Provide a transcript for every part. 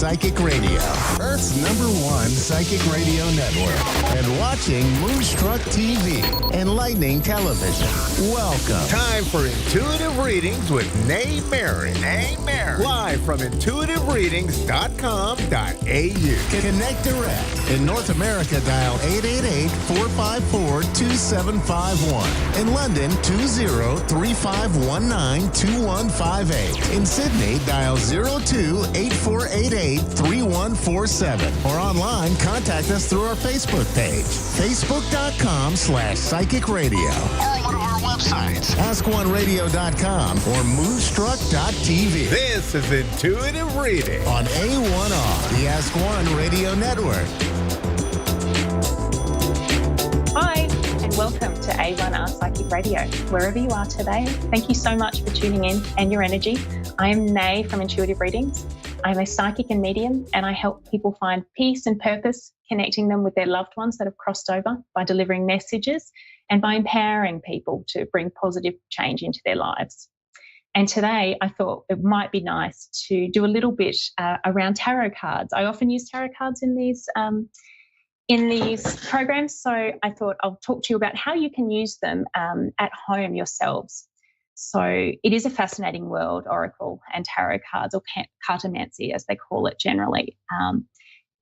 Psychic Radio, Earth's #1 psychic radio network, and watching Moonstruck TV, enlightening television. Welcome. Time for Intuitive Readings with Nay Marin. Live from intuitivereadings.com.au. Connect direct. In North America, dial 888-454-2751. In London, 20-3519-2158. In Sydney, dial 02-8488-3147. Or online, contact us through our Facebook page, facebook.com/psychic radio. Or one of our websites, askoneradio.com or moonstruck.tv. This is Intuitive Reading on A1R, the Ask One Radio Network. Hi, and welcome to A1R Psychic Radio. Wherever you are today, thank you so much for tuning in and your energy. I am Nay from Intuitive Readings. I'm a psychic and medium, and I help people find peace and purpose, connecting them with their loved ones that have crossed over by delivering messages and by empowering people to bring positive change into their lives. And today I thought it might be nice to do a little bit around tarot cards. I often use tarot cards in these programs, so I thought I'll talk to you about how you can use them at home yourselves. So it is a fascinating world, oracle and tarot cards, or cartomancy as they call it generally.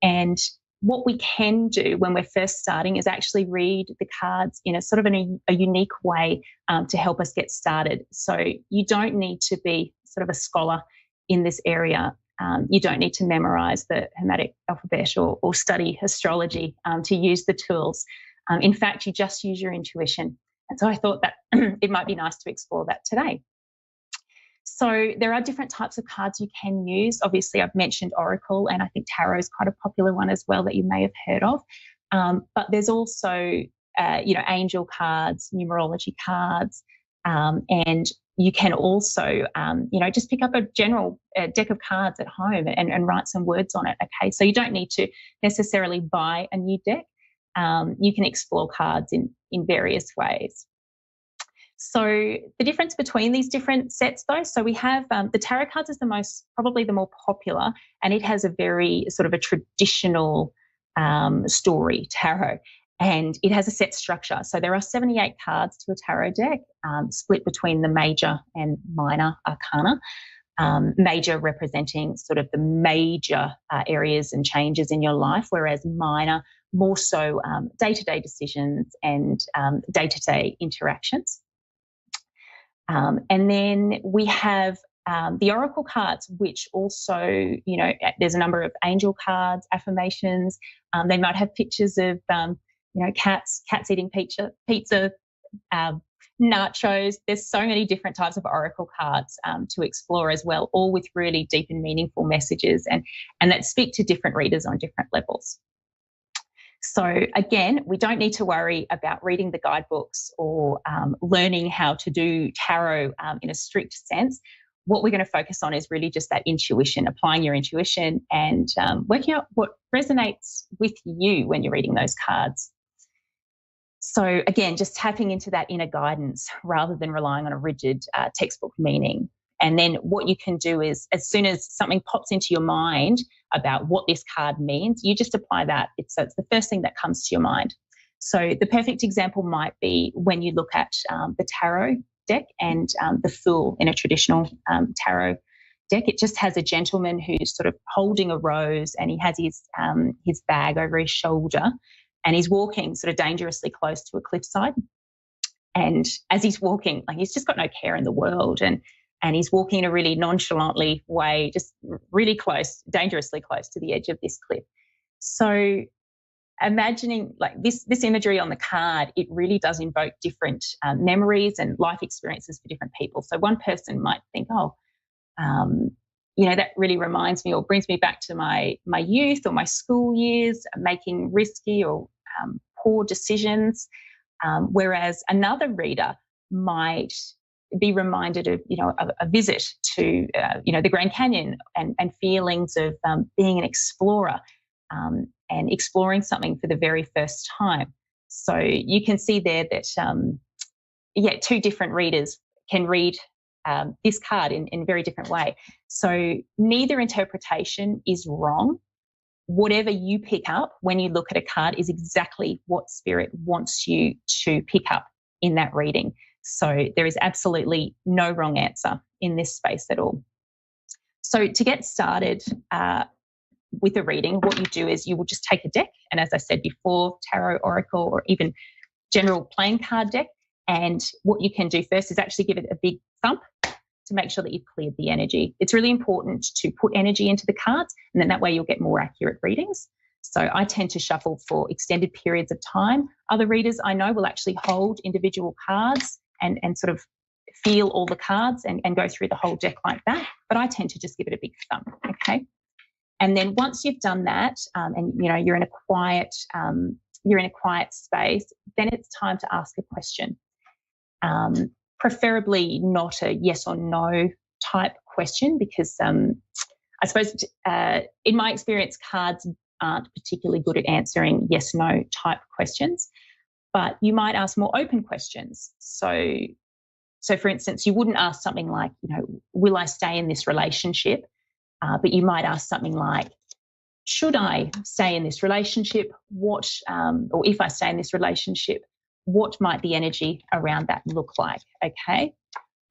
And what we can do when we're first starting is actually read the cards in a sort of a unique way to help us get started. So you don't need to be sort of a scholar in this area. You don't need to memorize the Hermetic alphabet or study astrology to use the tools. In fact, you just use your intuition. And so I thought that it might be nice to explore that today. So there are different types of cards you can use. Obviously, I've mentioned oracle, and I think tarot is quite a popular one as well that you may have heard of. But there's also, angel cards, numerology cards, and you can also, just pick up a general deck of cards at home and write some words on it. Okay, so you don't need to necessarily buy a new deck. You can explore cards in various ways. So the difference between these different sets, though, so we have the tarot cards is probably the more popular, and it has a very sort of a traditional story, tarot, and it has a set structure. So there are 78 cards to a tarot deck, split between the major and minor arcana. Major representing sort of the major areas and changes in your life, whereas minor more so day-to-day decisions and day-to-day interactions. And then we have the oracle cards, which also, there's a number of angel cards, affirmations. They might have pictures of, cats eating pizza, nachos. There's so many different types of oracle cards to explore as well, all with really deep and meaningful messages and that speak to different readers on different levels. So again, we don't need to worry about reading the guidebooks or learning how to do tarot in a strict sense. What we're going to focus on is really just that intuition, applying your intuition and working out what resonates with you when you're reading those cards. So again, just tapping into that inner guidance rather than relying on a rigid textbook meaning. And then what you can do is, as soon as something pops into your mind about what this card means, you just apply that. It's the first thing that comes to your mind. So the perfect example might be when you look at the tarot deck and the Fool in a traditional tarot deck. It just has a gentleman who's sort of holding a rose, and he has his bag over his shoulder, and he's walking sort of dangerously close to a cliffside. And as he's walking, he's just got no care in the world, and he's walking in a really nonchalantly way, just really close, dangerously close to the edge of this cliff. So imagining this imagery on the card, it really does invoke different memories and life experiences for different people. So one person might think, that really reminds me or brings me back to my youth or my school years, making risky or poor decisions. Whereas another reader might be reminded of, a visit to, the Grand Canyon and feelings of being an explorer and exploring something for the very first time. So you can see there that, two different readers can read this card in a very different way. So neither interpretation is wrong. Whatever you pick up when you look at a card is exactly what Spirit wants you to pick up in that reading. So there is absolutely no wrong answer in this space at all. So to get started with a reading, what you do is you will just take a deck, and as I said before, tarot, oracle, or even general playing card deck, and what you can do first is actually give it a big thump to make sure that you've cleared the energy. It's really important to put energy into the cards, and then that way you'll get more accurate readings. So I tend to shuffle for extended periods of time. Other readers I know will actually hold individual cards and sort of feel all the cards and go through the whole deck like that. But I tend to just give it a big thump, okay? And then once you've done that, and you're in a quiet space, then it's time to ask a question. Preferably not a yes or no type question, because I suppose in my experience, cards aren't particularly good at answering yes, no type questions, but you might ask more open questions. So for instance, you wouldn't ask something like, will I stay in this relationship? But you might ask something like, should I stay in this relationship? Or if I stay in this relationship, what might the energy around that look like? Okay.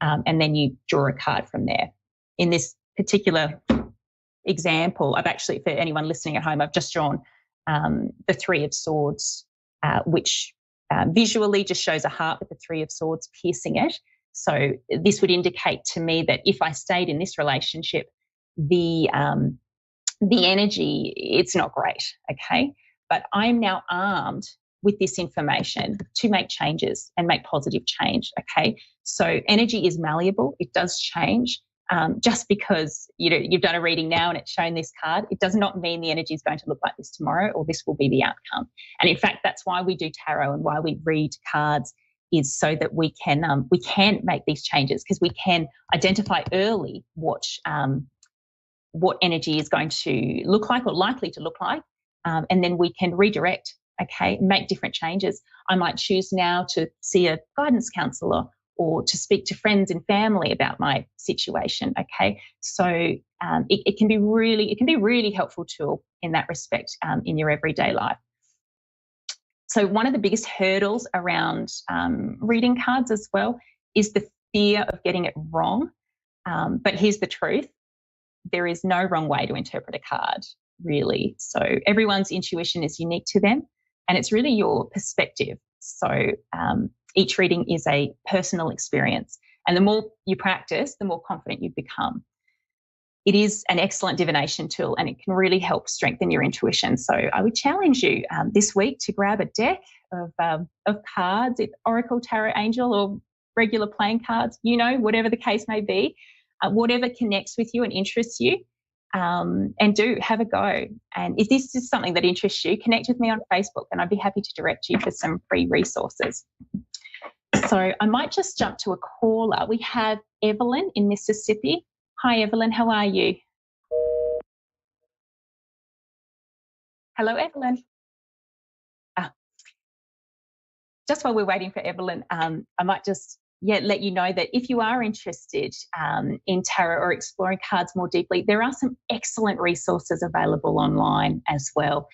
And then you draw a card from there. In this particular example, I've actually, for anyone listening at home, I've just drawn the Three of Swords, which visually just shows a heart with the Three of Swords piercing it. So this would indicate to me that if I stayed in this relationship, the energy, it's not great, okay? But I'm now armed with this information to make changes and make positive change, okay? So energy is malleable, it does change. Just because you've done a reading now and it's shown this card, it does not mean the energy is going to look like this tomorrow or this will be the outcome. And in fact, that's why we do tarot and why we read cards, is so that we can make these changes, because we can identify early what energy is going to look like or likely to look like, and then we can redirect, okay, make different changes. I might choose now to see a guidance counsellor or to speak to friends and family about my situation, okay? So it can be really helpful tool in that respect in your everyday life. So one of the biggest hurdles around reading cards as well is the fear of getting it wrong. But here's the truth. There is no wrong way to interpret a card, really. So everyone's intuition is unique to them, and it's really your perspective. So each reading is a personal experience, and the more you practice, the more confident you become. It is an excellent divination tool, and it can really help strengthen your intuition. So I would challenge you this week to grab a deck of cards, if Oracle, Tarot, Angel, or regular playing cards, whatever the case may be, whatever connects with you and interests you, and have a go. And if this is something that interests you, connect with me on Facebook, and I'd be happy to direct you for some free resources. So I might just jump to a caller. We have Evelyn in Mississippi. Hi, Evelyn. How are you? Hello, Evelyn. Just while we're waiting for Evelyn, I might just let you know that if you are interested in tarot or exploring cards more deeply, there are some excellent resources available online as well.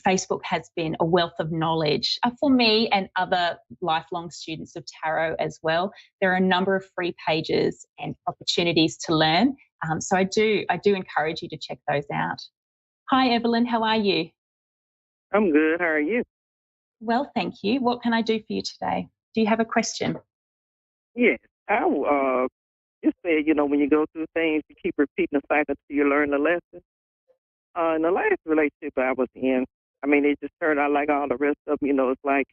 Facebook has been a wealth of knowledge for me and other lifelong students of tarot as well. There are a number of free pages and opportunities to learn. So I do encourage you to check those out. Hi, Evelyn. How are you? I'm good. How are you? Well, thank you. What can I do for you today? Do you have a question? Yes. I just said, when you go through things, you keep repeating the cycle until you learn the lesson. In the last relationship I was in, it just turned out like all the rest of them, it's like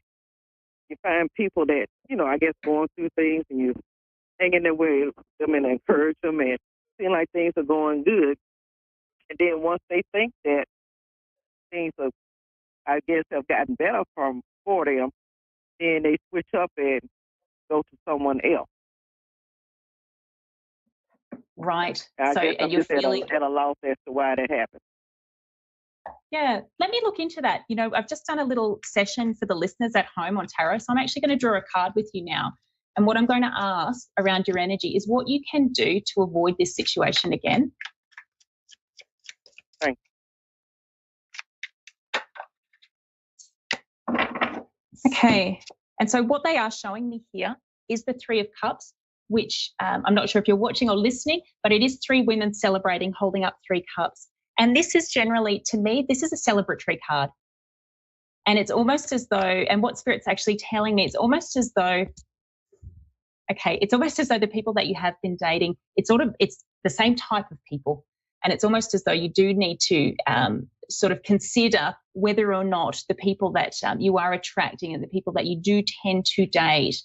you find people that, I guess going through things and you hang in there with them and encourage them and seem like things are going good. And then once they think that things have, I guess, have gotten better for them, then they switch up and go to someone else. Right. And you're feeling at a loss as to why that happened. Yeah, let me look into that. I've just done a little session for the listeners at home on tarot, so I'm actually going to draw a card with you now And what I'm going to ask around your energy is what you can do to avoid this situation again. Thanks. Okay. And so what they are showing me here is the Three of Cups, which I'm not sure if you're watching or listening, but it is three women celebrating, holding up three cups. And this is generally, to me, this is a celebratory card. And it's almost as though, and what Spirit's actually telling me, it's almost as though, it's almost as though the people that you have been dating, it's the same type of people. And it's almost as though you do need to sort of consider whether or not the people that you are attracting and the people that you do tend to date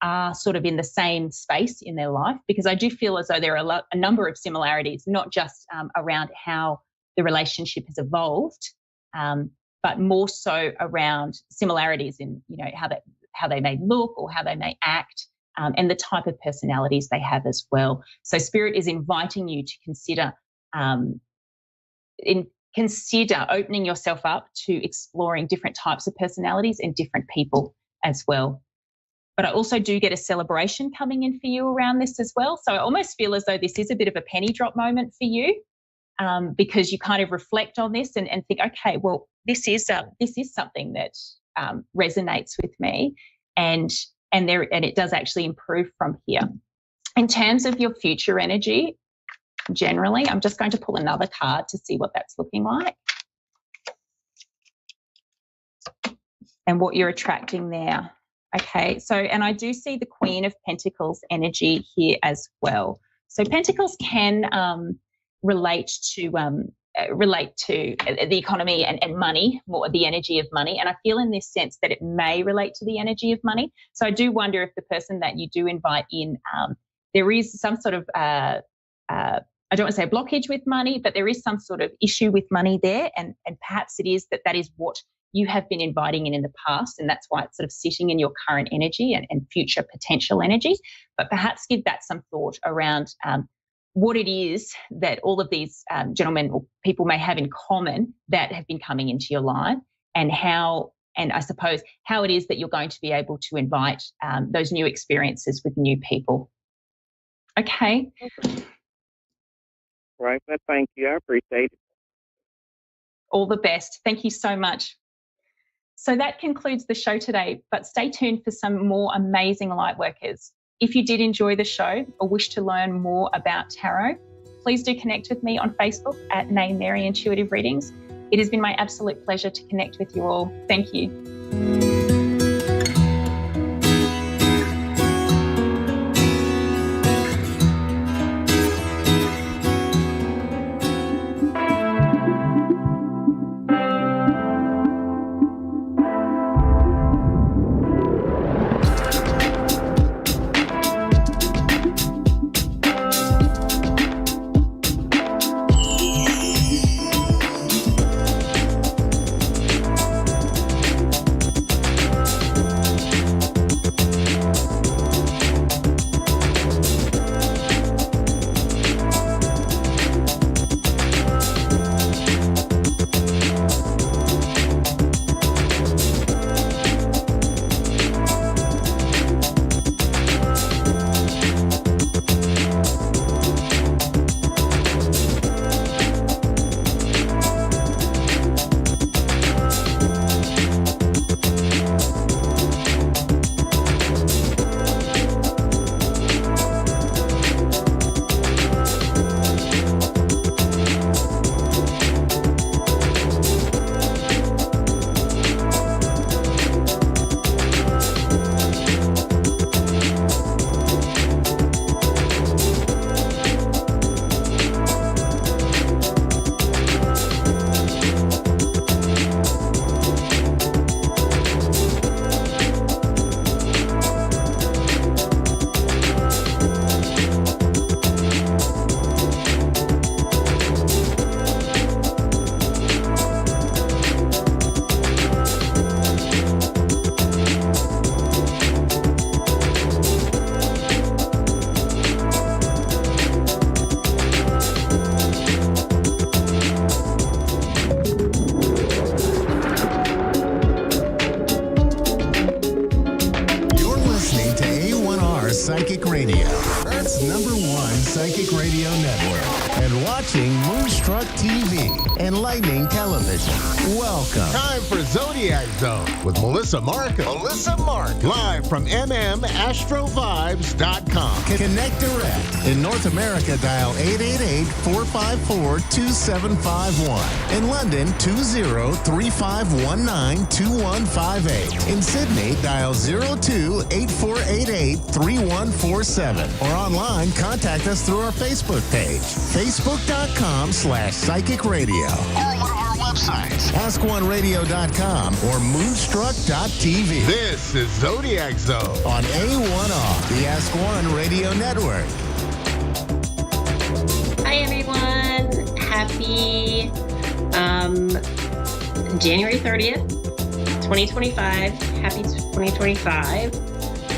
are sort of in the same space in their life, because I do feel as though there are a number of similarities, not just around how the relationship has evolved, but more so around similarities in, how they may look or how they may act, and the type of personalities they have as well. So Spirit is inviting you to consider opening yourself up to exploring different types of personalities and different people as well. But I also do get a celebration coming in for you around this as well. So I almost feel as though this is a bit of a penny drop moment for you, because you kind of reflect on this and think, okay, well, this is something that resonates with me, and it does actually improve from here. In terms of your future energy, generally, I'm just going to pull another card to see what that's looking like and what you're attracting there. Okay, so, and I do see the Queen of Pentacles energy here as well. So Pentacles can relate to the economy and money, more the energy of money. And I feel in this sense that it may relate to the energy of money. So I do wonder if the person that you do invite in, there is some sort of, I don't want to say a blockage with money, but there is some sort of issue with money there. And perhaps it is that is what you have been inviting in the past, and that's why it's sort of sitting in your current energy and future potential energy. But perhaps give that some thought around what it is that all of these gentlemen or people may have in common that have been coming into your life, and I suppose how it is that you're going to be able to invite those new experiences with new people. Okay. Right, but thank you. I appreciate it. All the best. Thank you so much. So that concludes the show today, but stay tuned for some more amazing light workers. If you did enjoy the show or wish to learn more about tarot, please do connect with me on Facebook at Name Mary Intuitive Readings. It has been my absolute pleasure to connect with you all. Thank you. Psychic Radio, Earth's #1 psychic radio network, and watching Moonstruck TV and Lightning Television. Welcome. Time for Zodiac Zone with Melissa Markham. Live from mmastrovibes.com. Connect direct. In North America, dial 888-454-2751. In London, 20-3519-2158. In Sydney, dial 02-8488-3147. Or online, contact us through our Facebook page, facebook.com/psychic radio. Or one of our websites, ask1radio.com or moonstruck.tv. This is Zodiac Zone on A1R, the Ask One Radio Network. Hi, everyone. Happy January 30th, 2025. Happy 2025.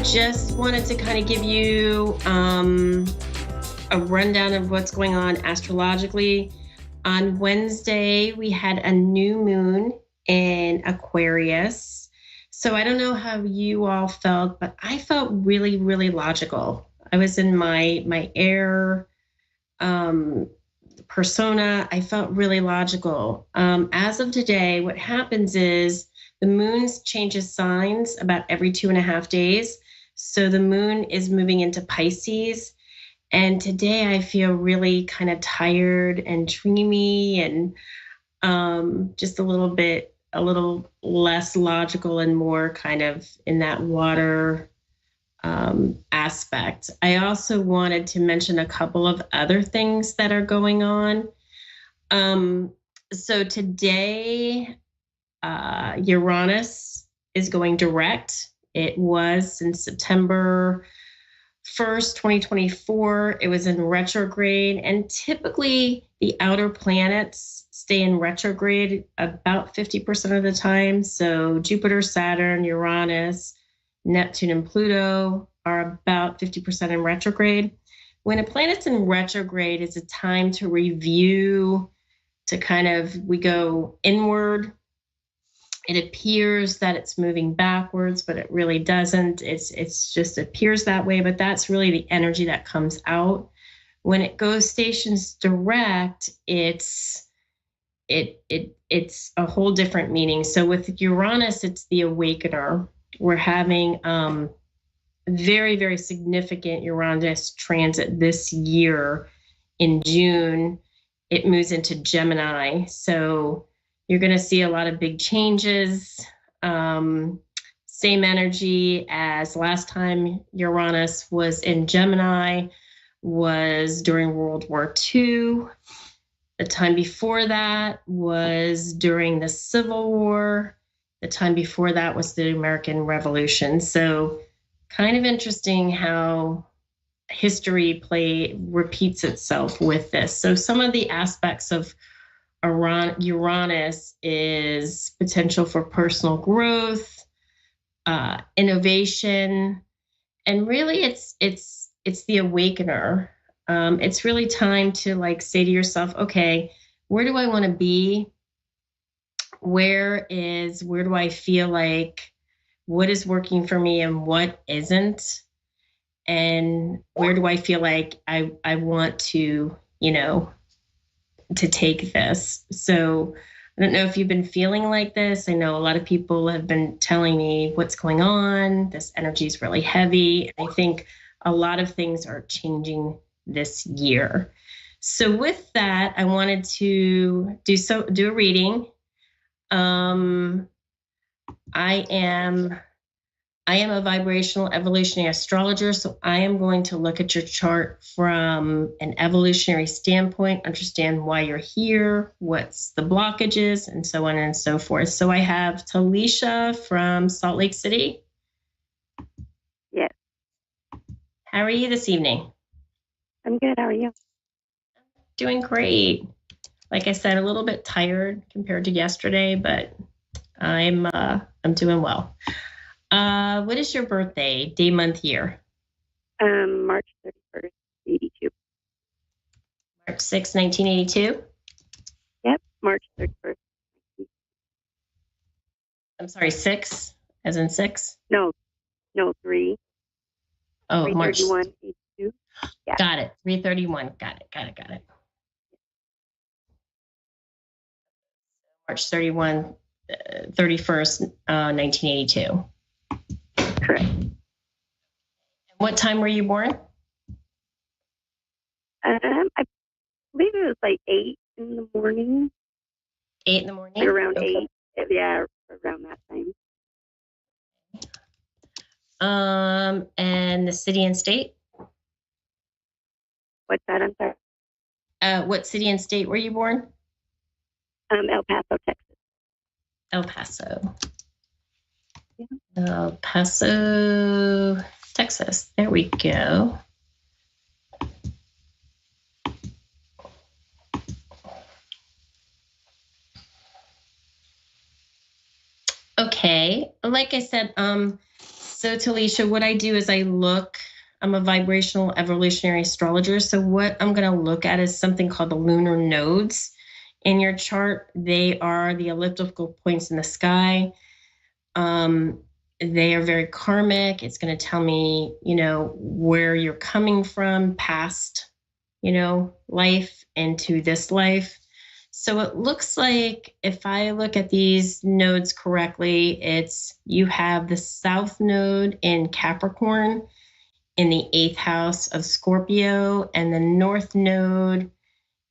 Just wanted to kind of give you a rundown of what's going on astrologically. On Wednesday, we had a new moon in Aquarius. So I don't know how you all felt, but I felt really, really logical. I was in my air persona. I felt really logical. As of today, what happens is the moon changes signs about every 2.5 days. So the moon is moving into Pisces. And today I feel really kind of tired and dreamy and just a little less logical and more kind of in that water aspect. I also wanted to mention a couple of other things that are going on. So today, Uranus is going direct. It was since September 1st, 2024. It was in retrograde, and typically the outer planets stay in retrograde about 50% of the time. So Jupiter, Saturn, Uranus, Neptune, and Pluto are about 50% in retrograde. When a planet's in retrograde, it's a time to review, we go inward. It appears that it's moving backwards, but it really doesn't. It's just appears that way, but that's really the energy that comes out. When it goes stations direct, it's a whole different meaning. So with Uranus, it's the awakener. We're having very, very significant Uranus transit this year in June. It moves into Gemini. So you're going to see a lot of big changes. Same energy as last time Uranus was in Gemini was during World War II. The time before that was during the Civil War. The time before that was the American Revolution. So kind of interesting how history repeats itself with this. So some of the aspects of Uranus is potential for personal growth, innovation, and really it's the awakener. It's really time to say to yourself, okay, where do I want to be? Where do I feel like what is working for me and what isn't? And where do I feel like I want to, to take this? So I don't know if you've been feeling like this. I know a lot of people have been telling me what's going on. This energy is really heavy. I think a lot of things are changing this year. So with that, I wanted to do a reading. I am a vibrational evolutionary astrologer, so I am going to look at your chart from an evolutionary standpoint, understand why you're here, what's the blockages, and so on and so forth. So I have Talisha from Salt Lake City. Yes. How are you this evening? I'm good. How are you? Doing great. Like I said, a little bit tired compared to yesterday, but I'm doing well. What is your birthday, day, month, year? March 31st, 82. March 6, 1982? Yep, March 31st. I'm sorry, 6, as in 6? No, 3. Oh, March. 3/31/82. Yeah. Got it. 3/31. Got it. March 31st, 1982. Correct. What time were you born? I believe it was like 8 in the morning. 8 in the morning? Like around Okay. 8. Yeah, around that time. And the city and state? What's that? I'm sorry. What city and state were you born? El Paso, Texas. El Paso. Yeah. El Paso, Texas. There we go. Okay. Like I said, so Talisha, what I do is I'm a vibrational evolutionary astrologer. So what I'm going to look at is something called the lunar nodes in your chart. They are the elliptical points in the sky. They are very karmic. It's going to tell me, where you're coming from past, life into this life. So it looks like if I look at these nodes correctly, you have the south node in Capricorn in the 8th house of Scorpio, and the north node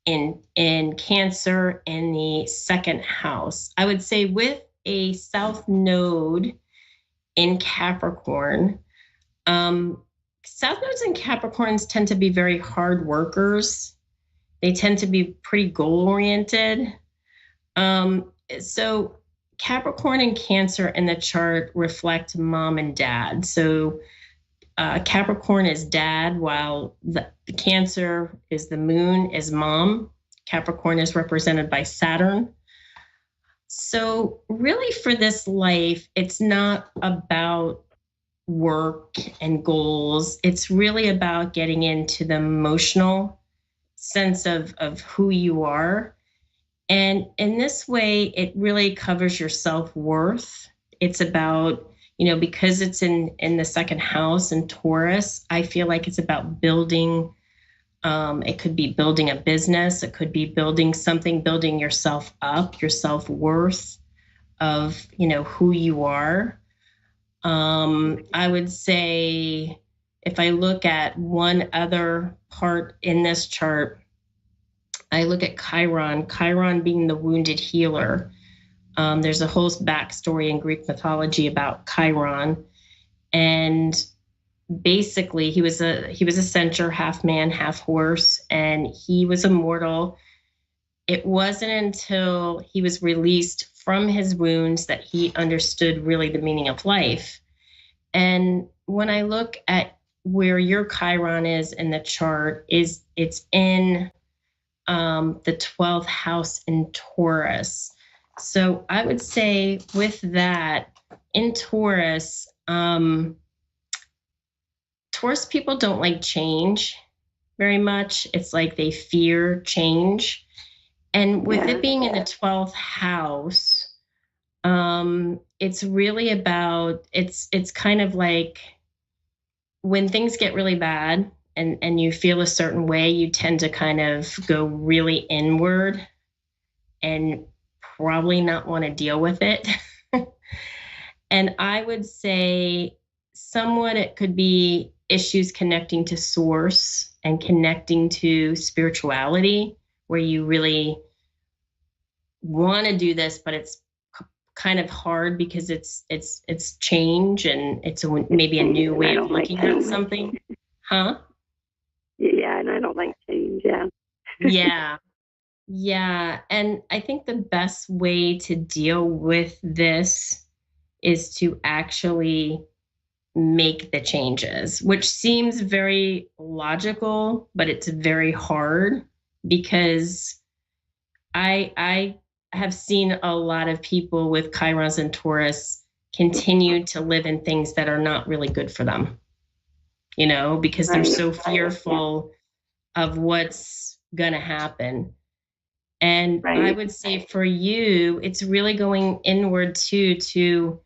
in Cancer in the 2nd house. I would say with a south node in Capricorn, south nodes in Capricorns tend to be very hard workers. They tend to be pretty goal-oriented. So Capricorn and Cancer in the chart reflect mom and dad. So Capricorn is dad, while the Cancer is the moon, is mom. Capricorn is represented by Saturn. So really for this life, it's not about work and goals. It's really about getting into the emotional sense of who you are. And in this way, it really covers your self-worth. It's about, because it's in the 2nd house in Taurus, I feel like it's about building. It could be building a business. It could be building something, building yourself up, your self-worth of, who you are. I would say if I look at one other part in this chart, I look at Chiron being the wounded healer. There's a whole backstory in Greek mythology about Chiron. And basically he was a centaur, half man, half horse, and he was immortal. It wasn't until he was released from his wounds that he understood really the meaning of life. And when I look at where your Chiron is in the chart, it's in the 12th house in Taurus. So I would say with that, in Taurus, Taurus people don't like change very much. It's like they fear change. And with it being in the 12th house, it's really about, it's kind of like when things get really bad and you feel a certain way, you tend to kind of go really inward and probably not want to deal with it. And I would say somewhat it could be issues connecting to source and connecting to spirituality, where you really want to do this, but it's kind of hard because it's change and it's maybe a new way of looking at something. Huh? Yeah, and I don't like change. Yeah. Yeah. And I think the best way to deal with this is to actually make the changes, which seems very logical, but it's very hard because I have seen a lot of people with Chirons and Taurus continue to live in things that are not really good for them, because they're so fearful of what's going to happen. And I would say for you, it's really going inward too, to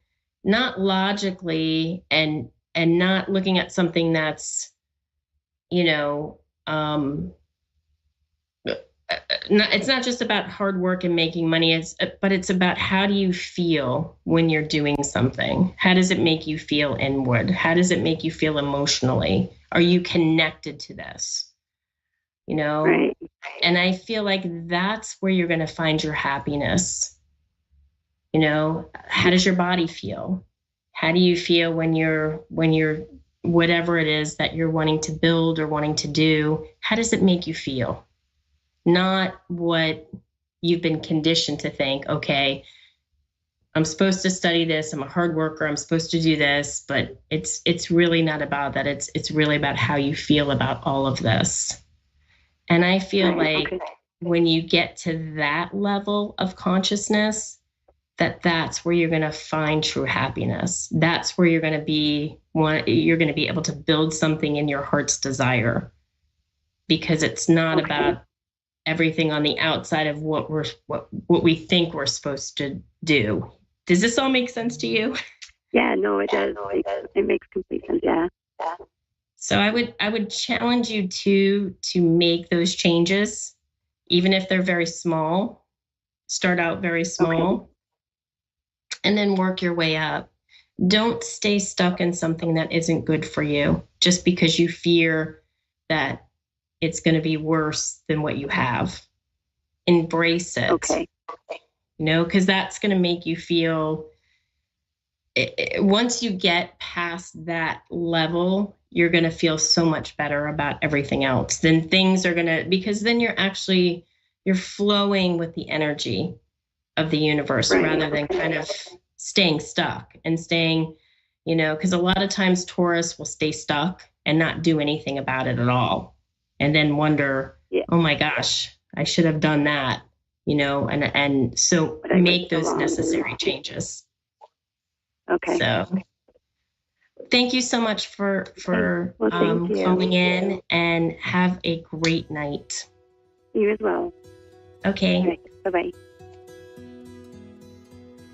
not logically and and not looking at something that's, you know, it's not just about hard work and making money, but it's about how do you feel when you're doing something? How does it make you feel inward? How does it make you feel emotionally? Are you connected to this? You know? Right. And I feel like that's where you're going to find your happiness. You know, how does your body feel? How do you feel when you're whatever it is that you're wanting to build or wanting to do? How does it make you feel? Not what you've been conditioned to think, okay, I'm supposed to study this, I'm a hard worker, I'm supposed to do this, but it's really not about that. It's really about how you feel about all of this. And I feel like when you get to that level of consciousness, that's where you're going to find true happiness. That's where you're going to be able to build something in your heart's desire, because it's not about everything on the outside of what we think we're supposed to do. Does this all make sense to you? Yeah, no, it does. It makes complete sense. Yeah. So I would challenge you to make those changes, even if they're very small. Start out very small, and then work your way up. Don't stay stuck in something that isn't good for you just because you fear that it's going to be worse than what you have. Embrace it. Okay. You know, because that's going to make you feel, once you get past that level, you're going to feel so much better about everything else. Then things are going to, because then you're flowing with the energy of the universe rather than kind of staying stuck and staying, you know, because a lot of times Taurus will stay stuck and not do anything about it at all. And then wonder, oh my gosh, I should have done that, you know, and so make those necessary changes. Okay. So thank you so much for calling in, and have a great night. You as well. Okay. Right. Bye-bye.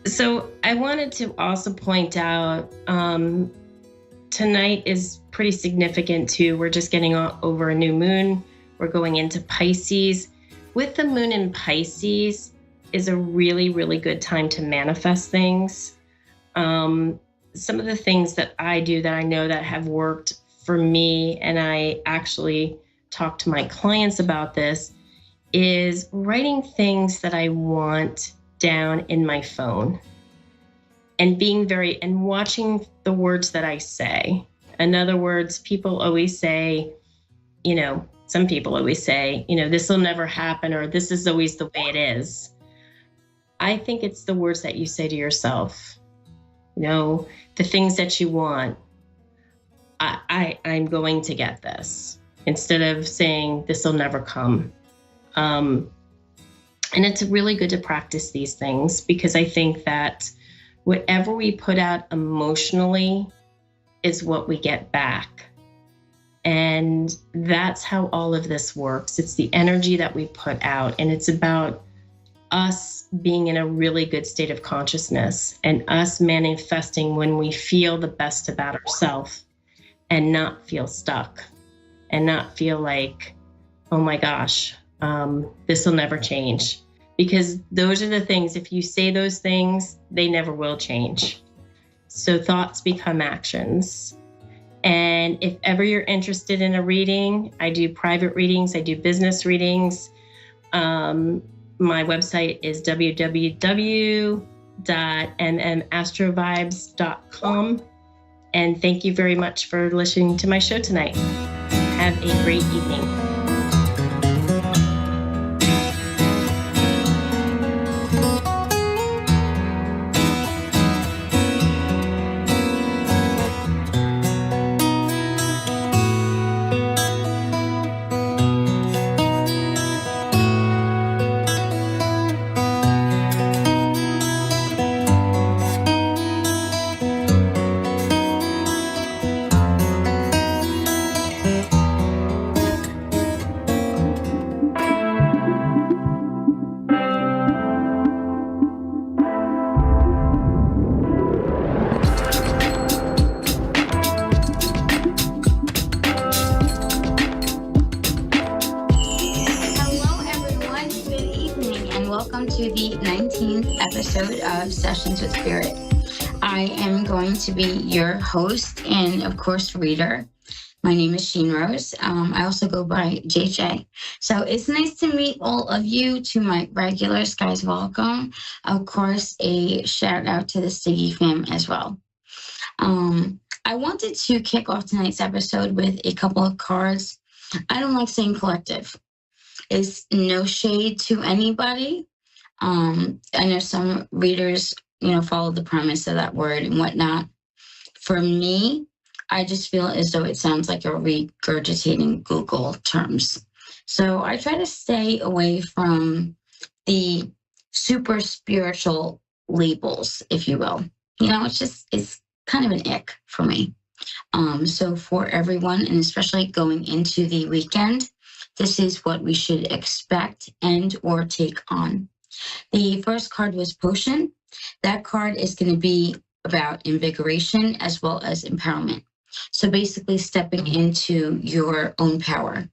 So I wanted to also point out, tonight is pretty significant too. We're just getting over a new moon. We're going into Pisces. With the moon in Pisces is a really, really good time to manifest things. Some of the things that I do that I know that have worked for me, and I actually talk to my clients about this, is writing things that I want down in my phone and and watching the words that I say. In other words, people always say, you know, some people always say, you know, this will never happen, or this is always the way it is. I think it's the words that you say to yourself, you know, the things that you want. I'm going to get this, instead of saying this will never come. And it's really good to practice these things, because I think that whatever we put out emotionally is what we get back. And that's how all of this works. It's the energy that we put out, and it's about us being in a really good state of consciousness and us manifesting when we feel the best about ourselves, and not feel stuck and not feel like, oh my gosh, this will never change. Because those are the things, if you say those things, they never will change. So thoughts become actions. And if ever you're interested in a reading, I do private readings, I do business readings. My website is www.mmastroVibes.com. And thank you very much for listening to my show tonight. Have a great evening. 13th episode of Sessions with Spirit. I am going to be your host and, of course, reader. My name is Sheen Rose. I also go by JJ. So it's nice to meet all of you. To my regulars, guys, welcome. Of course, a shout out to the Stiggy fam as well. I wanted to kick off tonight's episode with a couple of cards. I don't like saying collective. It's no shade to anybody. I know some readers, follow the premise of that word and whatnot. For me, I just feel as though it sounds like you're regurgitating Google terms. So I try to stay away from the super spiritual labels, if you will. It's kind of an ick for me. So for everyone, and especially going into the weekend, this is what we should expect and or take on. The first card was Potion. That card is going to be about invigoration as well as empowerment. So basically stepping into your own power.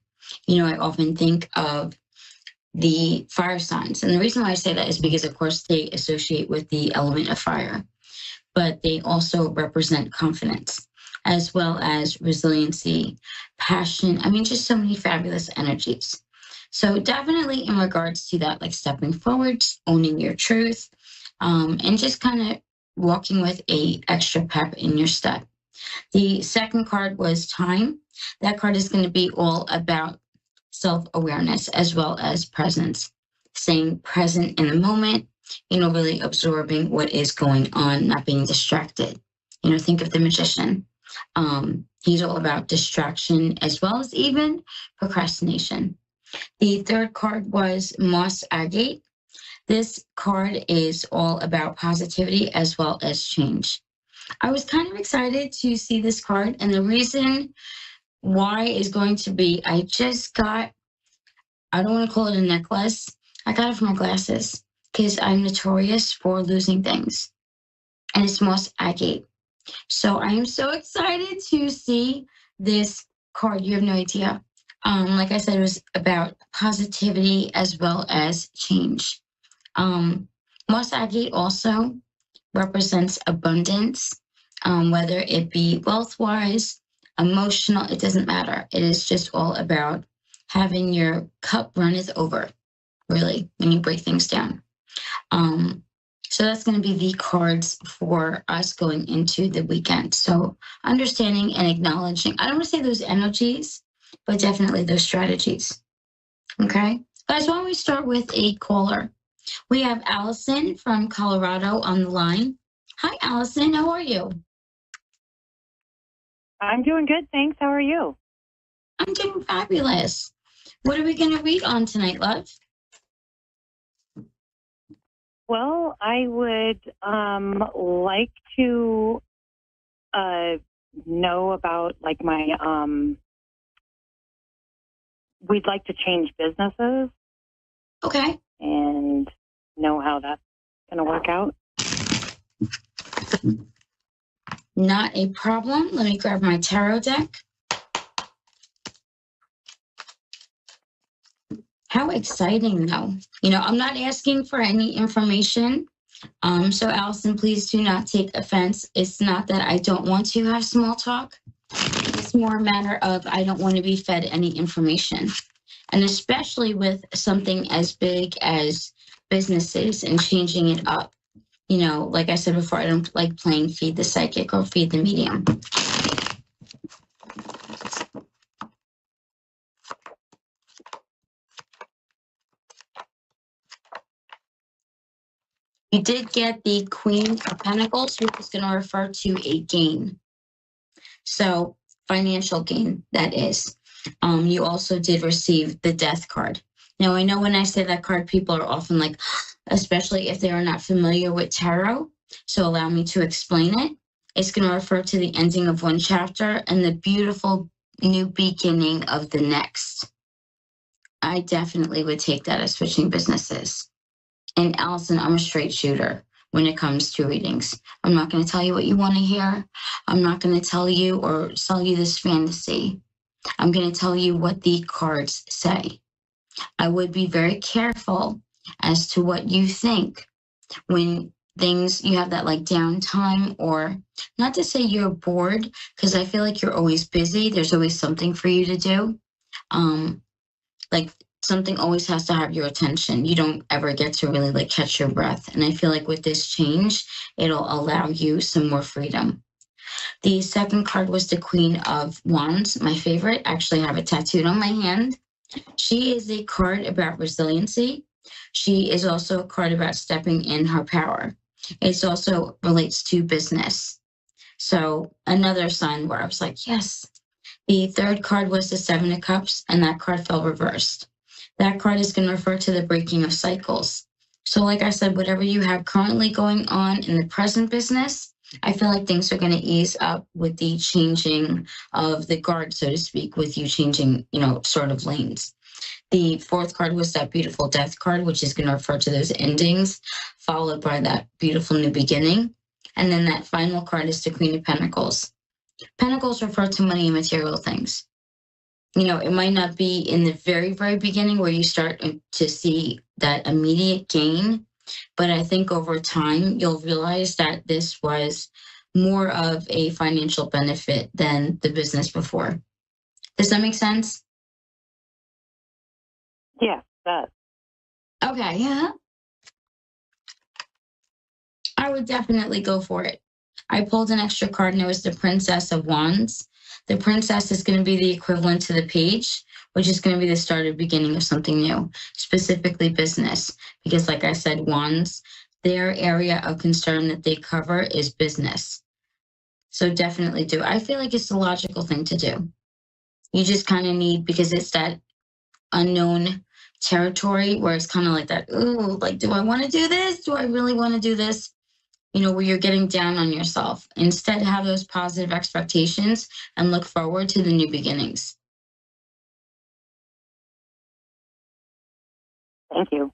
I often think of the fire signs. And the reason why I say that is because, of course, they associate with the element of fire, but they also represent confidence as well as resiliency, passion. Just so many fabulous energies. So definitely in regards to that, like stepping forward, owning your truth, and just kind of walking with a extra pep in your step. The second card was Time. That card is going to be all about self-awareness as well as presence, staying present in the moment, really absorbing what is going on, not being distracted. Think of the magician. He's all about distraction as well as even procrastination. The third card was Moss Agate. This card is all about positivity as well as change. I was kind of excited to see this card, and the reason why is going to be I just got, I don't want to call it a necklace. I got it for my glasses because I'm notorious for losing things. And it's Moss Agate. So I am so excited to see this card. You have no idea. Like I said, it was about positivity as well as change. Moss Agate also represents abundance, whether it be wealth-wise, emotional, it doesn't matter. It is just all about having your cup runneth over, really, when you break things down. So that's going to be the cards for us going into the weekend. So understanding and acknowledging, I don't want to say those energies, but definitely those strategies. Okay? Guys, why don't we start with a caller? We have Allison from Colorado on the line. Hi, Allison. How are you? I'm doing good, thanks. How are you? I'm doing fabulous. What are we going to read on tonight, love? Well, I would like to know about my we'd like to change businesses. Okay. And know how that's going to work out. Not a problem. Let me grab my tarot deck. How exciting, though. I'm not asking for any information. So, Allison, please do not take offense. It's not that I don't want to have small talk. It's more a matter of I don't want to be fed any information. And especially with something as big as businesses and changing it up. Like I said before, I don't like playing Feed the Psychic or Feed the Medium. You did get the Queen of Pentacles, which is going to refer to a gain. So financial gain, that is. You also did receive the Death card. Now, I know when I say that card, people are often like, especially if they are not familiar with tarot. So allow me to explain it. It's going to refer to the ending of one chapter and the beautiful new beginning of the next. I definitely would take that as switching businesses. And Allison, I'm a straight shooter when it comes to readings. I'm not going to tell you what you want to hear. I'm not going to tell you or sell you this fantasy. I'm going to tell you what the cards say. I would be very careful as to what you think when you have that like downtime, or not to say you're bored, because I feel like you're always busy. There's always something for you to do. Like something always has to have your attention. You don't ever get to really like catch your breath. And I feel like with this change, it'll allow you some more freedom. The second card was the Queen of Wands, my favorite. Actually, I have it tattooed on my hand. She is a card about resiliency. She is also a card about stepping in her power. It also relates to business. So another sign where I was like, yes. The third card was the Seven of Cups, and that card fell reversed. That card is going to refer to the breaking of cycles. So like I said, whatever you have currently going on in the present business, I feel like things are going to ease up with the changing of the guard, so to speak, with you changing, sort of lanes. The fourth card was that beautiful death card, which is going to refer to those endings, followed by that beautiful new beginning. And then that final card is the Queen of Pentacles. Pentacles refer to money and material things. It might not be in the very, very beginning where you start to see that immediate gain, but I think over time you'll realize that this was more of a financial benefit than the business before. Does that make sense? Yes, it does. Okay, yeah. I would definitely go for it. I pulled an extra card, and it was the Princess of Wands. The Princess is going to be the equivalent to the Page, which is going to be the start or beginning of something new, specifically business. Because like I said, Wands, their area of concern that they cover is business. So definitely do. I feel like it's the logical thing to do. You just kind of need, because it's that unknown territory where it's kind of like that, ooh, like, do I want to do this? Do I really want to do this? Where you're getting down on yourself. Instead, have those positive expectations and look forward to the new beginnings. Thank you.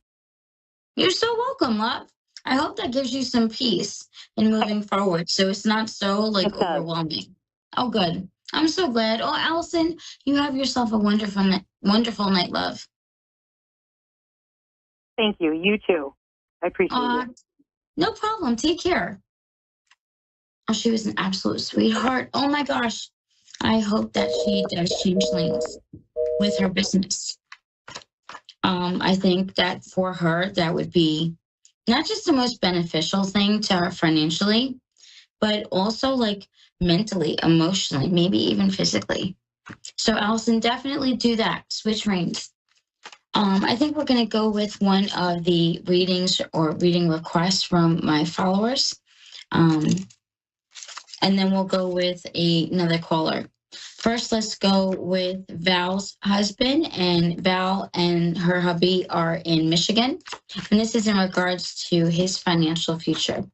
You're so welcome, love. I hope that gives you some peace in moving forward, so it's not so overwhelming. Oh, good. I'm so glad. Oh, Allison, you have yourself a wonderful night, love. Thank you. You too. I appreciate it. No problem. Take care. Oh, she was an absolute sweetheart. Oh my gosh. I hope that she does change lanes with her business. I think that for her, that would be not just the most beneficial thing to her financially, but also like mentally, emotionally, maybe even physically. So Allison, definitely do that. Switch lanes. I think we're going to go with one of the readings or reading requests from my followers. And then we'll go with another caller. First, let's go with Val's husband. And Val and her hubby are in Michigan. And this is in regards to his financial future.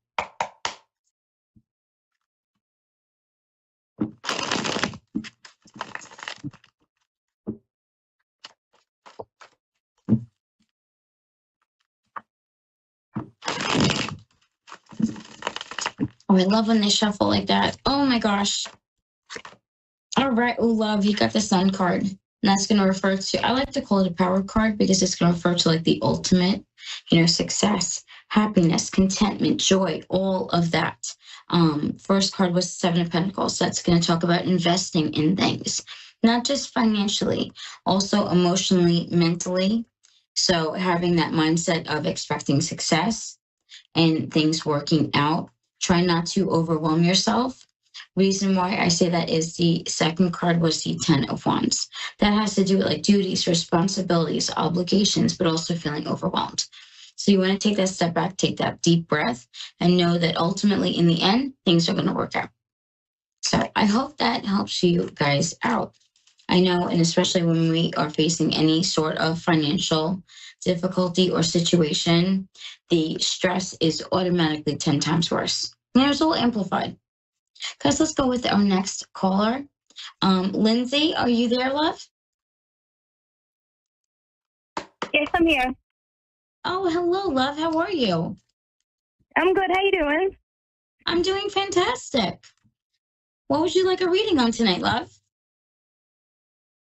Oh, I love when they shuffle like that. Oh my gosh. All right. Oh, love, you got the Sun card. And that's going to refer to, I like to call it a power card because it's going to refer to like the ultimate, success, happiness, contentment, joy, all of that. First card was Seven of Pentacles. That's going to talk about investing in things, not just financially, also emotionally, mentally. So having that mindset of expecting success and things working out. Try not to overwhelm yourself. Reason why I say that is the second card was the Ten of Wands. That has to do with like duties, responsibilities, obligations, but also feeling overwhelmed. So you want to take that step back, take that deep breath, and know that ultimately in the end, things are going to work out. So I hope that helps you guys out. I know, and especially when we are facing any sort of financial difficulty or situation, the stress is automatically 10 times worse. And it's all amplified. Guys, let's go with our next caller. Lindsay, are you there, love? Yes, I'm here. Oh, hello, love. How are you? I'm good. How you doing? I'm doing fantastic. What would you like a reading on tonight, love?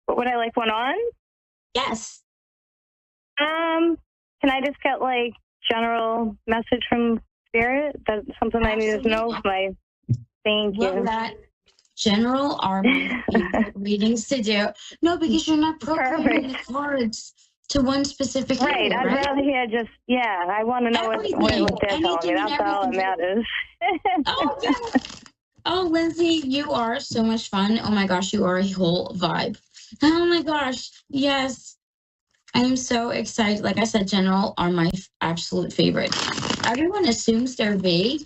What would I like one on? Yes. Can I just get like general message from Spirit? That's something I need to know. Thank Well, you. that general are my favorite readings to do. No, because you're not programming the cards to one specific Right. area, I'd right? rather hear just, I want to know what they're telling me. Anything and That's all that everything. matters. Oh, yeah. Oh, Lindsay, you are so much fun. Oh my gosh, you are a whole vibe. Oh my gosh, yes. I'm so excited. Like I said, general are my absolute favorite. Everyone assumes they're vague,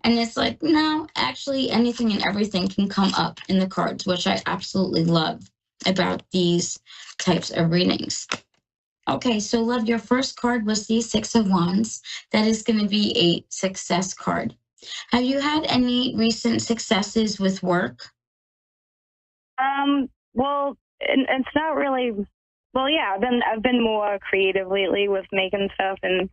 and it's like, no, actually, anything and everything can come up in the cards, which I absolutely love about these types of readings. Okay, so love, your first card was the Six of Wands. That is going to be a success card. Have you had any recent successes with work? Well, it's not really. Well, yeah, I've been more creative lately with making stuff and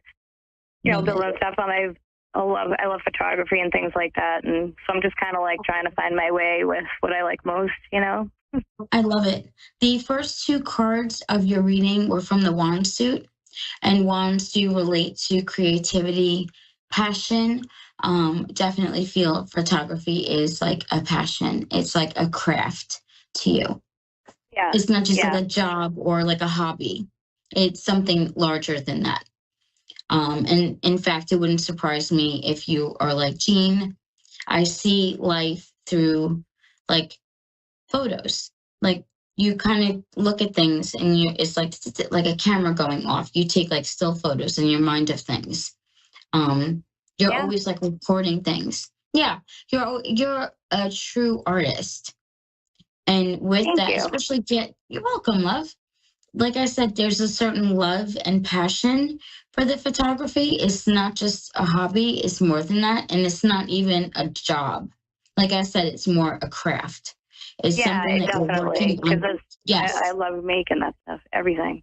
building stuff. And I love photography and things like that. And so I'm just kind of like trying to find my way with what I like most. I love it. The first two cards of your reading were from the Wand suit, and wands do relate to creativity, passion. Definitely feel photography is like a passion. It's like a craft to you. Yeah. It's not just like a job or like a hobby. It's something larger than that. And in fact, it wouldn't surprise me if you are like, Jean, I see life through like photos. Like you kind of look at things and it's like a camera going off. You take like still photos in your mind of things. You're always like recording things. Yeah, you're a true artist. And with that, especially you're welcome, love. Like I said, there's a certain love and passion for the photography. It's not just a hobby, it's more than that. And it's not even a job. Like I said, it's more a craft. It's something that you're working on. Yes. I love making that stuff, everything.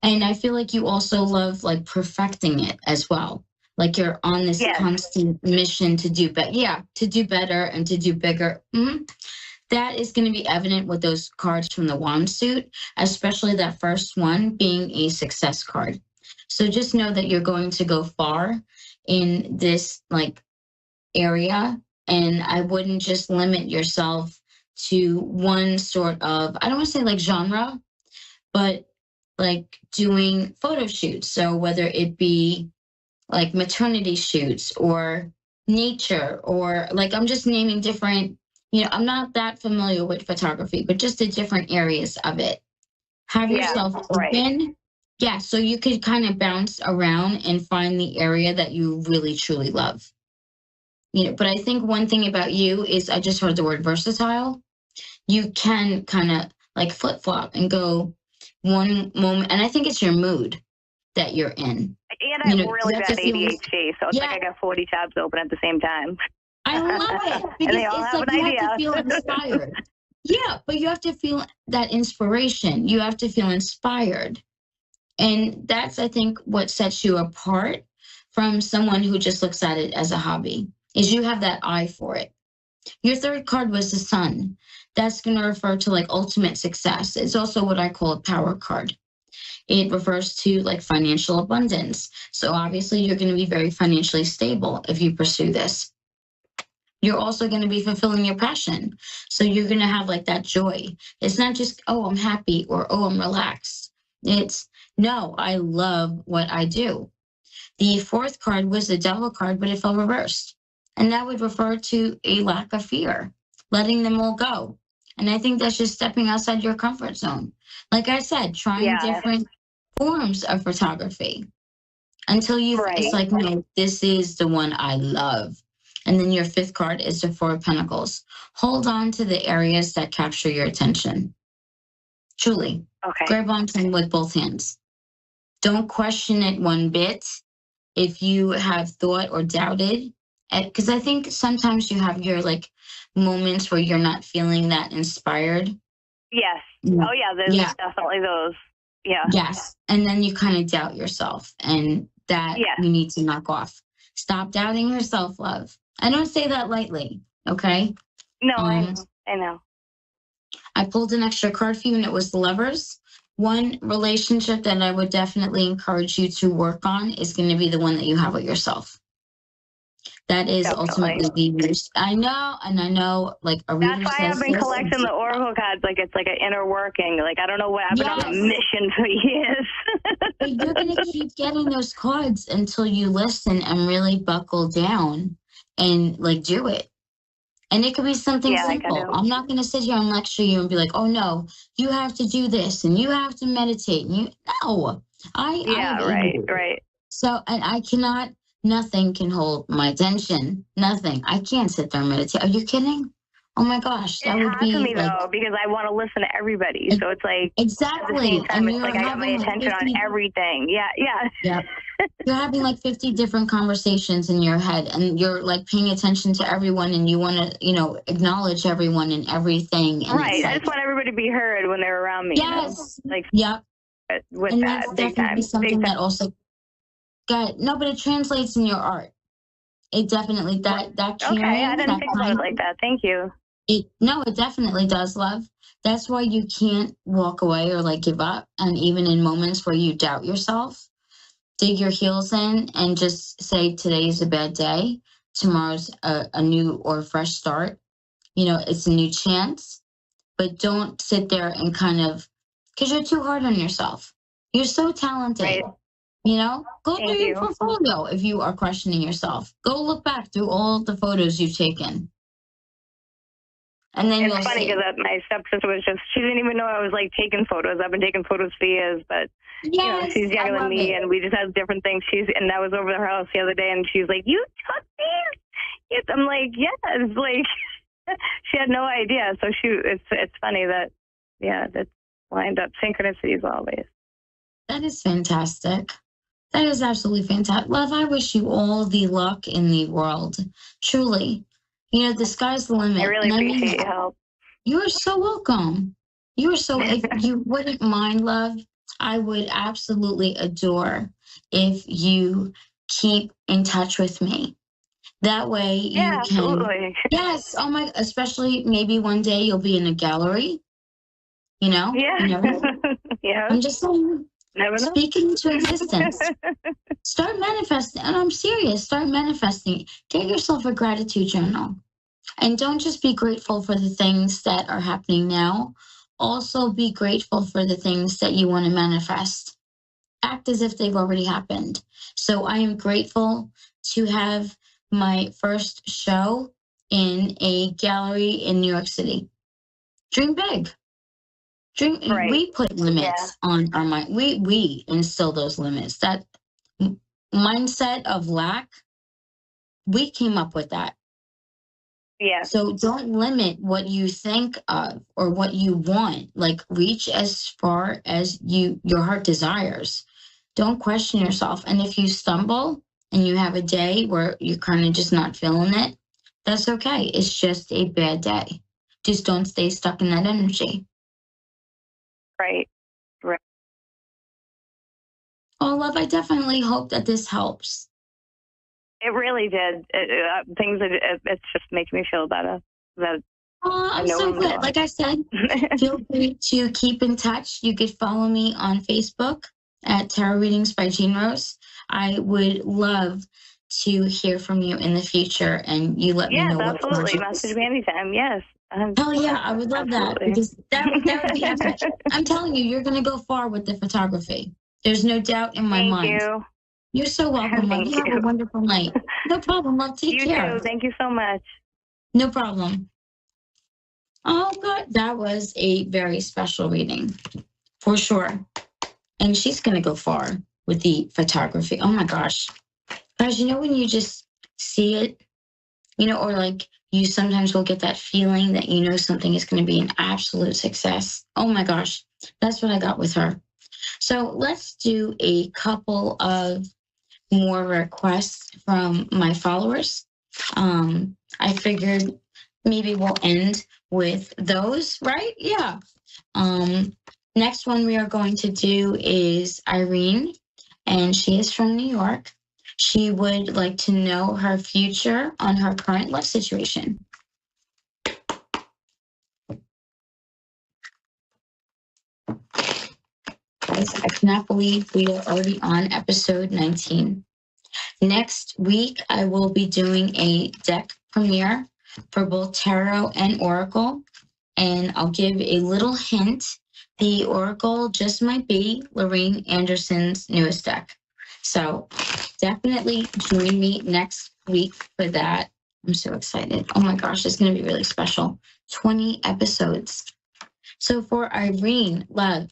And I feel like you also love like perfecting it as well. Like you're on this constant mission to do better. Yeah, to do better and to do bigger. Mm-hmm. That is going to be evident with those cards from the Wand suit, especially that first one being a success card. So just know that you're going to go far in this like area, and I wouldn't just limit yourself to one sort of, I don't want to say like genre, but like doing photo shoots. So whether it be like maternity shoots or nature, or like I'm just naming different, I'm not that familiar with photography, but just the different areas of it. Have yourself open. Yeah, so you could kind of bounce around and find the area that you really truly love. But I think one thing about you is, I just heard the word versatile. You can kind of like flip flop and go one moment, and I think it's your mood that you're in. And I have really bad ADHD, so it's like I got 40 tabs open at the same time. I love it because it's like you have to feel inspired. Yeah, but you have to feel that inspiration. You have to feel inspired. And that's, I think, what sets you apart from someone who just looks at it as a hobby, is you have that eye for it. Your third card was the Sun. That's going to refer to like ultimate success. It's also what I call a power card. It refers to like financial abundance. So obviously you're going to be very financially stable if you pursue this. You're also going to be fulfilling your passion. So you're going to have like that joy. It's not just, oh, I'm happy, or, oh, I'm relaxed. It's, no, I love what I do. The fourth card was the Devil card, but it fell reversed. And that would refer to a lack of fear, letting them all go. And I think that's just stepping outside your comfort zone. Like I said, trying different forms of photography until it's like, no, this is the one I love. And then your fifth card is the Four of Pentacles. Hold on to the areas that capture your attention. Truly. Okay. Grab onto with both hands. Don't question it one bit if you have thought or doubted. Because I think sometimes you have your like moments where you're not feeling that inspired. Yes. Oh, yeah, there's definitely those. Yeah. Yes. And then you kind of doubt yourself, and that you need to knock off. Stop doubting yourself, love. I don't say that lightly, okay? No, I know. I pulled an extra card for you, and it was the Lovers. one relationship that I would definitely encourage you to work on is going to be the one that you have with yourself. That is ultimately the most. I know, like a reader That's why says I've been this, collecting the oracle cards. Like it's like an inner working. Like I don't know what. I've been on a mission for years. But you're going to keep getting those cards until you listen and really buckle down and like do it. And it could be something simple. I'm not going to sit here and lecture you and be like, oh no, you have to do this and you have to meditate. No, right. So, and I cannot, nothing can hold my attention. Nothing. I can't sit there and meditate. Are you kidding? Oh my gosh, that would be hard for me like, though, because I want to listen to everybody. So it's like exactly. At the same time, And it's like I got my attention on everything. Yeah. You're having like 50 different conversations in your head, and you're like paying attention to everyone, and you want to, acknowledge everyone and everything. And right. I just want everybody to be heard when they're around me. Yes. Like, yep. With and that, that's definitely something that also got no, but it translates in your art. It definitely that caring. Okay, I didn't think about it like that. Thank you. It definitely does, love. That's why you can't walk away or like give up. And even in moments where you doubt yourself, dig your heels in and just say today's a bad day. Tomorrow's a new or fresh start. It's a new chance. But don't sit there and kind of, because you're too hard on yourself. You're so talented. Right. Go through your portfolio if you are questioning yourself. Go look back through all the photos you've taken. And then it's funny because my stepsister she didn't even know I was like taking photos. I've been taking photos for years, but she's younger than me, and we just have different things. And I was over at her house the other day, and she's like, "You took these?" I'm like, "Yes." Like she had no idea. So it's funny that that's lined up synchronicities always. That is fantastic. That is absolutely fantastic. Love, I wish you all the luck in the world. Truly. The sky's the limit. I really appreciate your help. You are so welcome. If you wouldn't mind, love, I would absolutely adore if you keep in touch with me. That way you can. Absolutely. Yes. Oh my, especially maybe one day you'll be in a gallery. Yeah. Yeah. I'm just saying. Never know. Speak into existence. Start manifesting. And I'm serious. Start manifesting. Get yourself a gratitude journal. And don't just be grateful for the things that are happening now. Also be grateful for the things that you want to manifest. Act as if they've already happened. So I am grateful to have my first show in a gallery in New York City. Dream big. Right. We put limits on our mind. We instill those limits. That mindset of lack, we came up with that. Yeah. So don't limit what you think of or what you want. Like reach as far as your heart desires. Don't question yourself. And if you stumble and you have a day where you're kind of just not feeling it, that's okay. It's just a bad day. Just don't stay stuck in that energy. Right. Oh, love, I definitely hope that this helps. It really did. It's just making me feel better. I'm so glad. Like I said, feel free to keep in touch. You could follow me on Facebook at Tarot Readings by Jean Rose. I would love to hear from you in the future, and you let me know what. Yes, absolutely. Message me anytime. Yes. Oh yeah, I would love that because that would be epic. I'm telling you, you're going to go far with the photography. There's no doubt in my mind. Thank you. You're so welcome, love. You have a wonderful night. No problem, love. Take care. You too. Thank you so much. No problem. Oh, God. That was a very special reading, for sure. And she's going to go far with the photography. Oh, my gosh. Guys, when you just see it, or like you sometimes will get that feeling that something is going to be an absolute success. Oh, my gosh. That's what I got with her. So let's do a couple of more requests from my followers. I figured maybe we'll end with those, right? Yeah. Next one we are going to do is Irene, and she is from New York. She would like to know her future on her current love situation. guys, I cannot believe we are already on episode 19. Next week, I will be doing a deck premiere for both Tarot and Oracle. And I'll give a little hint. The Oracle just might be Lorraine Anderson's newest deck. So definitely join me next week for that. I'm so excited. Oh my gosh, it's going to be really special. 20 episodes. So for Irene, love,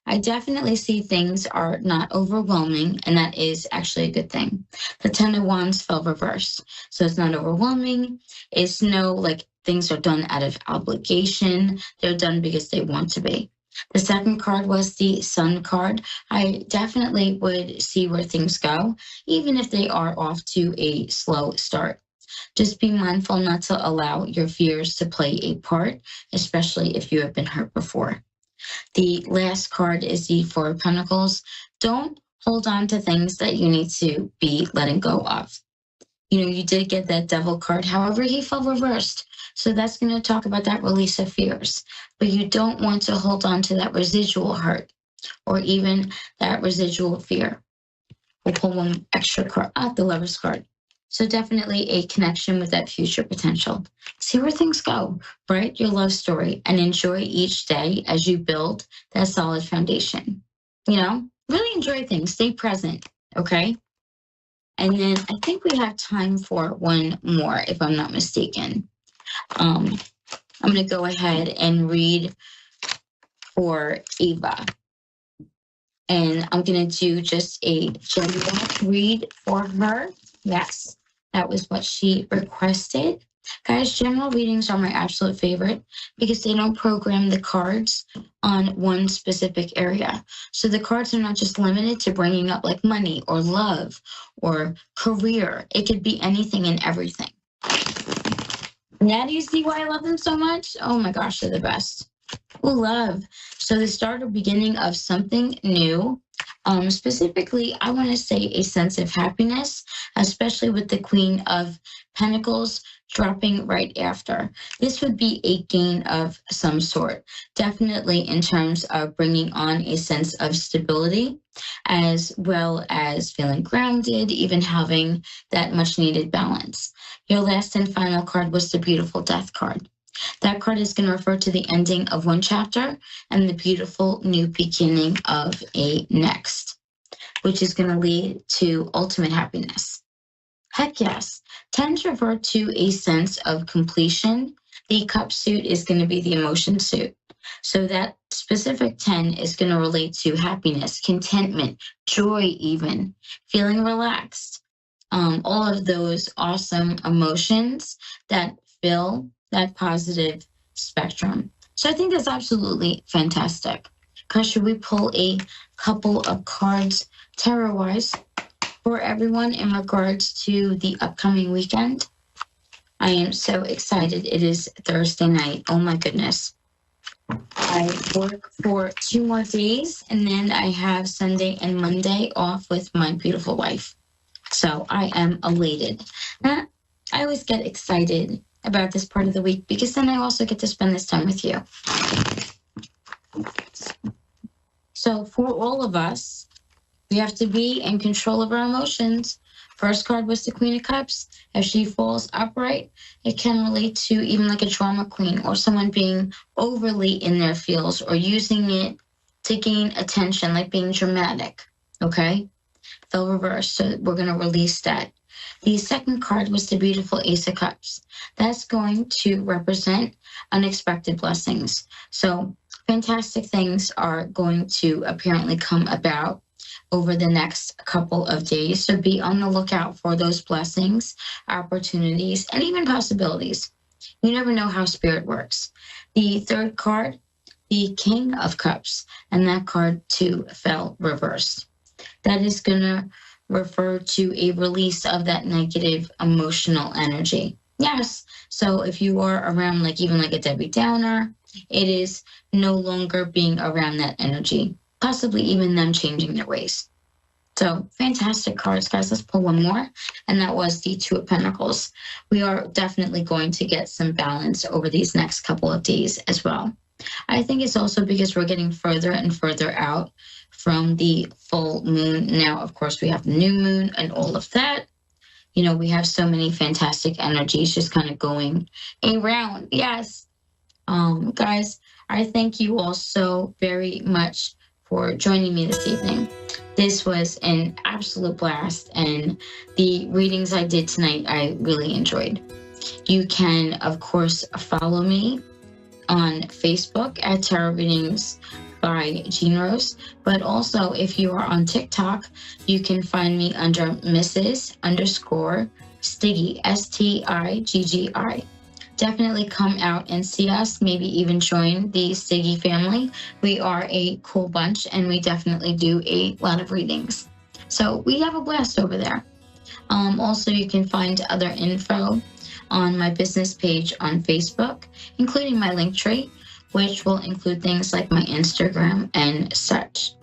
I definitely see things are not overwhelming, and that is actually a good thing. The Ten of Wands fell reversed. So it's not overwhelming. It's no, like, things are done out of obligation. They're done because they want to be. The second card was the Sun card. I definitely would see where things go, even if they are off to a slow start. Just be mindful not to allow your fears to play a part, especially if you have been hurt before. The last card is the Four of Pentacles. Don't hold on to things that you need to be letting go of. You know, you did get that Devil card. However, he fell reversed. So that's going to talk about that release of fears. But you don't want to hold on to that residual hurt or even that residual fear. We'll pull one extra card, the Lover's card. So definitely a connection with that future potential. See where things go. Write your love story and enjoy each day as you build that solid foundation. You know, really enjoy things. Stay present, okay? And then I think we have time for one more, if I'm not mistaken. I'm going to go ahead and read for Eva. And I'm going to do just a general read for her. Yes, that was what she requested. Guys, general readings are my absolute favorite because they don't program the cards on one specific area. So the cards are not just limited to bringing up like money or love or career. It could be anything and everything. Now do you see why I love them so much? Oh my gosh, they're the best. Oh, love. So the start or beginning of something new. Specifically, I want to say a sense of happiness, especially with the Queen of Pentacles dropping right after. This would be a gain of some sort, definitely in terms of bringing on a sense of stability, as well as feeling grounded, even having that much needed balance. Your last and final card was the beautiful Death card. That card is going to refer to the ending of one chapter and the beautiful new beginning of a next, which is going to lead to ultimate happiness. Heck yes. 10s refer to a sense of completion. The cup suit is going to be the emotion suit. So that specific 10 is going to relate to happiness, contentment, joy even, feeling relaxed. All of those awesome emotions that fill that positive spectrum. So I think that's absolutely fantastic. Because should we pull a couple of cards tarot-wise for everyone in regards to the upcoming weekend? I am so excited. It is Thursday night. Oh my goodness. I work for 2 more days and then I have Sunday and Monday off with my beautiful wife. So I am elated. I always get excited about this part of the week because then I also get to spend this time with you. So for all of us, we have to be in control of our emotions. First card was the Queen of Cups. If she falls upright, it can relate to even like a drama queen or someone being overly in their feels or using it to gain attention, like being dramatic, okay? They'll reverse, so we're going to release that. The second card was the beautiful Ace of Cups. That's going to represent unexpected blessings. So fantastic things are going to apparently come about over the next couple of days. So be on the lookout for those blessings, opportunities, and even possibilities. You never know how spirit works. The third card, the King of Cups, and that card too fell reversed. That is going to refer to a release of that negative emotional energy. Yes, so if you are around like even like a Debbie Downer, it is no longer being around that energy, possibly even them changing their ways. So fantastic cards, guys. Let's pull one more. And that was the Two of Pentacles. We are definitely going to get some balance over these next couple of days as well. I think it's also because we're getting further and further out from the full moon. Now, of course, we have the new moon and all of that. You know, we have so many fantastic energies just kind of going around. Yes. Guys, I thank you all so very much for joining me this evening. This was an absolute blast, and the readings I did tonight, I really enjoyed. You can, of course, follow me on Facebook at Tarot Readings by Jean Rose, but also if you are on TikTok, you can find me under Mrs._Stiggy, Stiggi. Definitely come out and see us, maybe even join the Stiggy family. We are a cool bunch, and we definitely do a lot of readings. So we have a blast over there. Also, you can find other info on my business page on Facebook, including my link tree, which will include things like my Instagram and such.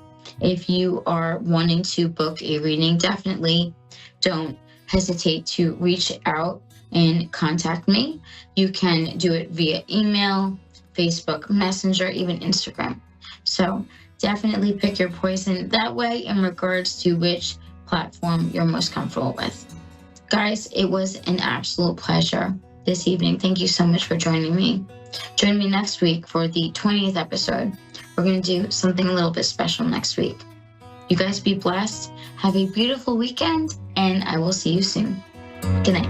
If you are wanting to book a reading, definitely don't hesitate to reach out and contact me. You can do it via email, Facebook Messenger, even Instagram. So definitely pick your poison that way in regards to which platform you're most comfortable with. Guys, it was an absolute pleasure this evening. Thank you so much for joining me. Join me next week for the 20th episode. We're going to do something a little bit special next week. You guys be blessed. Have a beautiful weekend, and I will see you soon. Good night.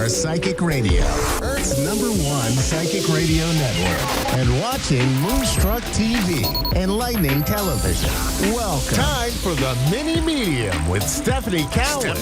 Psychic Radio, Earth's #1 psychic radio network, and watching Moonstruck TV and Lightning Television. Welcome. Time for the Mini Medium with Stephanie Cowan.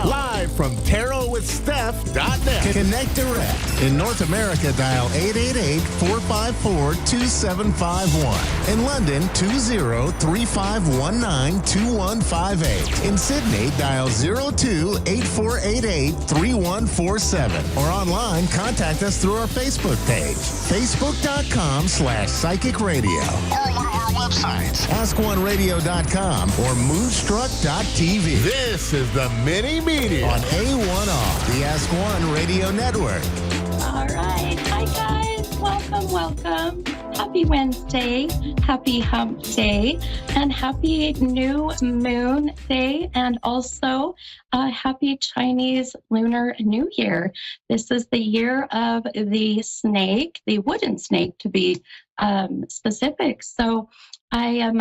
Live from tarotwithsteph.net. Connect direct. In North America, dial 888-454-2751. In London, 20-3519-2158. In Sydney, dial 02-8488-3147. Or online, contact us through our Facebook page, facebook.com/psychic radio. Or one of our websites, askoneradio.com or moonstruck.tv. This is the Mini Media on A1R, the Ask One Radio Network. All right. Hi, guys. Welcome. Happy Wednesday, happy hump day, and happy new moon day, and also happy Chinese Lunar New Year. This is the year of the snake, the wooden snake to be specific. So I am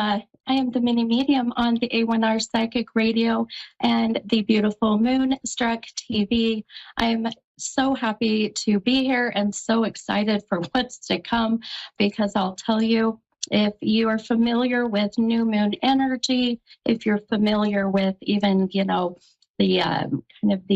the mini medium on the A1R Psychic Radio and the beautiful Moonstruck TV. I'm so happy to be here and so excited for what's to come, because I'll tell you, if you are familiar with new moon energy, if you're familiar with even, the kind of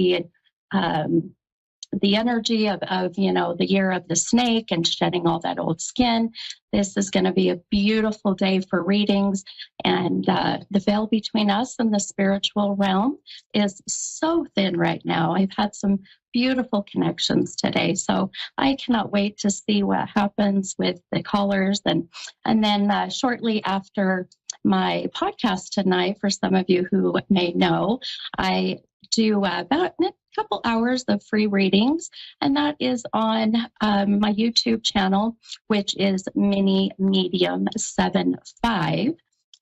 the energy of the year of the snake and shedding all that old skin, this is going to be a beautiful day for readings. And the veil between us and the spiritual realm is so thin right now. I've had some beautiful connections today, so I cannot wait to see what happens with the callers. And then shortly after my podcast tonight, for some of you who may know, I do about a couple hours of free readings, and that is on my YouTube channel, which is Mini Medium 75.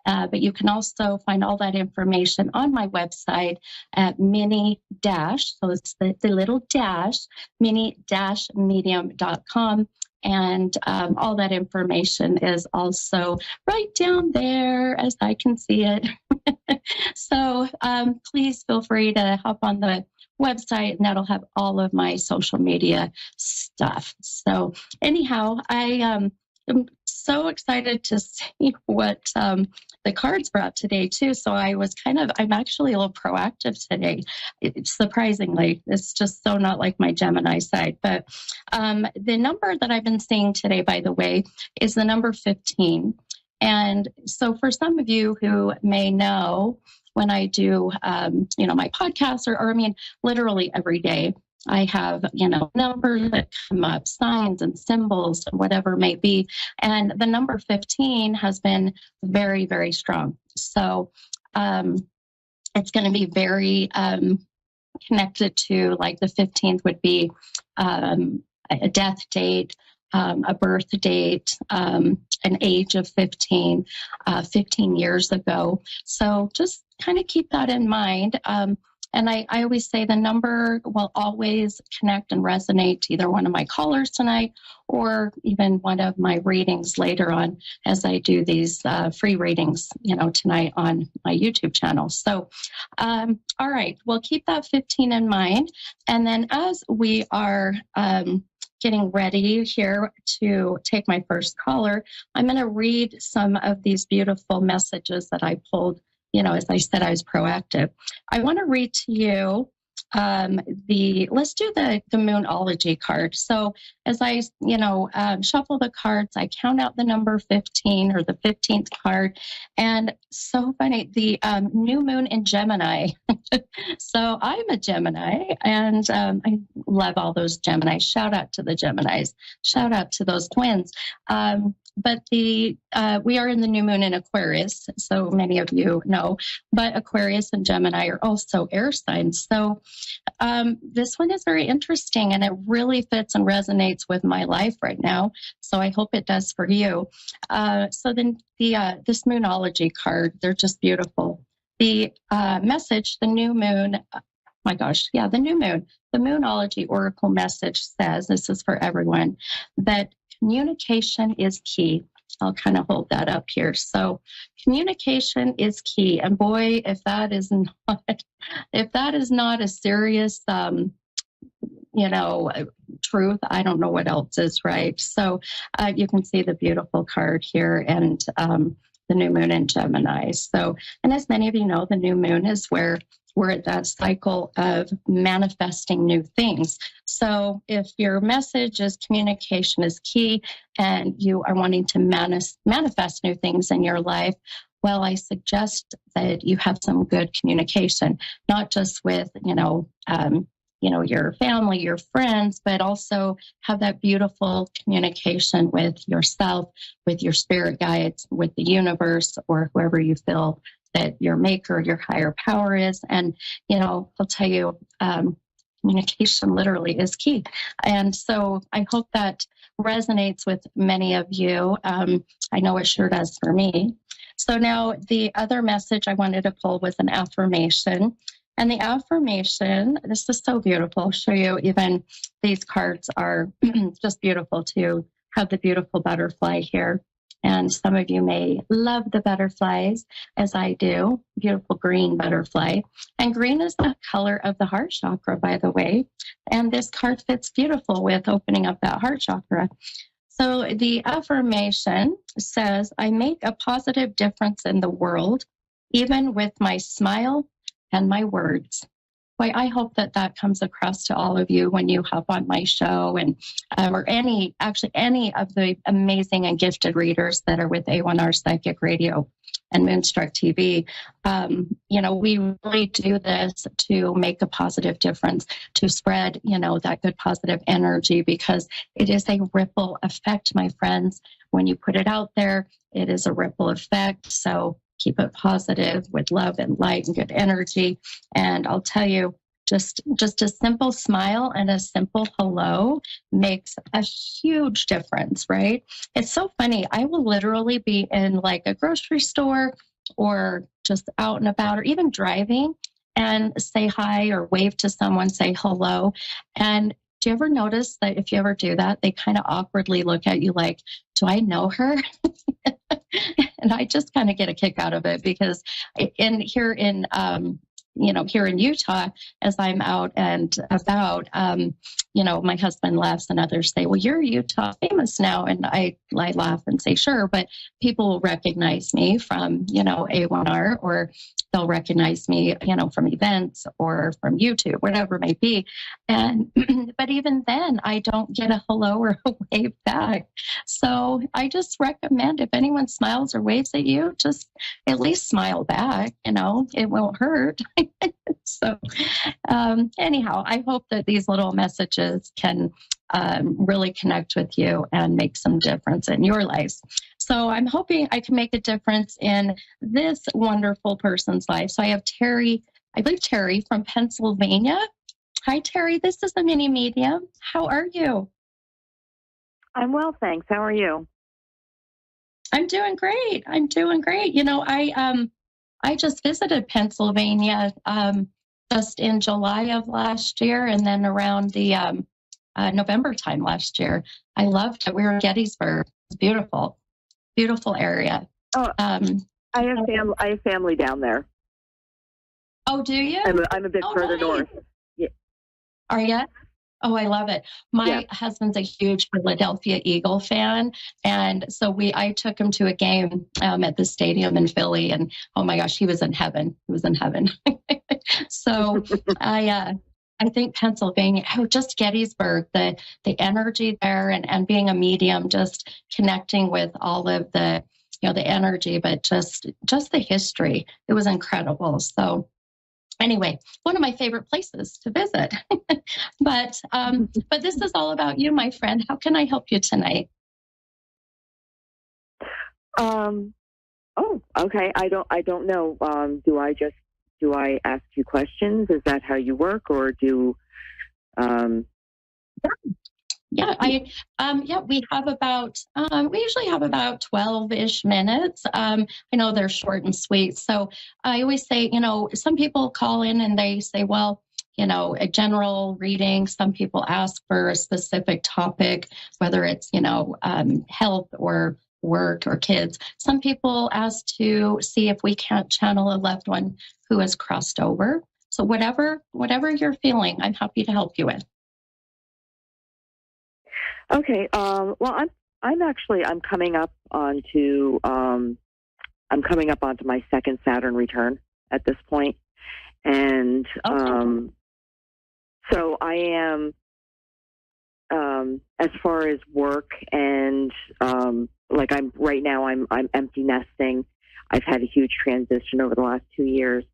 But you can also find all that information on my website at mini-, so it's the little dash, mini-medium.com. And all that information is also right down there as I can see it. So please feel free to hop on the website, and that'll have all of my social media stuff. So anyhow, I am so excited to see what the cards brought today too. So I'm actually a little proactive today. Surprisingly, it's just so not like my Gemini side. But the number that I've been seeing today, by the way, is the number 15. And so for some of you who may know, when I do, my podcast, or literally every day, I have, numbers that come up, signs and symbols, whatever it may be. And the number 15 has been very, very strong. So it's going to be very connected to, like, the 15th would be a death date, a birth date, an age of 15 years ago. So just kind of keep that in mind. And I always say the number will always connect and resonate to either one of my callers tonight or even one of my readings later on as I do these free readings, tonight on my YouTube channel. So, all right, we'll keep that 15 in mind. And then as we are getting ready here to take my first caller, I'm going to read some of these beautiful messages that I pulled. As I said, I was proactive. I want to read to you let's do the Moonology card. So as I, shuffle the cards, I count out the number 15, or the 15th card. And so funny, the new moon in Gemini. So I'm a Gemini, and I love all those Geminis. Shout out to the Geminis. Shout out to those twins. But we are in the new moon in Aquarius, so many of you know, but Aquarius and Gemini are also air signs. So this one is very interesting, and it really fits and resonates with my life right now. So I hope it does for you. So then this Moonology card, they're just beautiful. The message, the new moon, the new moon, the Moonology Oracle message says, this is for everyone, that communication is key. I'll kind of hold that up here. So communication is key. And boy, if that is not a serious, truth, I don't know what else is, right? So you can see the beautiful card here, and the new moon in Gemini. So, and as many of you know, the new moon is where we're at that cycle of manifesting new things. So if your message is communication is key, and you are wanting to manifest new things in your life, well, I suggest that you have some good communication, not just with, your family, your friends, but also have that beautiful communication with yourself, with your spirit guides, with the universe, or whoever you feel that your maker, your higher power is. And, I'll tell you, communication literally is key. And so I hope that resonates with many of you. I know it sure does for me. So now the other message I wanted to pull was an affirmation. And the affirmation, this is so beautiful. I'll show you, even these cards are just beautiful to have the beautiful butterfly here. And some of you may love the butterflies, as I do. Beautiful green butterfly. And green is the color of the heart chakra, by the way. And this card fits beautiful with opening up that heart chakra. So the affirmation says, I make a positive difference in the world, even with my smile and my words. Boy, I hope that that comes across to all of you when you hop on my show, and or any of the amazing and gifted readers that are with A1R Psychic Radio and Moonstruck TV. We really do this to make a positive difference, to spread, that good positive energy, because it is a ripple effect, my friends. When you put it out there, it is a ripple effect. So keep it positive with love and light and good energy. And I'll tell you, just a simple smile and a simple hello makes a huge difference, right? It's so funny. I will literally be in like a grocery store or just out and about, or even driving, and say hi or wave to someone, say hello. And do you ever notice that if you ever do that, they kind of awkwardly look at you like, do I know her? And I just kind of get a kick out of it, because here in Utah, as I'm out and about, my husband laughs and others say, well, you're Utah famous now. And I laugh and say, sure, but people will recognize me from, A1R, or they'll recognize me, from events or from YouTube, whatever it may be. And, but even then I don't get a hello or a wave back. So I just recommend, if anyone smiles or waves at you, just at least smile back, it won't hurt. So anyhow, I hope that these little messages can really connect with you and make some difference in your lives. So I'm hoping I can make a difference in this wonderful person's life. So I have Terry, I believe Terry from Pennsylvania. Hi, Terry. This is the mini medium. How are you? I'm well, thanks. How are you? I'm doing great. I just visited Pennsylvania just in July of last year, and then around the November time last year. I loved it. We were in Gettysburg. It's beautiful, beautiful area. Oh, I have family down there. Oh, do you? I'm a bit further north. Yeah. Are you? Oh, I love it. My husband's a huge Philadelphia Eagle fan. And so I took him to a game at the stadium in Philly, and oh my gosh, he was in heaven. He was in heaven. So I think Pennsylvania, just Gettysburg, the energy there, and being a medium, just connecting with all of the, the energy, but just the history. It was incredible. So anyway, one of my favorite places to visit. But this is all about you, my friend. How can I help you tonight? Oh, okay. I don't know. Do I ask you questions? Is that how you work, or do? We have about, we usually have about 12-ish minutes. I know they're short and sweet. So I always say, some people call in and they say, well, a general reading. Some people ask for a specific topic, whether it's, health or work or kids. Some people ask to see if we can't channel a loved one who has crossed over. So whatever you're feeling, I'm happy to help you with. Okay. Well, I'm coming up onto my second Saturn return at this point, and so I am. As far as work and I'm empty nesting. I've had a huge transition over the last 2 years,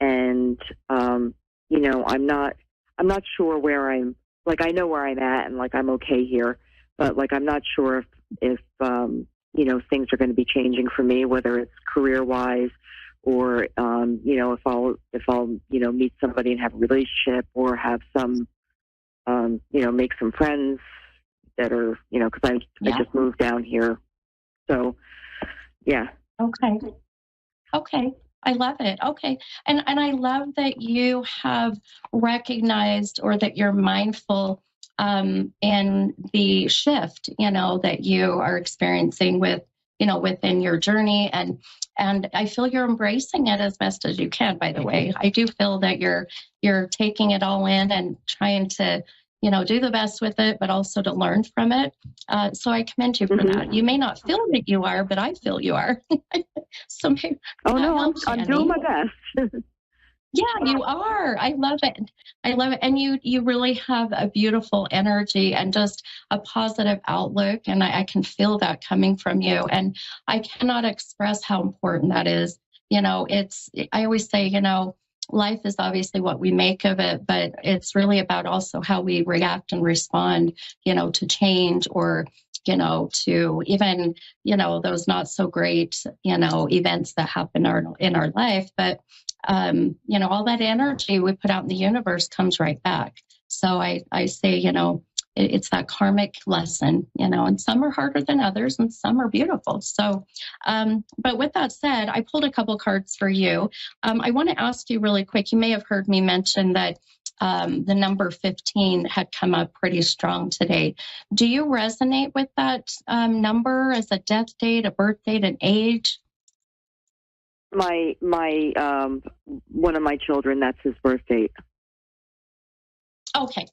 and I'm not sure where I'm. I know where I'm at, and I'm okay here, but I'm not sure if things are going to be changing for me, whether it's career wise, or if I'll meet somebody and have a relationship, or have some make some friends that are, because I just moved down here. So, yeah. Okay. I love it. Okay. And I love that you have recognized, or that you're mindful in the shift, that you are experiencing within your journey. And I feel you're embracing it as best as you can, by the way. I do feel that you're taking it all in and trying to, do the best with it, but also to learn from it. So I commend you for that. You may not feel that you are, but I feel you are. So maybe I'm doing my best. Yeah, you are. I love it. And you really have a beautiful energy and just a positive outlook. And I can feel that coming from you. And I cannot express how important that is. I always say, life is obviously what we make of it, but it's really about also how we react and respond, to change, or, to even, those not so great, events that happen in our life. But, all that energy we put out in the universe comes right back. So I say, it's that karmic lesson, and some are harder than others and some are beautiful. So, but with that said, I pulled a couple cards for you. I want to ask you really quick. You may have heard me mention that the number 15 had come up pretty strong today. Do you resonate with that number as a death date, a birth date, an age? My one of my children, that's his birth date. Okay.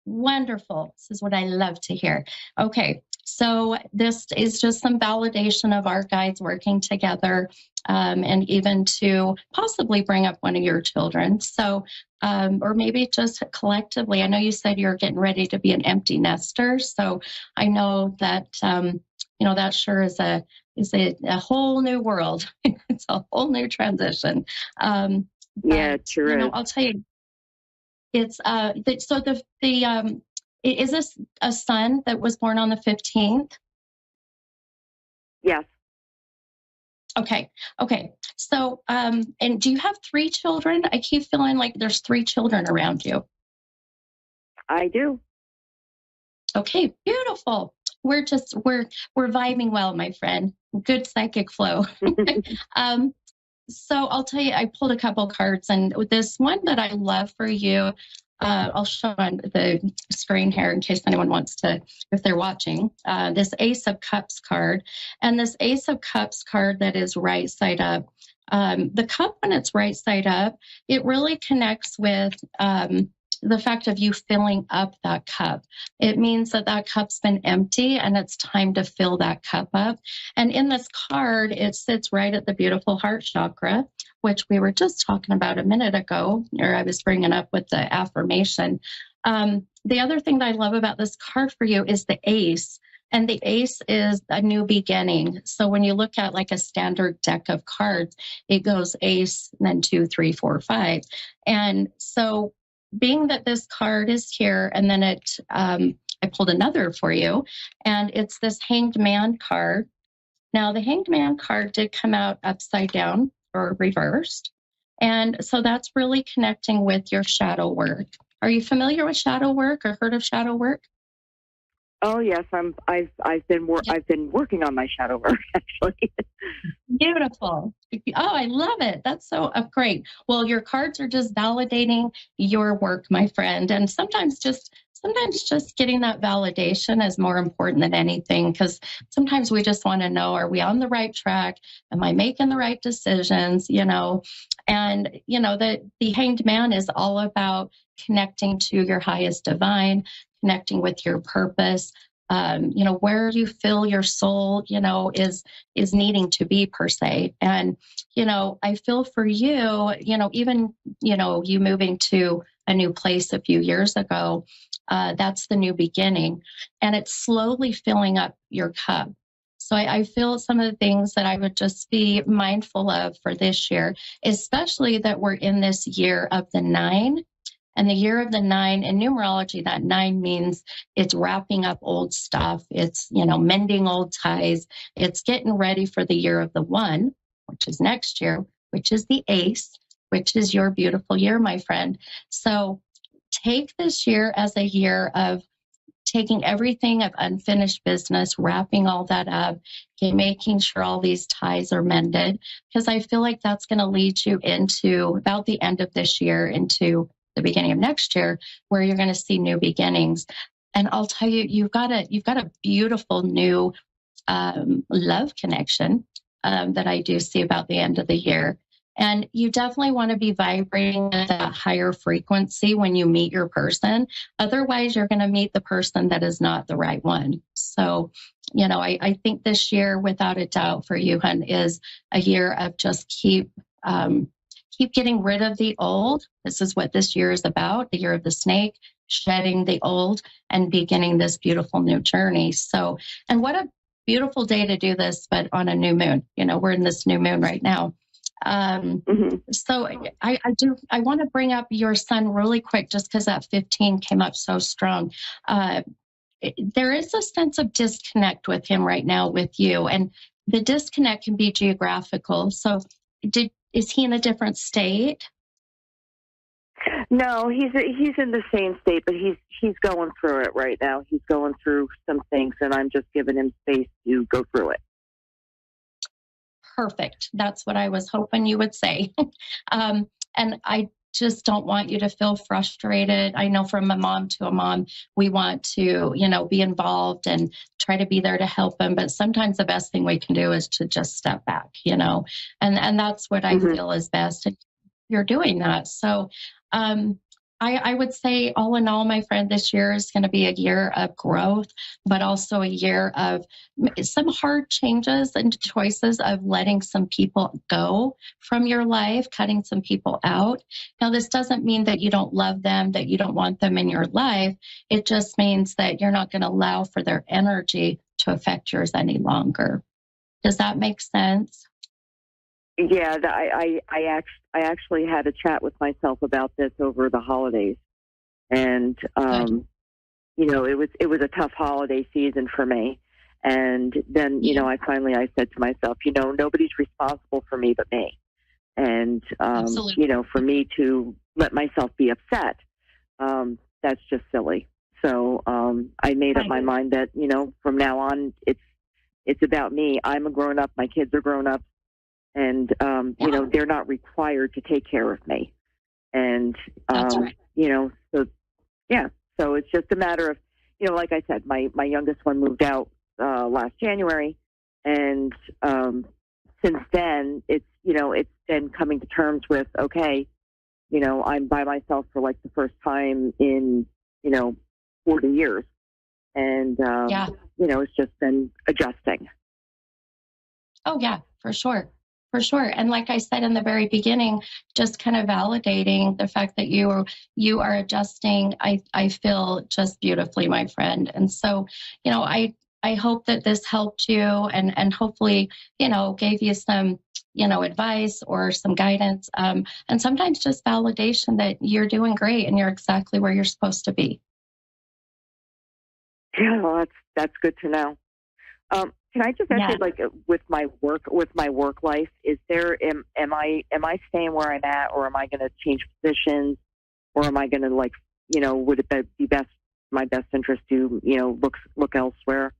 Wonderful. This is what I love to hear. Okay. So this is just some validation of our guides working together, and even to possibly bring up one of your children. So, or maybe just collectively. I know you said you're getting ready to be an empty nester. So I know that, that sure is a whole new world. It's a whole new transition. Yeah, it sure is. I'll tell you, it's is this a son that was born on the 15th? Yes. Okay. So, and do you have 3 children? I keep feeling like there's 3 children around you. I do. Okay, beautiful. We're vibing well, my friend. Good psychic flow. So I'll tell you, I pulled a couple cards, and this one that I love for you, I'll show on the screen here in case anyone wants to, if they're watching, this Ace of Cups card. And this Ace of Cups card that is right side up, the cup, when it's right side up, it really connects with the fact of you filling up that cup. It means that cup's been empty and it's time to fill that cup up. And in this card, it sits right at the beautiful heart chakra, which we were just talking about a minute ago, or I was bringing up with the affirmation. The other thing that I love about this card for you is the ace. And the ace is a new beginning. So when you look at like a standard deck of cards, it goes ace, and then 2, 3, 4, 5. And so being that this card is here, and then I pulled another for you, and it's this Hanged Man card. Now, the Hanged Man card did come out upside down or reversed. And so that's really connecting with your shadow work. Are you familiar with shadow work or heard of shadow work? Oh yes, I've been working on my shadow work actually. Beautiful. Oh, I love it. That's so great. Well, your cards are just validating your work, my friend. And sometimes just getting that validation is more important than anything, because sometimes we just want to know, are we on the right track? Am I making the right decisions? And the Hanged Man is all about connecting to your highest divine, connecting with your purpose, where you feel your soul, is needing to be, per se. And, I feel for you, even, you moving to a new place a few years ago, that's the new beginning, and it's slowly filling up your cup. So I feel some of the things that I would just be mindful of for this year, especially that we're in this year of the 9. And the year of the 9 in numerology, that 9 means it's wrapping up old stuff. It's, mending old ties. It's getting ready for the year of the 1, which is next year, which is the ace, which is your beautiful year, my friend. So take this year as a year of taking everything of unfinished business, wrapping all that up, making sure all these ties are mended, because I feel like that's going to lead you into about the end of this year, into the beginning of next year, where you're going to see new beginnings. And I'll tell you, you've got a beautiful new love connection that I do see about the end of the year. And you definitely want to be vibrating at a higher frequency when you meet your person. Otherwise, you're going to meet the person that is not the right one. So, I think this year, without a doubt, for you, hun, is a year of just keep getting rid of the old. This is what this year is about, the year of the snake, shedding the old and beginning this beautiful new journey. So, and what a beautiful day to do this, but on a new moon. We're in this new moon right now. So I want to bring up your son really quick, just because that 15 came up so strong. There is a sense of disconnect with him right now with you, and the disconnect can be geographical. So is he in a different state? No, he's in the same state, but he's going through it right now. He's going through some things, and I'm just giving him space to go through it. Perfect. That's what I was hoping you would say. And I just don't want you to feel frustrated. I know from a mom to a mom, we want to, be involved and try to be there to help them. But sometimes the best thing we can do is to just step back, and that's what I feel is best. And you're doing that. So, I would say, all in all, my friend, this year is going to be a year of growth, but also a year of some hard changes and choices of letting some people go from your life, cutting some people out. Now, this doesn't mean that you don't love them, that you don't want them in your life. It just means that you're not going to allow for their energy to affect yours any longer. Does that make sense? Yeah, I actually had a chat with myself about this over the holidays, and it was a tough holiday season for me. And then I said to myself, nobody's responsible for me but me, and for me to let myself be upset, that's just silly. So I made up my mind that from now on it's about me. I'm a grown up. My kids are grown up. And, they're not required to take care of me. And, That's right. So it's just a matter of, like I said, my youngest one moved out last January. And since then, it's been coming to terms with, okay, I'm by myself for like the first time in, 40 years. And, it's just been adjusting. Oh, yeah, for sure. For sure. And like I said in the very beginning, just kind of validating the fact that you are adjusting, I feel just beautifully, my friend. And so, I hope that this helped you and hopefully, gave you some, advice or some guidance. And sometimes just validation that you're doing great and you're exactly where you're supposed to be. Yeah, well, that's good to know. Can I just ask you, like, with my work life, is there am I staying where I'm at, or am I going to change positions, or am I going to would it be my best interest to look elsewhere?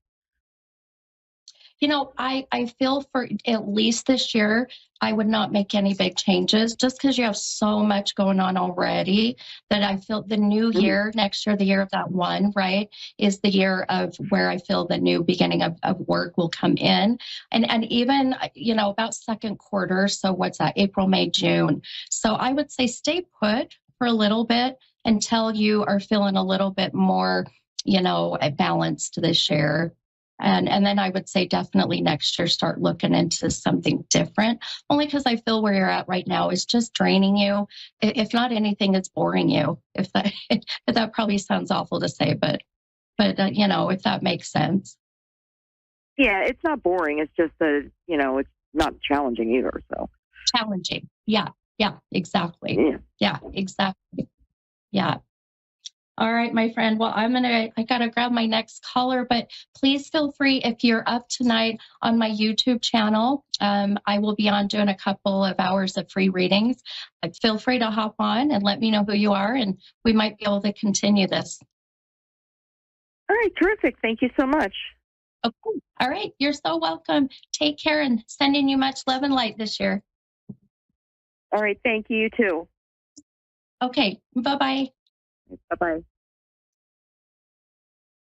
I feel for at least this year, I would not make any big changes just because you have so much going on already that I feel the new year, next year, the year of that one, right, is the year of where I feel the new beginning of work will come in. And even, about second quarter. So what's that? April, May, June. So I would say stay put for a little bit until you are feeling a little bit more, balanced this year. And then I would say definitely next year, start looking into something different, only because I feel where you're at right now is just draining you. If not anything, it's boring you. If that probably sounds awful to say, but if that makes sense. Yeah, it's not boring. It's just that, it's not challenging either. So challenging. Yeah, exactly. Yeah, exactly. Yeah. All right, my friend. Well, I got to grab my next caller, but please feel free if you're up tonight on my YouTube channel. I will be on doing a couple of hours of free readings. Feel free to hop on and let me know who you are, and we might be able to continue this. All right, terrific. Thank you so much. Okay. All right. You're so welcome. Take care and sending you much love and light this year. All right, thank you, you too. Okay. Bye-bye. Bye-bye.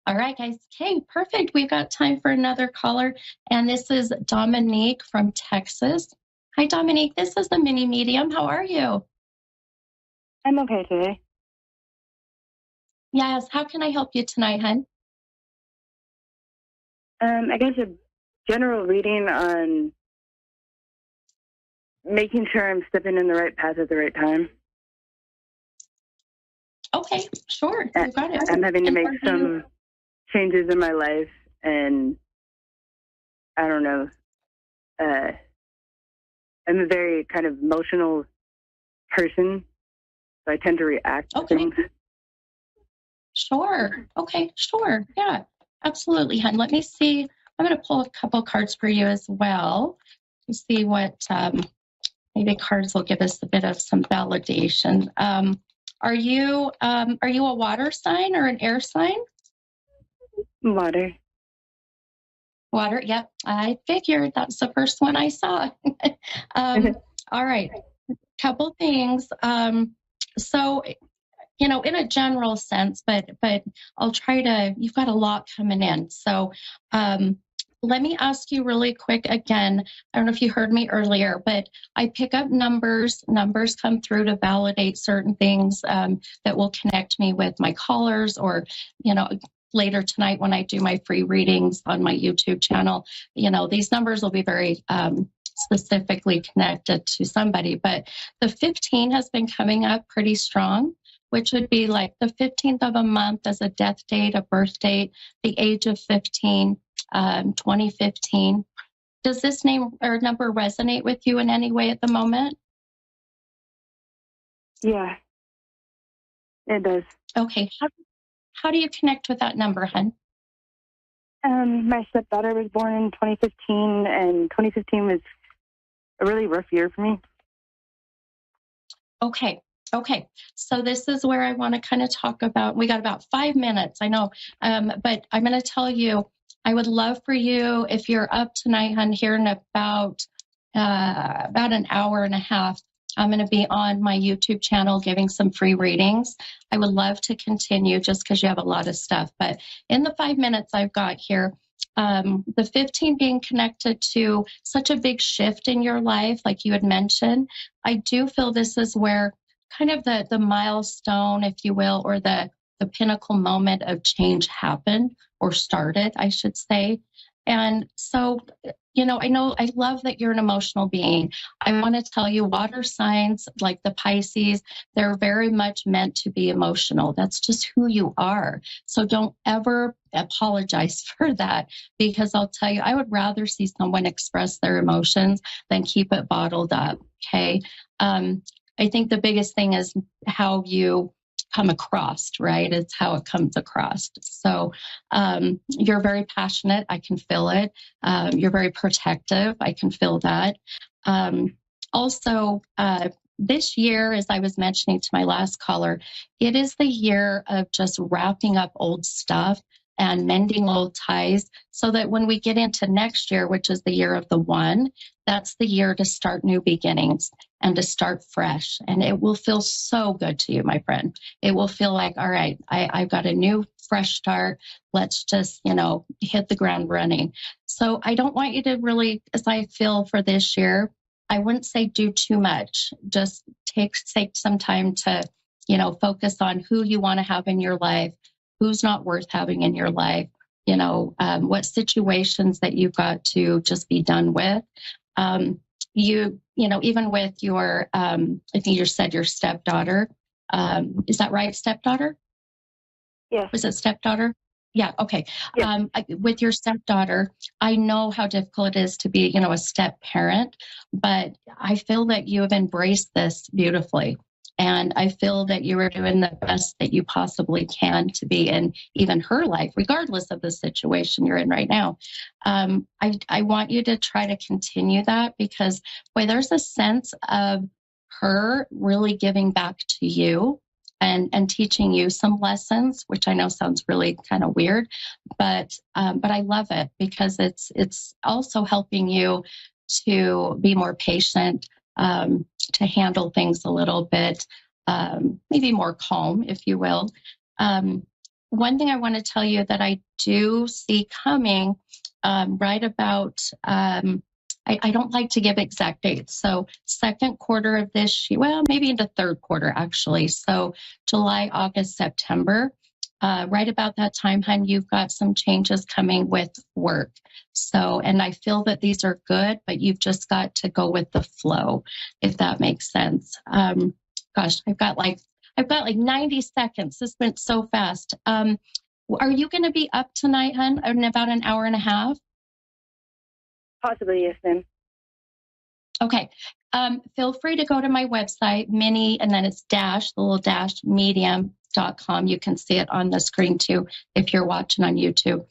All right, guys. Okay, perfect. We've got time for another caller. And this is Dominique from Texas. Hi, Dominique. This is the mini medium. How are you? I'm okay today. Yes. How can I help you tonight, hon? I guess a general reading on making sure I'm stepping in the right path at the right time. Okay, sure. You got it. I'm having to make some changes in my life, and I don't know. I'm a very kind of emotional person, so I tend to react to things. Sure. Okay, sure. Yeah, absolutely, hon. Let me see. I'm going to pull a couple cards for you as well to see what maybe cards will give us a bit of some validation. Are you a water sign or an air sign? Water. Water. Yep. I figured that's the first one I saw. All right. Couple things. So, you know, in a general sense, but I'll try to, you've got a lot coming in. So let me ask you really quick again. I don't know if you heard me earlier, but I pick up numbers. Numbers come through to validate certain things that will connect me with my callers, or, you know, later tonight when I do my free readings on my YouTube channel, you know, these numbers will be very specifically connected to somebody. But the 15 has been coming up pretty strong, which would be like the 15th of a month as a death date, a birth date, the age of 15, 2015. Does this name or number resonate with you in any way at the moment? Yeah, it does. Okay. How do you connect with that number, hun? My stepdaughter was born in 2015, and 2015 was a really rough year for me. Okay. So this is where I want to kind of talk about, we got about 5 minutes, I know, but I'm going to tell you, I would love for you, if you're up tonight, hun, here in about an hour and a half, I'm going to be on my YouTube channel giving some free readings. I would love to continue just because you have a lot of stuff. But in the 5 minutes I've got here, the 15 being connected to such a big shift in your life, like you had mentioned, I do feel this is where kind of the milestone, if you will, or the pinnacle moment of change happened or started, I should say. And so, you know, I love that you're an emotional being. I want to tell you, water signs like the Pisces, they're very much meant to be emotional. That's just who you are. So don't ever apologize for that, because I'll tell you, I would rather see someone express their emotions than keep it bottled up. Okay. I think the biggest thing is how you come across, right? It's how it comes across. So you're very passionate. I can feel it. You're very protective. I can feel that. Also, this year, as I was mentioning to my last caller, it is the year of just wrapping up old stuff and mending old ties, so that when we get into next year, which is the year of the one, that's the year to start new beginnings and to start fresh. And it will feel so good to you, my friend. It will feel like, all right, I've got a new fresh start. Let's just, you know, hit the ground running. So I don't want you to really, as I feel for this year, I wouldn't say do too much. Just take some time to, you know, focus on who you want to have in your life, who's not worth having in your life, you know, what situations that you've got to just be done with. You know, even with your, I think you said your stepdaughter, is that right? Stepdaughter? Yes. Was it stepdaughter? Yeah. Okay. Yeah. With your stepdaughter, I know how difficult it is to be, you know, a step parent, but I feel that you have embraced this beautifully. And I feel that you are doing the best that you possibly can to be in even her life, regardless of the situation you're in right now. I want you to try to continue that, because, boy, there's a sense of her really giving back to you and teaching you some lessons, which I know sounds really kind of weird, but I love it because it's also helping you to be more patient, to handle things a little bit, maybe more calm, if you will. One thing I want to tell you that I do see coming right about, I don't like to give exact dates. So second quarter of this year, well, maybe into third quarter, actually. So July, August, September, right about that time, hon, you've got some changes coming with work. So, and I feel that these are good, but you've just got to go with the flow, if that makes sense. Gosh, I've got like 90 seconds. This went so fast. Are you going to be up tonight, hon, in about an hour and a half? Possibly, yes, ma'am. Okay. Feel free to go to my website, mini, and then it's dash, the little dash, medium.com. You can see it on the screen too if you're watching on YouTube.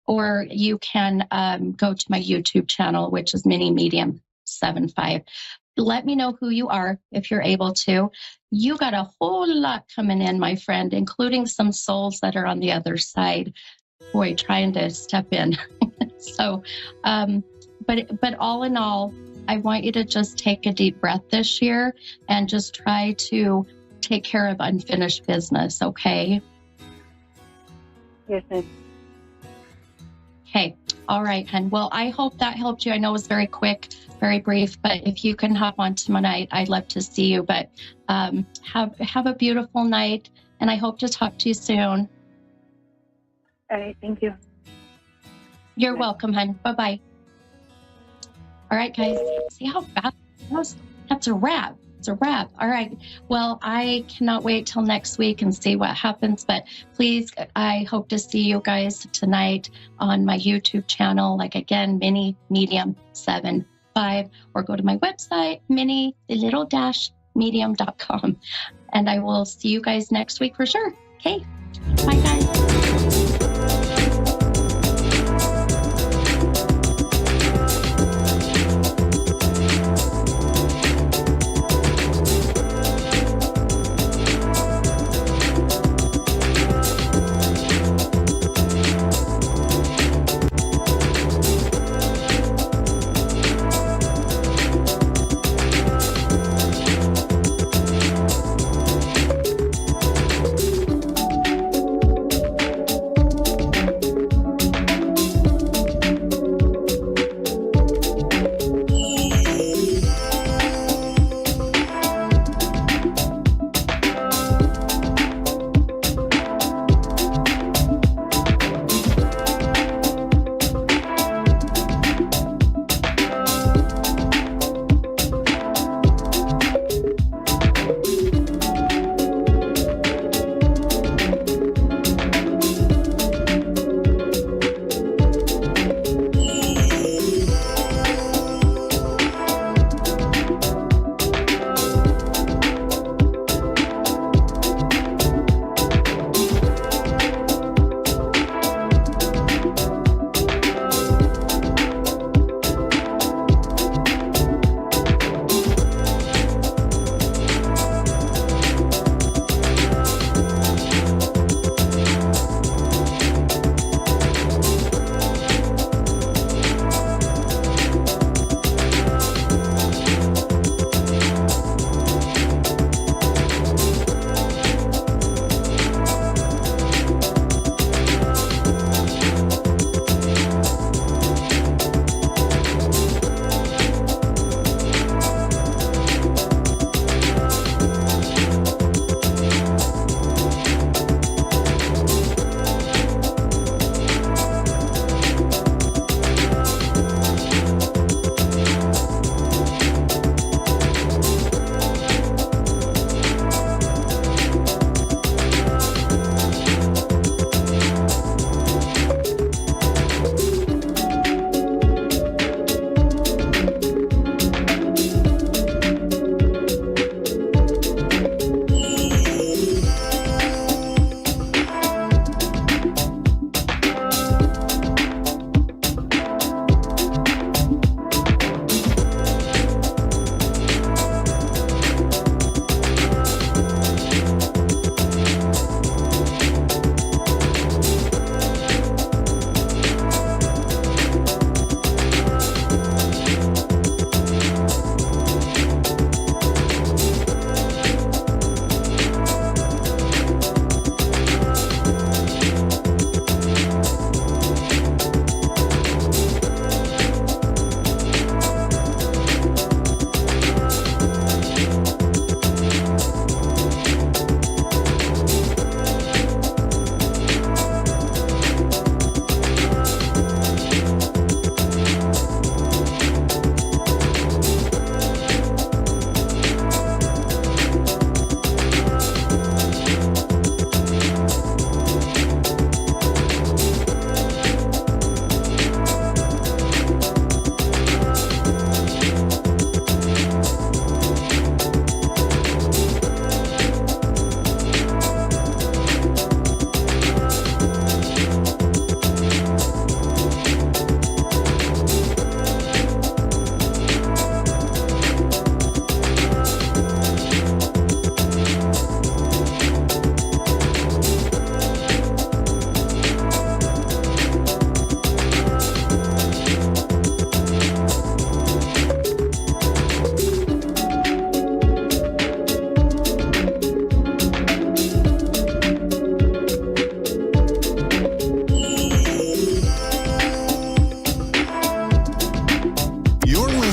Or you can go to my YouTube channel, which is Mini Medium 75. Let me know who you are if you're able to. You got a whole lot coming in, my friend, including some souls that are on the other side. Boy, trying to step in. So, but all in all, I want you to just take a deep breath this year and just try to take care of unfinished business, okay? Yes, ma'am. Okay. All right, hon. Well, I hope that helped you. I know it was very quick, very brief, but if you can hop on tonight, I'd love to see you. But have a beautiful night, and I hope to talk to you soon. All right, thank you. You're welcome, hon. Bye-bye. All right, guys. See how fast that was? That's a wrap. It's a wrap. All right. Well, I cannot wait till next week and see what happens. But please, I hope to see you guys tonight on my YouTube channel. Like, again, Mini Medium 75, or go to my website, mini, the little dash, medium.com. And I will see you guys next week for sure. Okay. Bye, guys.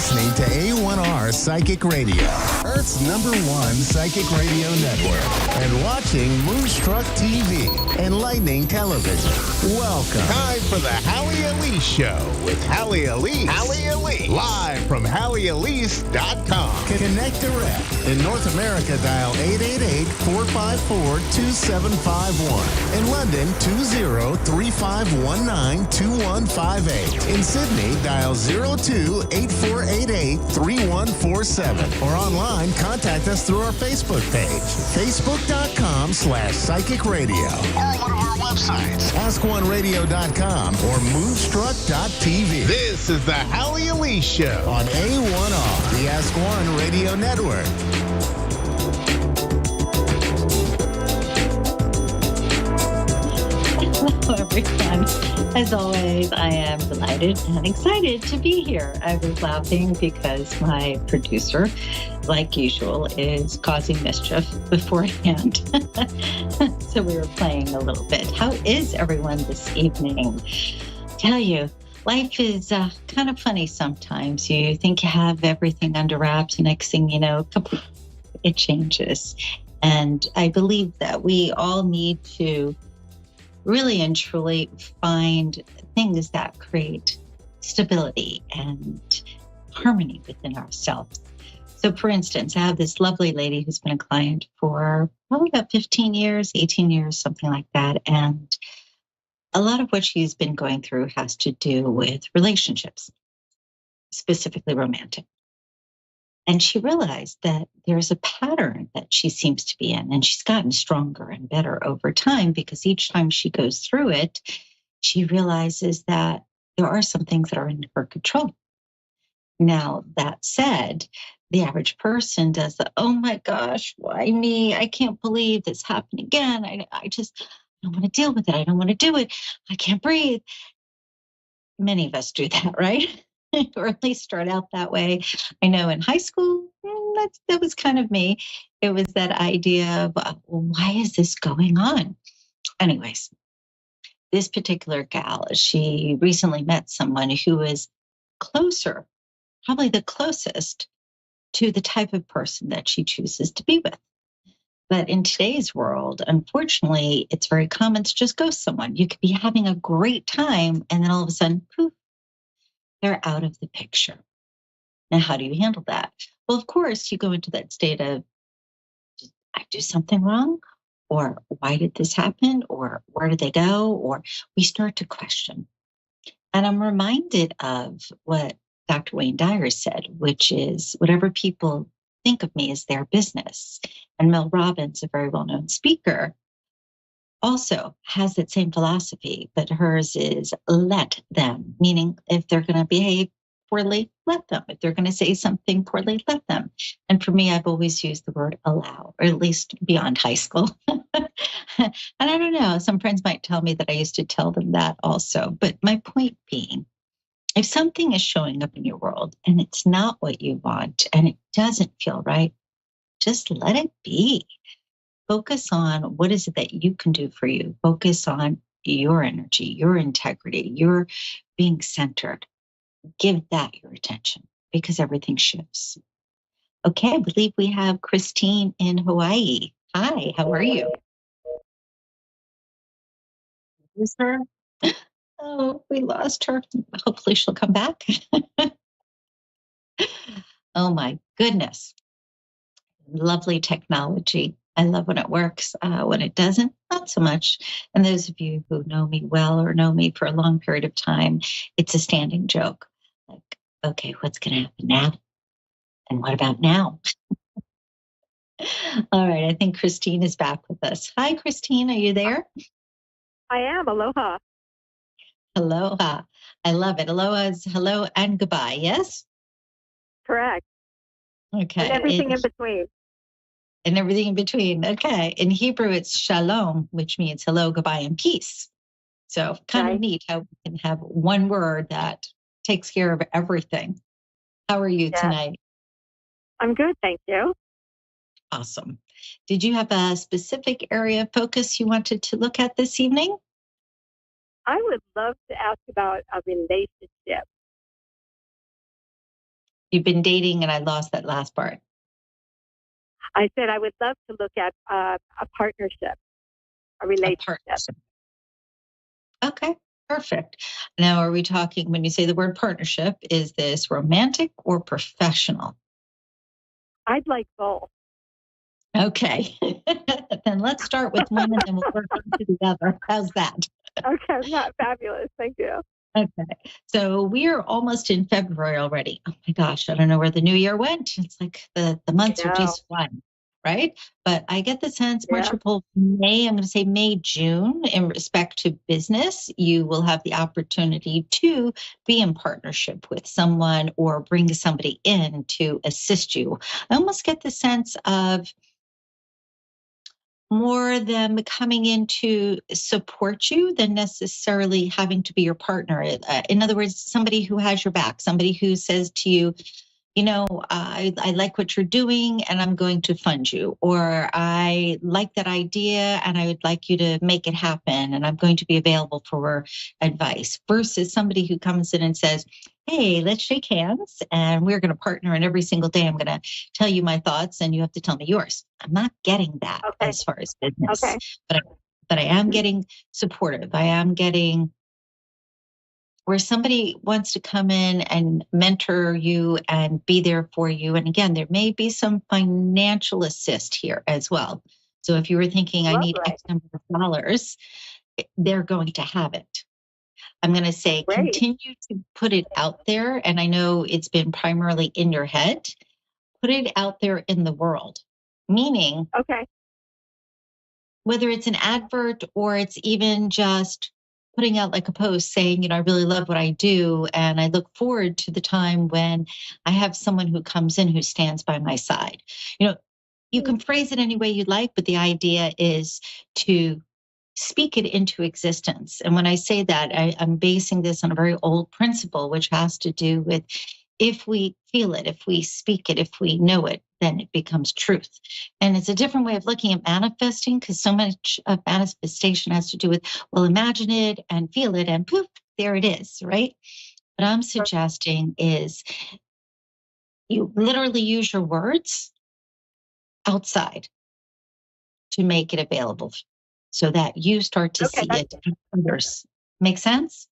listening to A1R Psychic Radio, Earth's #1 psychic radio network, and watching Moonstruck TV, Enlightening Television. Welcome. Time for the Hallie Elise Show with Hallie Elise. Hallie Elise. Live from HallieElise.com. Connect direct. In North America, dial 888-454-2751. In London, 20-3519-2158. In Sydney, dial 02-8488-3147. Or online, contact us through our Facebook page, facebook.com/psychic radio. Or one of our websites, ask1radio.com or moonstruck.tv. This is the Hallie Elise Show on A1R, the Ask One Radio Network. Hello, everyone. As always, I am delighted and excited to be here. I was laughing because my producer, like usual, is causing mischief beforehand. So we were playing a little bit. How is everyone this evening? Tell you, life is kind of funny sometimes. You think you have everything under wraps, and next thing you know, it changes. And I believe that we all need to really and truly find things that create stability and harmony within ourselves. So for instance, I have this lovely lady who's been a client for probably about 15 years, 18 years, something like that. And a lot of what she's been going through has to do with relationships, specifically romantic. And she realized that there's a pattern that she seems to be in, and she's gotten stronger and better over time because each time she goes through it, she realizes that there are some things that are in her control. Now, that said, the average person does the, oh my gosh, why me? I can't believe this happened again. I don't want to deal with it. I don't want to do it. I can't breathe. Many of us do that, right? Or at least start out that way. I know in high school, that was kind of me. It was that idea of, well, why is this going on? Anyways, this particular gal, she recently met someone who is closer, probably the closest to the type of person that she chooses to be with. But in today's world, unfortunately, it's very common to just ghost someone. You could be having a great time, and then all of a sudden, poof, they're out of the picture. Now, how do you handle that? Well, of course, you go into that state of, did I do something wrong? Or why did this happen? Or where did they go? Or we start to question. And I'm reminded of what Dr. Wayne Dyer said, which is whatever people think of me is their business. And Mel Robbins, a very well-known speaker, also has that same philosophy, but hers is let them, meaning if they're going to behave poorly, let them. If they're going to say something poorly, let them. And for me, I've always used the word allow, or at least beyond high school. And I don't know, some friends might tell me that I used to tell them that also. But my point being, if something is showing up in your world and it's not what you want and it doesn't feel right, just let it be. Focus on what is it that you can do for you. Focus on your energy, your integrity, your being centered. Give that your attention because everything shifts. Okay, I believe we have Christine in Hawaii. Hi, how are you? Is her? Oh, we lost her. Hopefully she'll come back. Oh my goodness. Lovely technology. I love when it works. When it doesn't, not so much. And those of you who know me well or know me for a long period of time, it's a standing joke. Like, okay, what's going to happen now? And what about now? All right, I think Christine is back with us. Hi, Christine, are you there? I am. Aloha. Aloha. I love it. Aloha is hello and goodbye, yes? Correct. Okay. And everything in between. And everything in between. Okay. In Hebrew, it's shalom, which means hello, goodbye, and peace. So kind of neat how we can have one word that takes care of everything. How are you tonight? I'm good, thank you. Awesome. Did you have a specific area of focus you wanted to look at this evening? I would love to ask about a relationship. You've been dating, and I lost that last part. I said I would love to look at a partnership, a relationship. A partnership. Okay, perfect. Now, are we talking, when you say the word partnership, is this romantic or professional? I'd like both. Okay, then let's start with one and then we'll work on to the other. How's that? Okay, not fabulous. Thank you. Okay, so we are almost in February already. Oh my gosh, I don't know where the new year went. It's like the months are just flying, right? But I get the sense, March, April, May, I'm going to say May, June, in respect to business, you will have the opportunity to be in partnership with someone or bring somebody in to assist you. I almost get the sense of more them coming in to support you than necessarily having to be your partner. In other words, somebody who has your back, somebody who says to you, you know, I like what you're doing and I'm going to fund you. Or I like that idea and I would like you to make it happen and I'm going to be available for advice, versus somebody who comes in and says, hey, let's shake hands and we're going to partner, and every single day I'm going to tell you my thoughts and you have to tell me yours. I'm not getting that as far as business, but I am getting supportive. I am getting where somebody wants to come in and mentor you and be there for you. And again, there may be some financial assist here as well. So if you were thinking, I need X number of dollars, they're going to have it. I'm going to say, continue to put it out there. And I know it's been primarily in your head. Put it out there in the world, meaning, whether it's an advert or it's even just putting out like a post saying, you know, I really love what I do. And I look forward to the time when I have someone who comes in who stands by my side. You know, you can phrase it any way you like, but the idea is to speak it into existence. And when I say that, I'm basing this on a very old principle, which has to do with, if we feel it, if we speak it, if we know it, then it becomes truth. And it's a different way of looking at manifesting, because so much of manifestation has to do with, well, imagine it and feel it and poof, there it is, right? What I'm suggesting is you literally use your words outside to make it available so that you start to see it in others. Make sense?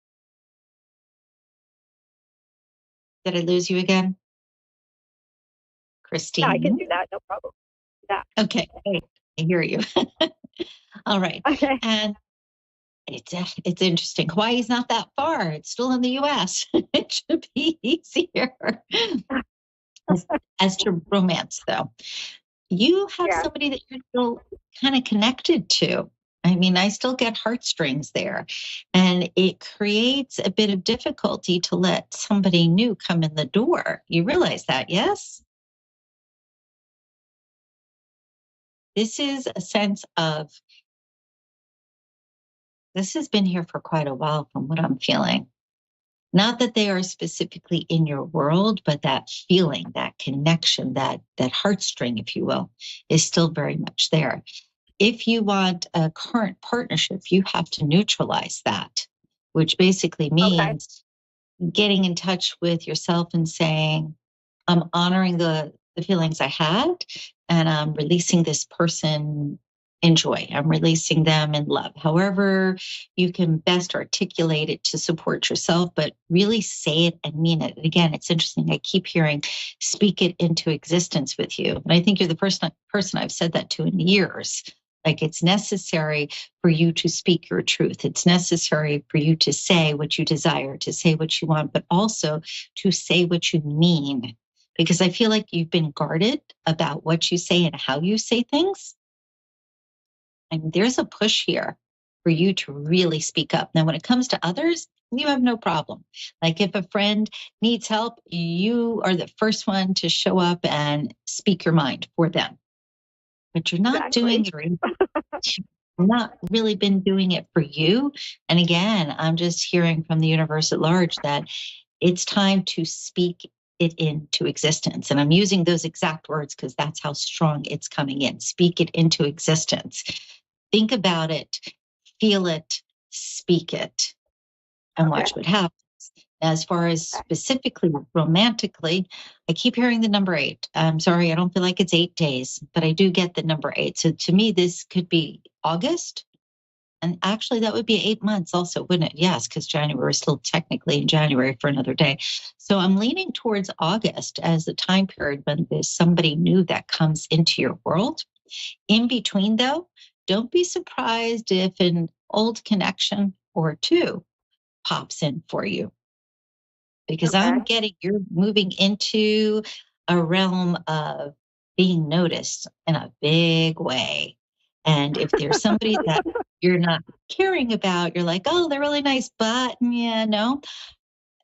Did I lose you again? Christine? Yeah, I can do that. No problem. Yeah. Okay, great. I hear you. All right. Okay. And it's interesting. Hawaii's not that far. It's still in the US. It should be easier. As to romance, though, you have somebody that you're still kind of connected to. I mean, I still get heartstrings there. And it creates a bit of difficulty to let somebody new come in the door. You realize that, yes? This is a sense of, this has been here for quite a while from what I'm feeling. Not that they are specifically in your world, but that feeling, that connection, that heartstring, if you will, is still very much there. If you want a current partnership, you have to neutralize that, which basically means getting in touch with yourself and saying, I'm honoring the feelings I had, and I'm releasing this person in joy. I'm releasing them in love. However you can best articulate it to support yourself, but really say it and mean it. And again, it's interesting. I keep hearing, speak it into existence with you. And I think you're the first person I've said that to in years. Like, it's necessary for you to speak your truth. It's necessary for you to say what you desire, to say what you want, but also to say what you mean. Because I feel like you've been guarded about what you say and how you say things. And there's a push here for you to really speak up. Now, when it comes to others, you have no problem. Like, if a friend needs help, you are the first one to show up and speak your mind for them. But you're not doing it. Not really been doing it for you. And again, I'm just hearing from the universe at large that it's time to speak it into existence. And I'm using those exact words because that's how strong it's coming in. Speak it into existence. Think about it, feel it, speak it, and watch what happens. As far as specifically romantically, I keep hearing the number 8. I'm sorry, I don't feel like it's 8 days, but I do get the number 8. So to me, this could be August. And actually, that would be 8 months also, wouldn't it? Yes, because January is still technically in January for another day. So I'm leaning towards August as the time period when there's somebody new that comes into your world. In between, though, don't be surprised if an old connection or two pops in for you. Because I'm getting you're moving into a realm of being noticed in a big way. And if there's somebody that you're not caring about, you're like, oh, they're really nice, but yeah, no.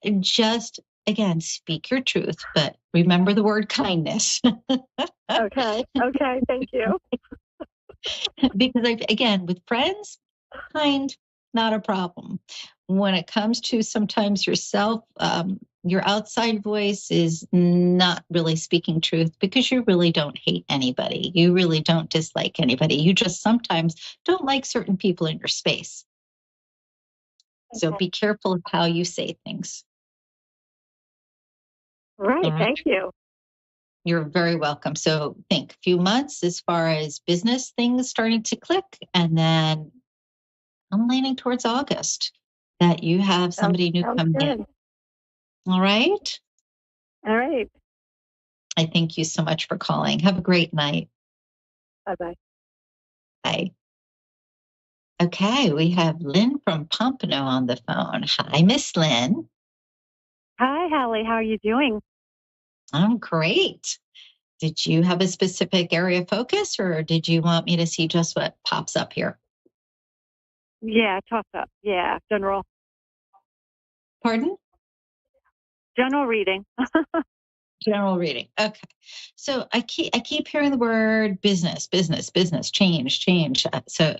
And just again, speak your truth, but remember the word kindness. Okay. Thank you. Because again, with friends, kind, not a problem. When it comes to sometimes yourself, your outside voice is not really speaking truth because you really don't hate anybody. You really don't dislike anybody. You just sometimes don't like certain people in your space. So be careful of how you say things. Right. Thank you. You're very welcome. So think a few months as far as business things starting to click, and then I'm leaning towards August that you have somebody new come in. All right. All right. I thank you so much for calling. Have a great night. Bye-bye. Bye. Okay, we have Lynn from Pompano on the phone. Hi, Miss Lynn. Hi, Hallie. How are you doing? I'm great. Did you have a specific area of focus, or did you want me to see just what pops up here? Yeah, toss up. Yeah, general. Pardon? General reading. General reading. Okay. So I keep hearing the word business, change. So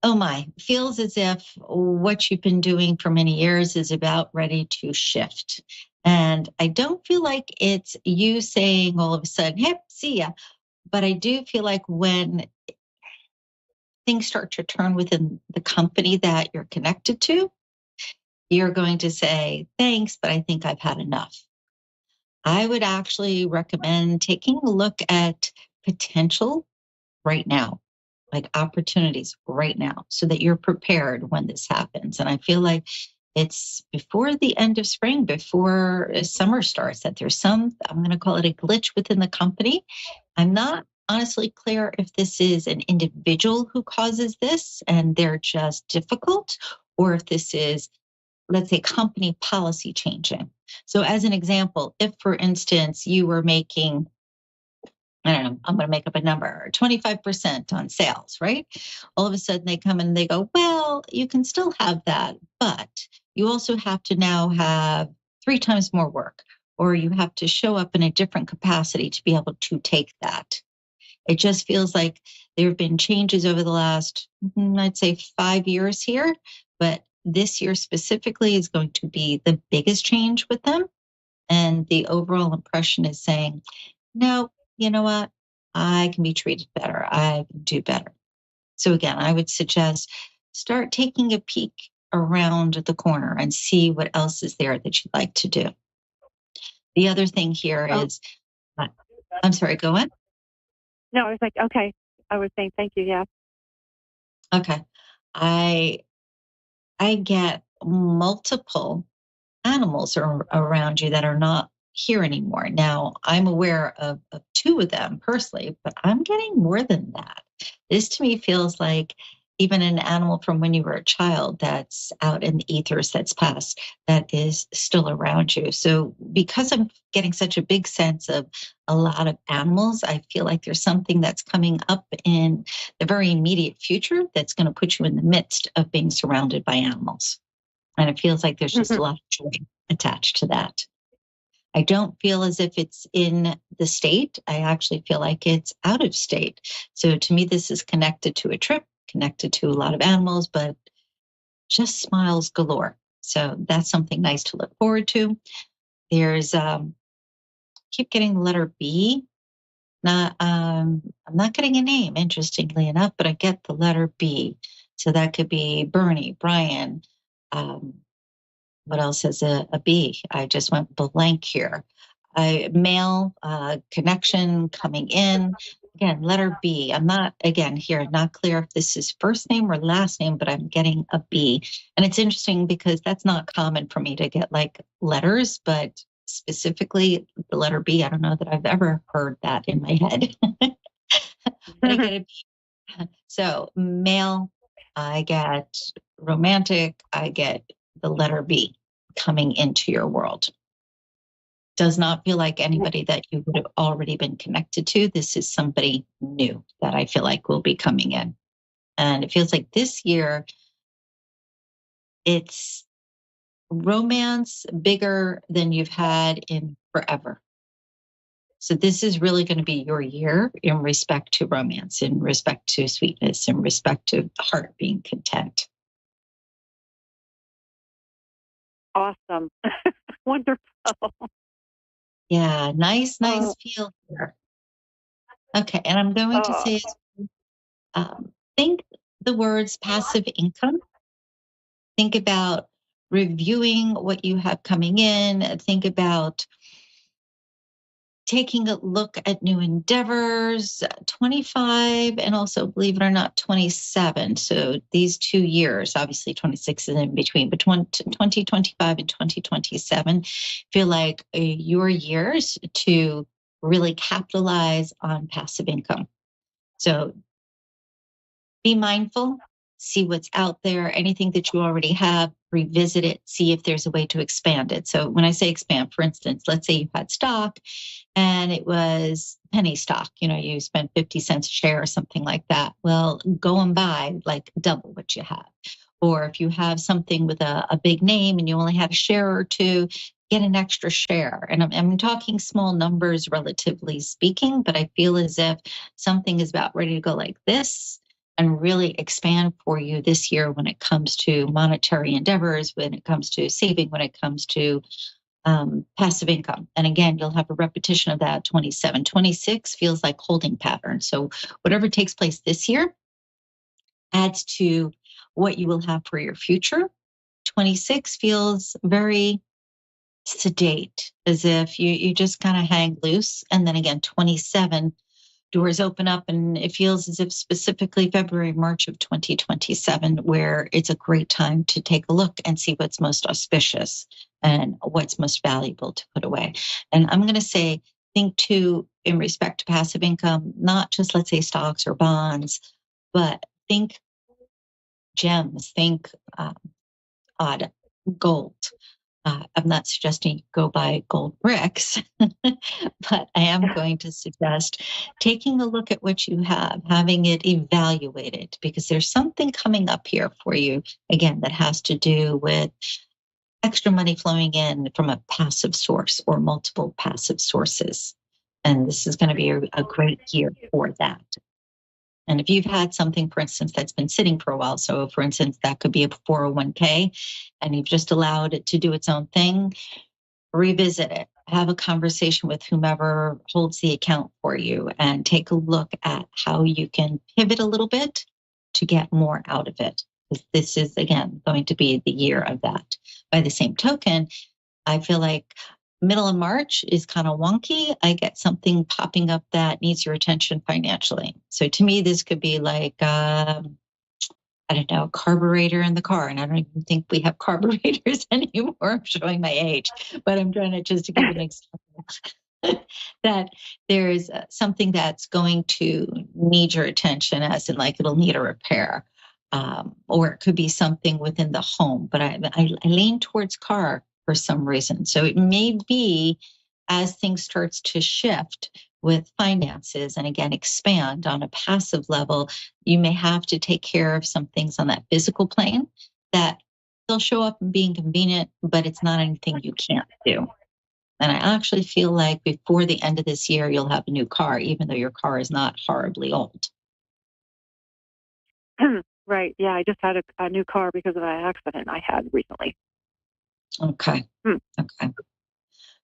oh my, feels as if what you've been doing for many years is about ready to shift. And I don't feel like it's you saying all of a sudden, hey, see ya. But I do feel like when things start to turn within the company that you're connected to, you're going to say, thanks, but I think I've had enough. I would actually recommend taking a look at potential right now, like opportunities right now, so that you're prepared when this happens. And I feel like it's before the end of spring, before summer starts, that there's some, I'm going to call it a glitch within the company. I'm not honestly clear if this is an individual who causes this and they're just difficult, or if this is, let's say, company policy changing. So as an example, if for instance, you were making, I don't know, I'm going to make up a number, 25% on sales, right? All of a sudden they come in and they go, well, you can still have that, but you also have to now have 3 times more work, or you have to show up in a different capacity to be able to take that. It just feels like there have been changes over the last, I'd say 5 years here, but this year specifically is going to be the biggest change with them. And the overall impression is saying, no, you know what? I can be treated better. I can do better. So again, I would suggest start taking a peek around the corner and see what else is there that you'd like to do. The other thing here is, I'm sorry, go on. No, I was like, okay. I was saying thank you. Yeah. Okay. I get multiple animals around you that are not here anymore. Now, I'm aware of 2 of them personally, but I'm getting more than that. This to me feels like even an animal from when you were a child that's out in the ethers that's passed, that is still around you. So because I'm getting such a big sense of a lot of animals, I feel like there's something that's coming up in the very immediate future that's going to put you in the midst of being surrounded by animals. And it feels like there's just a lot of joy attached to that. I don't feel as if it's in the state. I actually feel like it's out of state. So to me, this is connected to a trip, connected to a lot of animals, but just smiles galore. So that's something nice to look forward to. There's, keep getting the letter B. I'm not getting a name, interestingly enough, but I get the letter B. So that could be Bernie, Brian, What else is a B? I just went blank here. Male connection coming in. Again, letter B. I'm not, again, here, not clear if this is first name or last name, but I'm getting a B. And it's interesting because that's not common for me to get like letters, but specifically the letter B, I don't know that I've ever heard that in my head. But I get a B. So male, I get romantic, I get the letter B coming into your world. Does not feel like anybody that you would have already been connected to. This is somebody new that I feel like will be coming in. And it feels like this year, it's romance bigger than you've had in forever. So this is really going to be your year in respect to romance, in respect to sweetness, in respect to the heart being content. Awesome. Wonderful. Yeah, nice feel here. Okay, and I'm going to say, think the words passive income. Think about reviewing what you have coming in. Think about taking a look at new endeavors, 25, and also, believe it or not, 27. So these 2 years, obviously 26 is in between, but 2025 and 2027 feel like your years to really capitalize on passive income. So be mindful, see what's out there, anything that you already have, revisit it, see if there's a way to expand it. So when I say expand, for instance, let's say you had stock and it was penny stock, you spent 50 cents a share or something like that. Well, go and buy like double what you have. Or if you have something with a big name and you only had a share or two, get an extra share. And I'm talking small numbers, relatively speaking, but I feel as if something is about ready to go like this and really expand for you this year when it comes to monetary endeavors, when it comes to saving, when it comes to passive income. And again, you'll have a repetition of that 27. 26 feels like holding pattern. So whatever takes place this year adds to what you will have for your future. 26 feels very sedate, as if you just kind of hang loose. And then again, 27, doors open up, and it feels as if specifically February, March of 2027, where it's a great time to take a look and see what's most auspicious and what's most valuable to put away. And I'm going to say, think too, in respect to passive income, not just, let's say, stocks or bonds, but think gems, think odd gold. I'm not suggesting you go buy gold bricks, but I am going to suggest taking a look at what you have, having it evaluated, because there's something coming up here for you, again, that has to do with extra money flowing in from a passive source or multiple passive sources. And this is going to be a great year for that. And if you've had something, for instance, that's been sitting for a while, so for instance, that could be a 401k, and you've just allowed it to do its own thing, revisit it, have a conversation with whomever holds the account for you, and take a look at how you can pivot a little bit to get more out of it. Because this is, again, going to be the year of that. By the same token, I feel like middle of March is kind of wonky. I get something popping up that needs your attention financially. So to me, this could be like, I don't know, a carburetor in the car. And I don't even think we have carburetors anymore. I'm showing my age, but I'm trying to just to give an example that there's something that's going to need your attention, as in like it'll need a repair. Or it could be something within the home, but I lean towards car for some reason. So it may be as things starts to shift with finances and again, expand on a passive level, you may have to take care of some things on that physical plane that they'll show up and be inconvenient, but it's not anything you can't do. And I actually feel like before the end of this year, you'll have a new car, even though your car is not horribly old. Right. Yeah. I just had a new car because of an accident I had recently. Okay. Okay.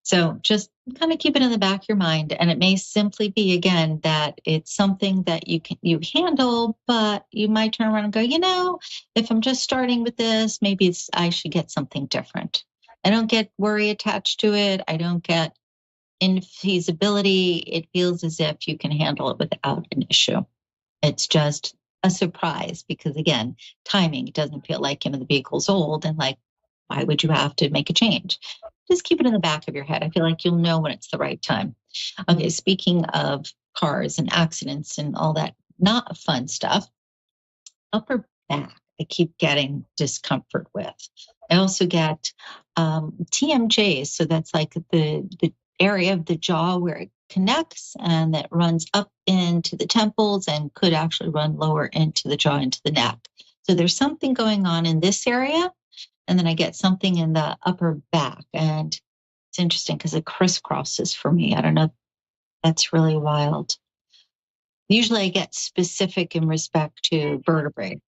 So just kind of keep it in the back of your mind. And it may simply be, again, that it's something that you handle, but you might turn around and go, if I'm just starting with this, maybe I should get something different. I don't get worry attached to it. I don't get infeasibility. It feels as if you can handle it without an issue. It's just a surprise because, again, timing, it doesn't feel like, the vehicle's old and like, why would you have to make a change? Just keep it in the back of your head. I feel like you'll know when it's the right time. Okay, speaking of cars and accidents and all that not fun stuff, upper back, I keep getting discomfort with. I also get TMJs. So that's like the area of the jaw where it connects and that runs up into the temples and could actually run lower into the jaw, into the neck. So there's something going on in this area. And then I get something in the upper back. And it's interesting because it crisscrosses for me. I don't know. That's really wild. Usually I get specific in respect to vertebrae.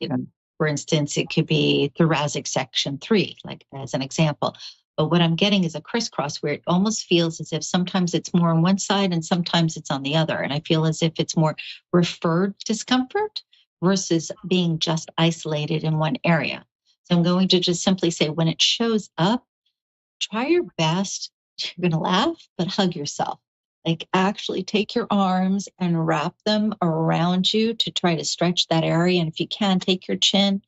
For instance, it could be thoracic section 3, like as an example. But what I'm getting is a crisscross where it almost feels as if sometimes it's more on one side and sometimes it's on the other. And I feel as if it's more referred discomfort versus being just isolated in one area. So I'm going to just simply say, when it shows up, try your best. You're going to laugh, but hug yourself. Like actually take your arms and wrap them around you to try to stretch that area. And if you can, take your chin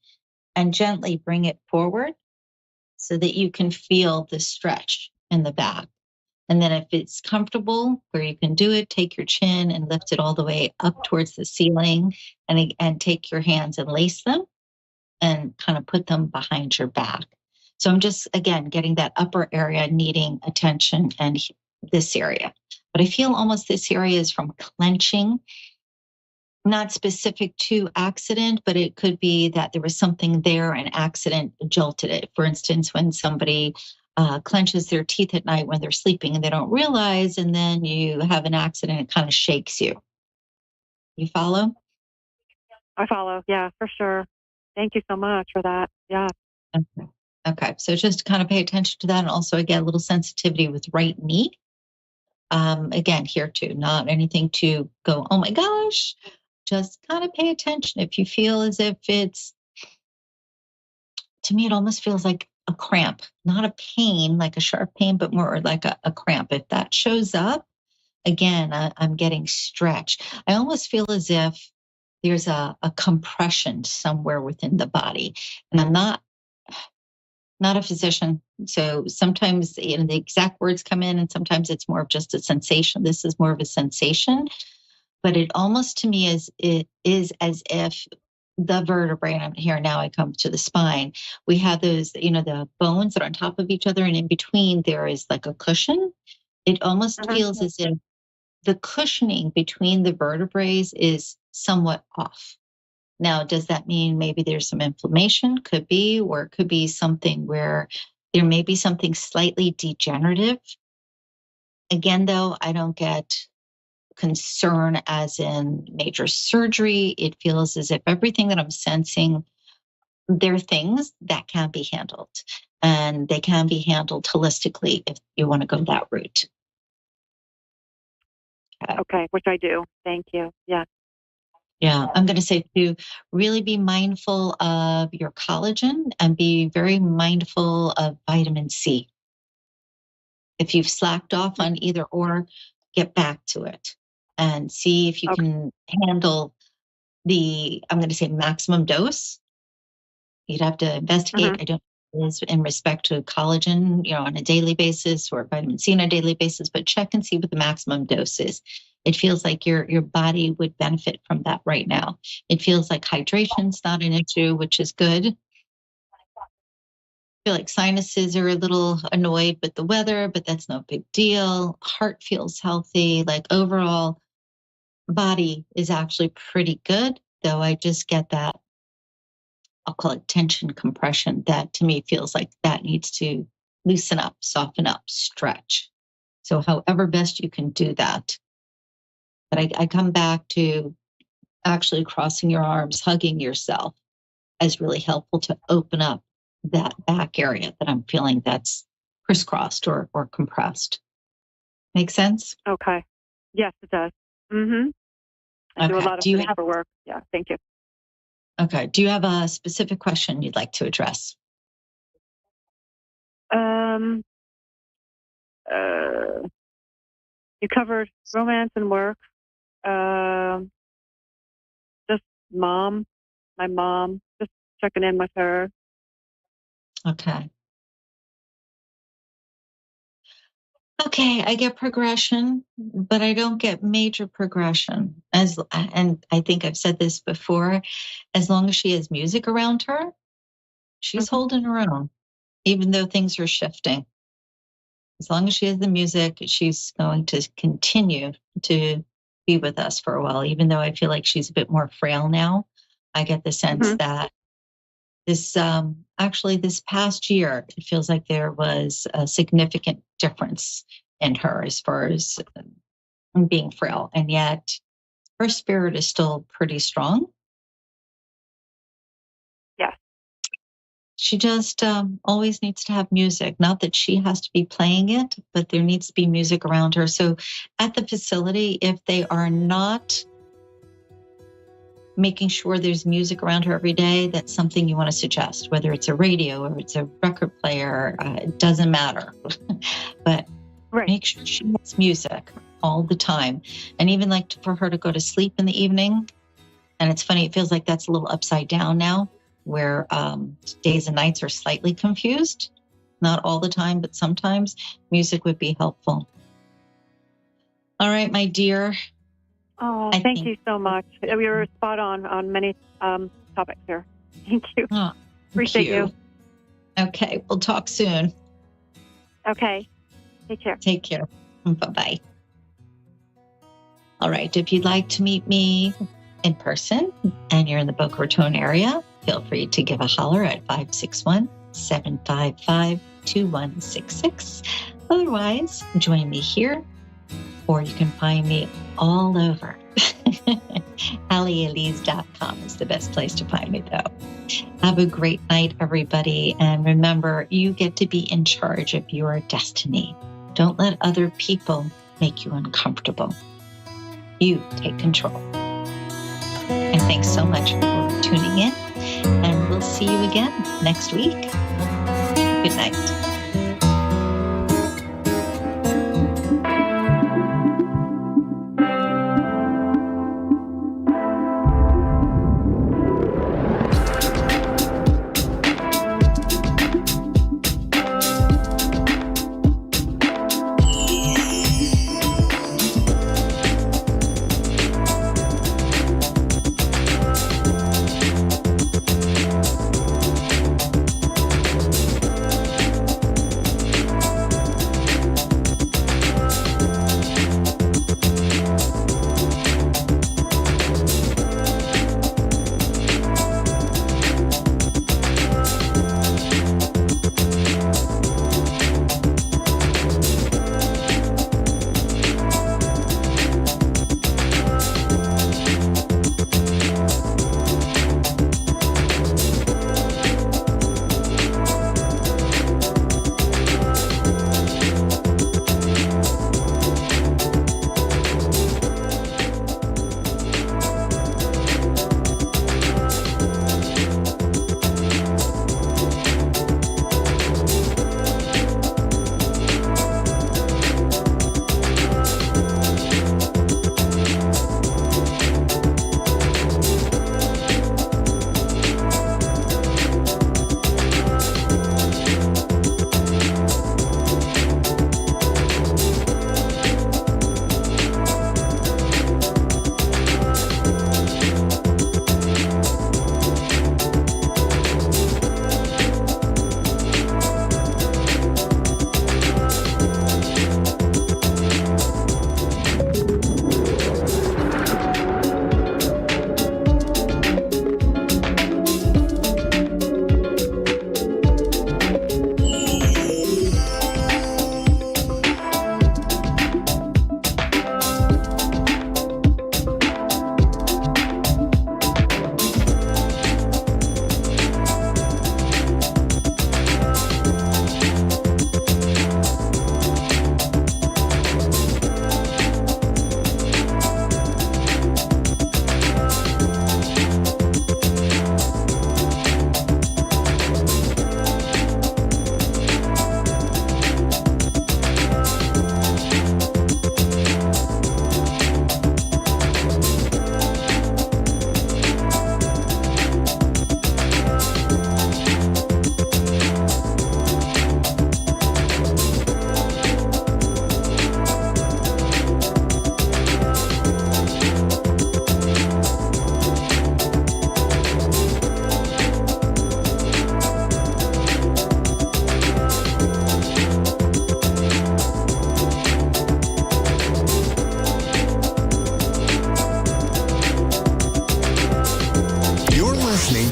and gently bring it forward so that you can feel the stretch in the back. And then if it's comfortable where you can do it, take your chin and lift it all the way up towards the ceiling and take your hands and lace them and kind of put them behind your back. So I'm just, again, getting that upper area needing attention and this area. But I feel almost this area is from clenching, not specific to accident, but it could be that there was something there and accident jolted it. For instance, when somebody clenches their teeth at night when they're sleeping and they don't realize, and then you have an accident, it kind of shakes you. You follow? I follow. Yeah, for sure. Thank you so much for that. Yeah. Okay. So just kind of pay attention to that. And also, again, a little sensitivity with right knee. Again, here too, not anything to go, oh my gosh, just kind of pay attention. If you feel as if it's, to me, it almost feels like a cramp, not a pain, like a sharp pain, but more like a cramp. If that shows up, again, I'm getting stretched. I almost feel as if there's a compression somewhere within the body. And I'm not a physician. So sometimes, the exact words come in and sometimes it's more of just a sensation. This is more of a sensation, but it almost to me is as if the vertebrae, and here now I come to the spine, we have those, the bones that are on top of each other and in between there is like a cushion. It almost feels as if the cushioning between the vertebrae is somewhat off. Now, does that mean maybe there's some inflammation? Could be, or it could be something where there may be something slightly degenerative. Again, though, I don't get concern as in major surgery. It feels as if everything that I'm sensing, there are things that can be handled, and they can be handled holistically if you want to go that route. Okay, which I do. Thank you. Yeah. Yeah, I'm going to say to really be mindful of your collagen and be very mindful of vitamin C. If you've slacked off on either or, get back to it and see if you can handle I'm going to say maximum dose. You'd have to investigate. I don't know in respect to collagen, on a daily basis or vitamin C on a daily basis, but check and see what the maximum dose is. It feels like your body would benefit from that right now. It feels like hydration's not an issue, which is good. I feel like sinuses are a little annoyed with the weather, but that's no big deal. Heart feels healthy. Like overall, body is actually pretty good, though I just get that, I'll call it tension compression, that to me feels like that needs to loosen up, soften up, stretch. So however best you can do that. But I come back to actually crossing your arms, hugging yourself as really helpful to open up that back area that I'm feeling that's crisscrossed or compressed. Make sense? Okay. Yes, it does. Mm-hmm. I do a lot of things for work. Yeah, thank you. Okay. Do you have a specific question you'd like to address? You covered romance and work. Just my mom, just checking in with her. Okay. Okay, I get progression, but I don't get major progression. And I think I've said this before, as long as she has music around her, she's holding her own, even though things are shifting. As long as she has the music, she's going to continue to be with us for a while, even though I feel like she's a bit more frail now. I get the sense that this past year, it feels like there was a significant difference in her as far as being frail. And yet her spirit is still pretty strong. Yeah. She just always needs to have music. Not that she has to be playing it, but there needs to be music around her. So at the facility, if they are not making sure there's music around her every day, that's something you want to suggest, whether it's a radio or it's a record player, it doesn't matter. But make sure she has music all the time. And even like for her to go to sleep in the evening. And it's funny, it feels like that's a little upside down now, where days and nights are slightly confused. Not all the time, but sometimes music would be helpful. All right, my dear. Oh, thank you so much. We were spot on many topics here. Thank you. Oh, Appreciate you. Okay, we'll talk soon. Okay. Take care. Take care. Bye-bye. All right, if you'd like to meet me in person and you're in the Boca Raton area, feel free to give a holler at 561-755-2166. Otherwise, join me here, or you can find me all over. AllieElise.com is the best place to find me, though. Have a great night, everybody. And remember, you get to be in charge of your destiny. Don't let other people make you uncomfortable. You take control. And thanks so much for tuning in. And we'll see you again next week. Good night.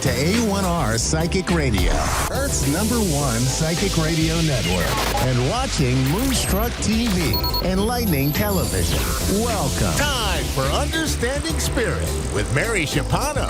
to A1R Psychic Radio, Earth's #1 psychic radio network, and watching Moonstruck TV and Lightning Television. Welcome. Time for Understanding Spirit with Mary Shapano.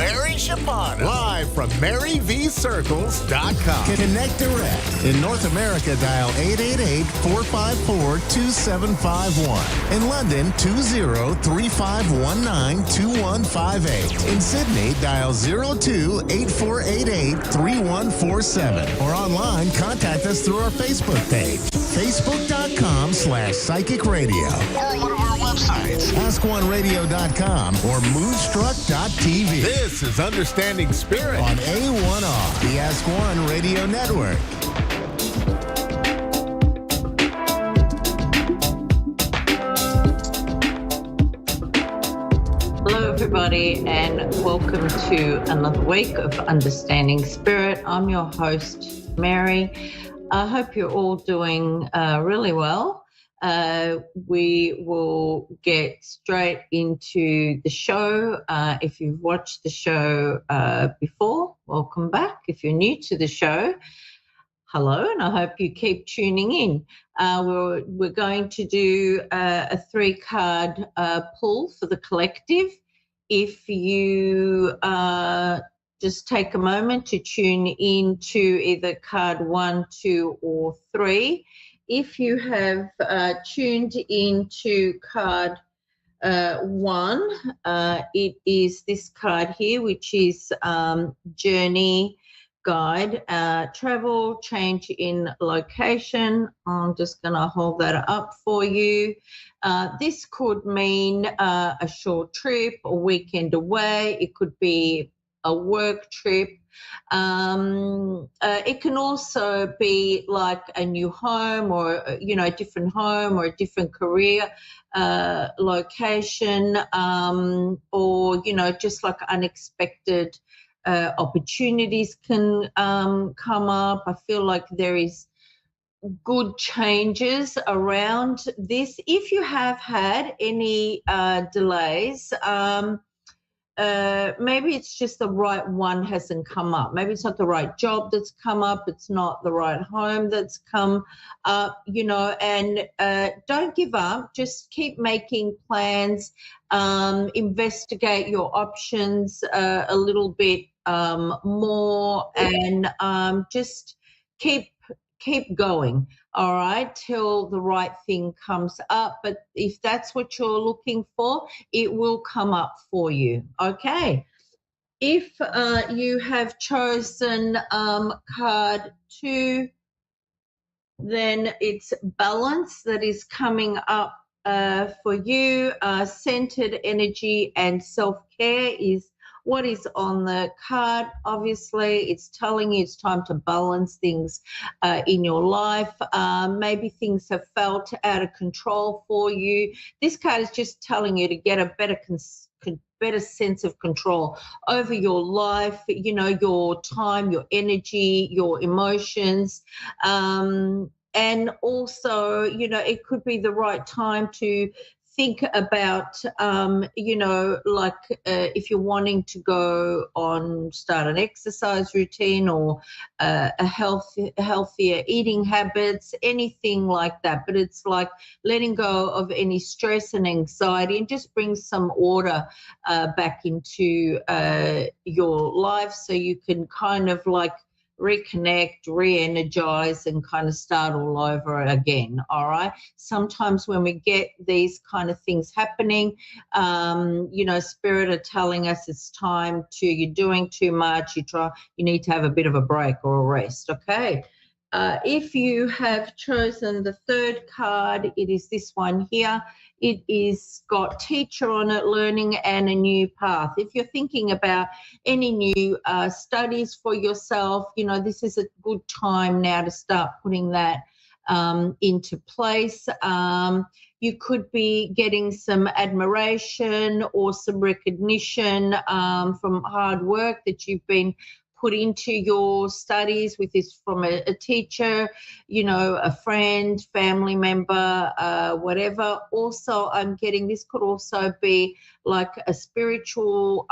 Live from MaryVCircles.com. Connect direct. In North America, dial 888-454-2751. In London, 20-3519-2158. In Sydney, dial 02-8488-3147. Or online, contact us through our Facebook page, facebook.com/psychic radio. Or one of our websites, askoneradio.com or moonstruck.tv. This is Understanding Spirit on A1R, the Ask One Radio Network. Hello, everybody, and welcome to another week of Understanding Spirit. I'm your host, Mary. I hope you're all doing really well. We will get straight into the show. If you've watched the show before, welcome back. If you're new to the show, hello, and I hope you keep tuning in. We're going to do a 3-card pull for the collective. If you just take a moment to tune in to either card 1, 2, or 3. If you have tuned into card 1, it is this card here, which is Journey Guide, Travel, Change in Location. I'm just going to hold that up for you. This could mean a short trip, a weekend away. It could be a work trip. It can also be like a new home, or a different home, or a different career location, or just like unexpected opportunities can come up. I feel like there is good changes around this. If you have had any delays, maybe it's just the right one hasn't come up. Maybe it's not the right job that's come up. It's not the right home that's come up, and don't give up. Just keep making plans, investigate your options a little bit more, and just keep going, all right, till the right thing comes up. But if that's what you're looking for, it will come up for you, okay? If you have chosen card 2, then it's balance that is coming up for you. Centered energy and self-care is what is on the card. Obviously, it's telling you it's time to balance things in your life. Maybe things have felt out of control for you. This card is just telling you to get a better sense of control over your life, your time, your energy, your emotions. And also, it could be the right time to think about, if you're wanting to go on, start an exercise routine, or healthier eating habits, anything like that. But it's like letting go of any stress and anxiety, and just bring some order back into your life, so you can kind of like reconnect, re-energize, and kind of start all over again, all right? Sometimes when we get these kind of things happening, Spirit are telling us it's time to, you're doing too much, you need to have a bit of a break or a rest, okay? If you have chosen the 3rd card, it is this one here. It is got teacher on it, learning, and a new path. If you're thinking about any new studies for yourself, this is a good time now to start putting that into place. You could be getting some admiration or some recognition from hard work that you've been put into your studies with this from a teacher, a friend, family member, whatever. Also, I'm getting this could also be like a spiritual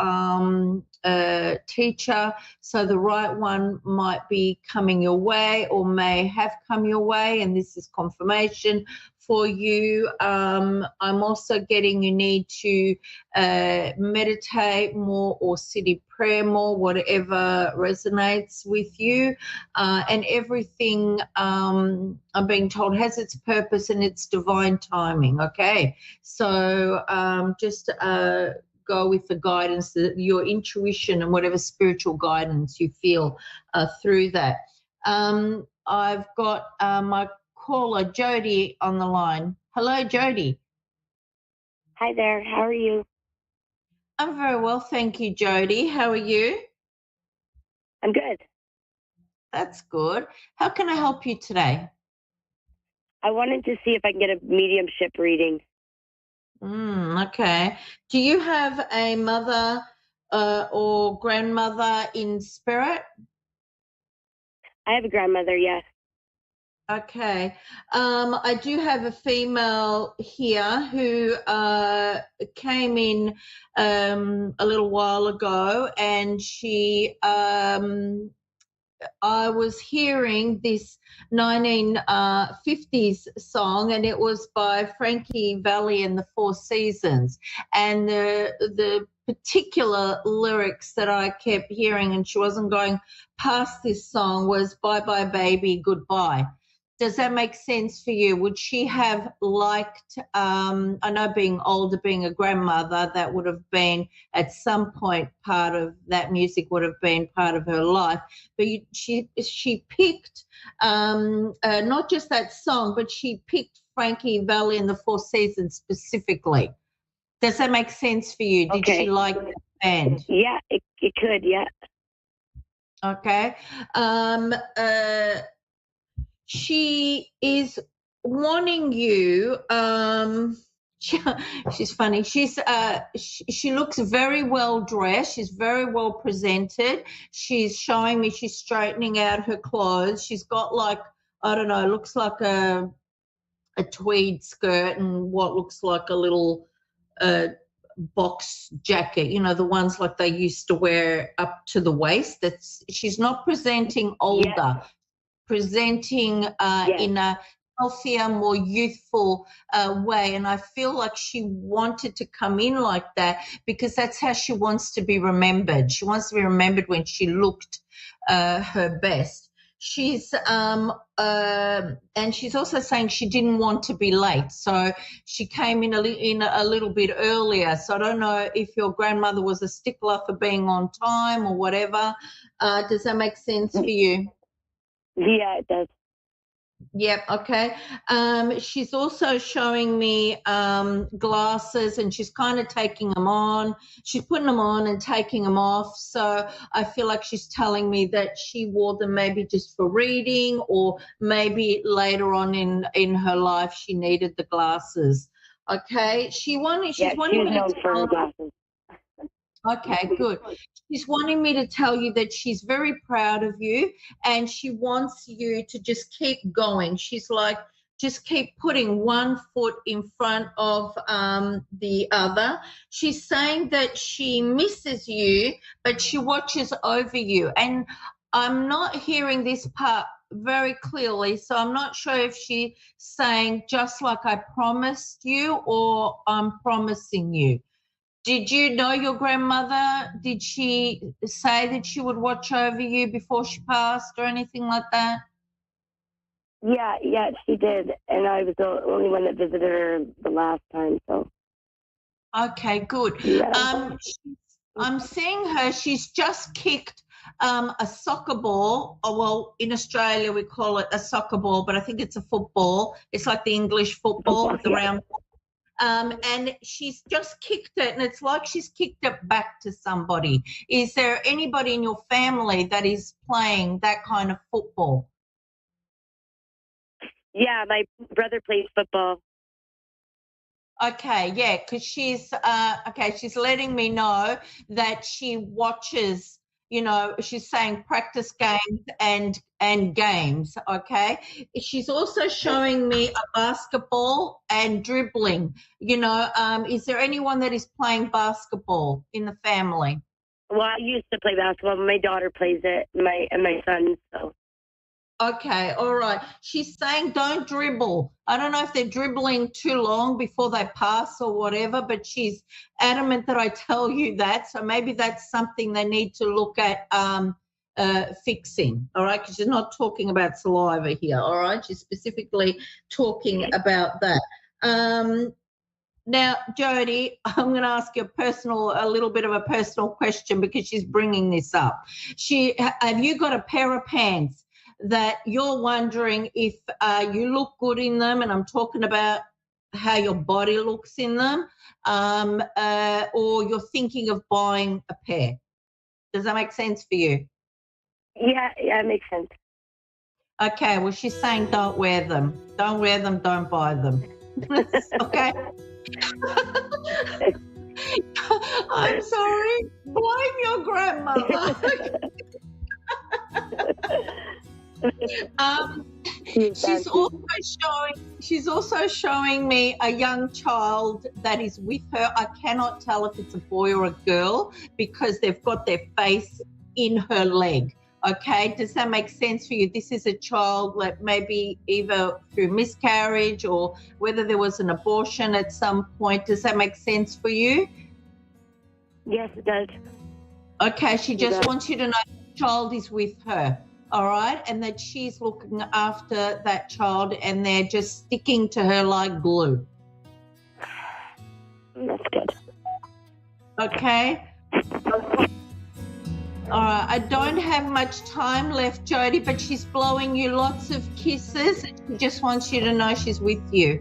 teacher. So the right one might be coming your way or may have come your way, and this is confirmation for you. I'm also getting you need to meditate more or sit in prayer more, whatever resonates with you. And everything, I'm being told, has its purpose and its divine timing, okay? So just go with the guidance, your intuition and whatever spiritual guidance you feel through that. I've got my caller, Jody, on the line. Hello, Jody. Hi there. How are you? I'm very well, thank you, Jody. How are you? I'm good. That's good. How can I help you today? I wanted to see if I can get a mediumship reading. Okay. Do you have a mother or grandmother in spirit? I have a grandmother, yes. Okay. I do have a female here who came in a little while ago, and she I was hearing this 1950s song, and it was by Frankie Valli and the Four Seasons. And the particular lyrics that I kept hearing, and she wasn't going past this song, was "Bye Bye Baby, Goodbye." Does that make sense for you? Would she have liked, I know being older, being a grandmother, that would have been at some point part of that music would have been part of her life. But she picked not just that song, but she picked Frankie Valli and the Four Seasons specifically. Does that make sense for you? Did she like that band? Yeah, it could, yeah. Okay. She is wanting you. She's funny. She looks very well dressed. She's very well presented. She's showing me she's straightening out her clothes. She's got like, I don't know, looks like a tweed skirt and what looks like a little box jacket, the ones like they used to wear up to the waist. She's not presenting older. Yeah. Presenting in a healthier, more youthful way. And I feel like she wanted to come in like that because that's how she wants to be remembered. She wants to be remembered when she looked her best. She's and she's also saying she didn't want to be late, so she came in a little bit earlier. So I don't know if your grandmother was a stickler for being on time or whatever. Does that make sense for you? Yeah, it does. Yep, okay. She's also showing me glasses, and she's kind of taking them on. She's putting them on and taking them off. So I feel like she's telling me that she wore them maybe just for reading, or maybe later on in her life she needed the glasses. Okay, she's wanting me to for her glasses. Okay, good. She's wanting me to tell you that she's very proud of you, and she wants you to just keep going. She's like, just keep putting one foot in front of the other. She's saying that she misses you, but she watches over you. And I'm not hearing this part very clearly, so I'm not sure if she's saying just like I promised you or I'm promising you. Did you know your grandmother? Did she say that she would watch over you before she passed or anything like that? Yeah, she did. And I was the only one that visited her the last time. So. Okay, good. Yeah. I'm seeing her. She's just kicked a soccer ball. Oh, well, in Australia we call it a soccer ball, but I think it's a football. It's like the English football with the round ball. And she's just kicked it, and it's like she's kicked it back to somebody. Is there anybody in your family that is playing that kind of football? Yeah, my brother plays football. Okay, yeah, because she's letting me know that she watches you know, she's saying practice games and games, okay? She's also showing me a basketball and dribbling. You know, is there anyone that is playing basketball in the family? Well, I used to play basketball. My daughter plays it, my son, so. Okay, all right. She's saying don't dribble. I don't know if they're dribbling too long before they pass or whatever, but she's adamant that I tell you that. So maybe that's something they need to look at fixing, all right? Because she's not talking about saliva here, all right? She's specifically talking about that. Now, Jody, I'm going to ask you a little bit of a personal question because she's bringing this up. Have you got a pair of pants that you're wondering if you look good in them, and I'm talking about how your body looks in them, or you're thinking of buying a pair? Does that make sense for you? Yeah, it makes sense. Okay, well, she's saying don't wear them. Don't wear them, don't buy them. Okay? I'm sorry. Blame your grandmother. She's also showing me a young child that is with her. I cannot tell if it's a boy or a girl because they've got their face in her leg. Okay, does that make sense for you? This is a child that maybe either through miscarriage or whether there was an abortion at some point. Does that make sense for you? Yes, it does. Okay, she just wants you to know the child is with her, all right, and that she's looking after that child and they're just sticking to her like glue. That's good. Okay. All right, I don't have much time left, Jody, but she's blowing you lots of kisses. She just wants you to know she's with you.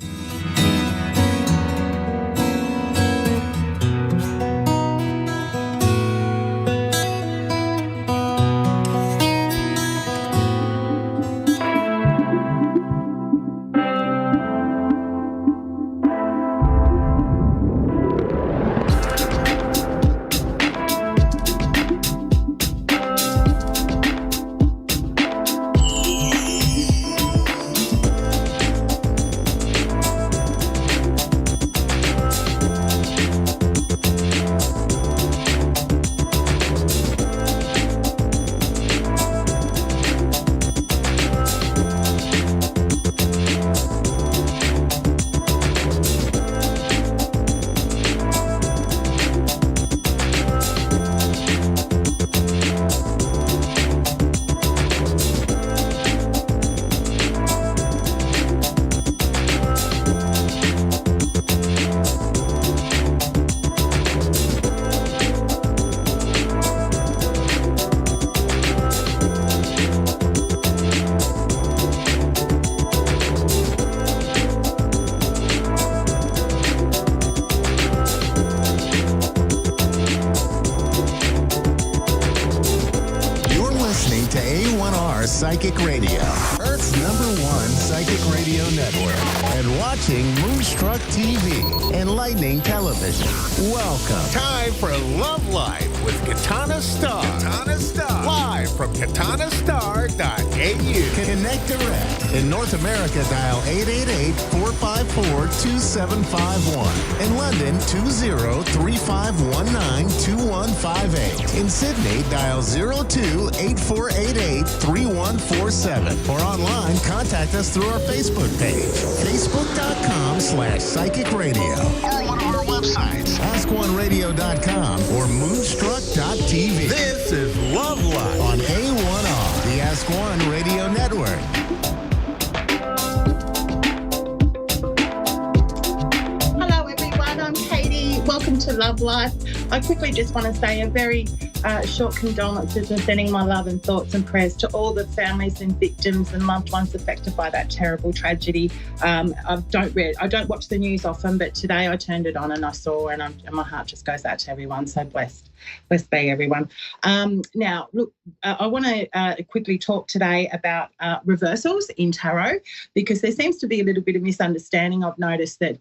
to A1R Psychic Radio, Earth's #1 psychic radio network, and watching Moonstruck TV, Enlightening Television. Welcome. Time for Love Life with Katana Star. Katana Star. Live from katanastar.au. Connect direct. In North America, dial 888-454-2751. In London, 20-3519-2158. In Sydney, dial 02-8488-3147. Or online, contact us through our Facebook page, facebook.com/psychic radio. Or one of our websites, askoneradio.com or moonstruck.tv. This is Love Life on A1R, the Ask One Radio Network. Hello, everyone. I'm Katie. Welcome to Love Life. I quickly just want to say a very short condolences and sending my love and thoughts and prayers to all the families and victims and loved ones affected by that terrible tragedy. I don't watch the news often, but today I turned it on and I saw, and my heart just goes out to everyone. So blessed be everyone. Now, look, I want to quickly talk today about reversals in tarot, because there seems to be a little bit of misunderstanding. I've noticed that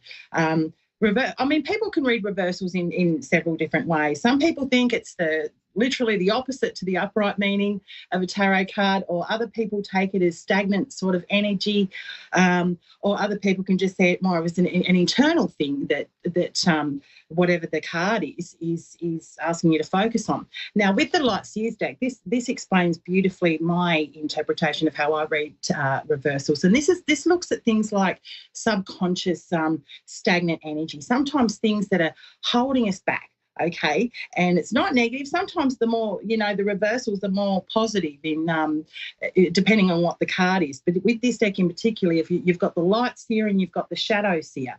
people can read reversals in several different ways. Some people think it's the literally the opposite to the upright meaning of a tarot card, or other people take it as stagnant sort of energy, or other people can just say it more as an internal thing that whatever the card is asking you to focus on. Now, with the Light Seers deck, this explains beautifully my interpretation of how I read reversals. And this looks at things like subconscious stagnant energy, sometimes things that are holding us back. Okay, and it's not negative. Sometimes the more, the reversals are more positive in depending on what the card is. But with this deck in particular, if you've got the light seer and you've got the shadow seer,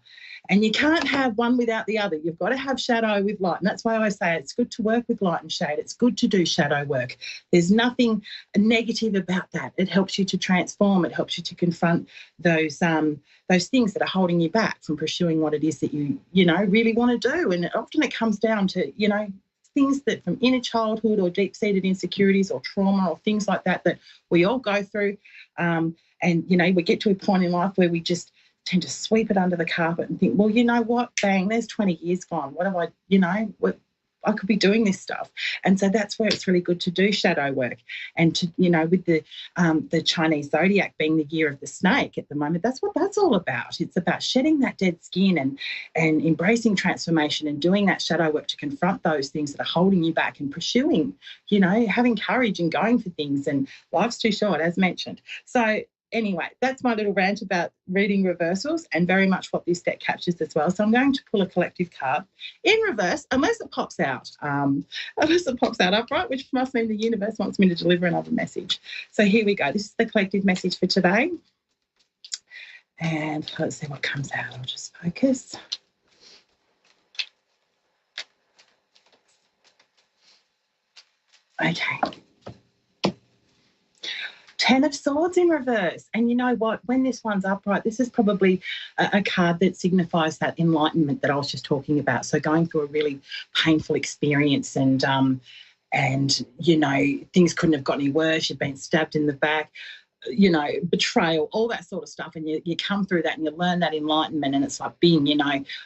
and you can't have one without the other. You've got to have shadow with light, and that's why I say it's good to work with light and shade. It's good to do shadow work. There's nothing negative about that. It helps you to transform. It helps you to confront those things that are holding you back from pursuing what it is that you really want to do. And often it comes down to, things that from inner childhood or deep-seated insecurities or trauma or things like that we all go through. And, we get to a point in life where we just tend to sweep it under the carpet and think, well, you know what, bang, there's 20 years gone. What have I, I could be doing this stuff. And so that's where it's really good to do shadow work. And to, with the Chinese zodiac being the year of the snake at the moment, that's what that's all about. It's about shedding that dead skin and embracing transformation and doing that shadow work to confront those things that are holding you back and pursuing, having courage and going for things. And life's too short, as mentioned. So anyway, that's my little rant about reading reversals and very much what this deck captures as well. So I'm going to pull a collective card in reverse, unless it pops out upright, which must mean the universe wants me to deliver another message. So here we go. This is the collective message for today. And let's see what comes out. I'll just focus. Okay. 10 of Swords in reverse. And you know what? When this one's upright, this is probably a card that signifies that enlightenment that I was just talking about. So going through a really painful experience and things couldn't have got any worse. You've been stabbed in the back, betrayal, all that sort of stuff. And you come through that and you learn that enlightenment, and it's like being,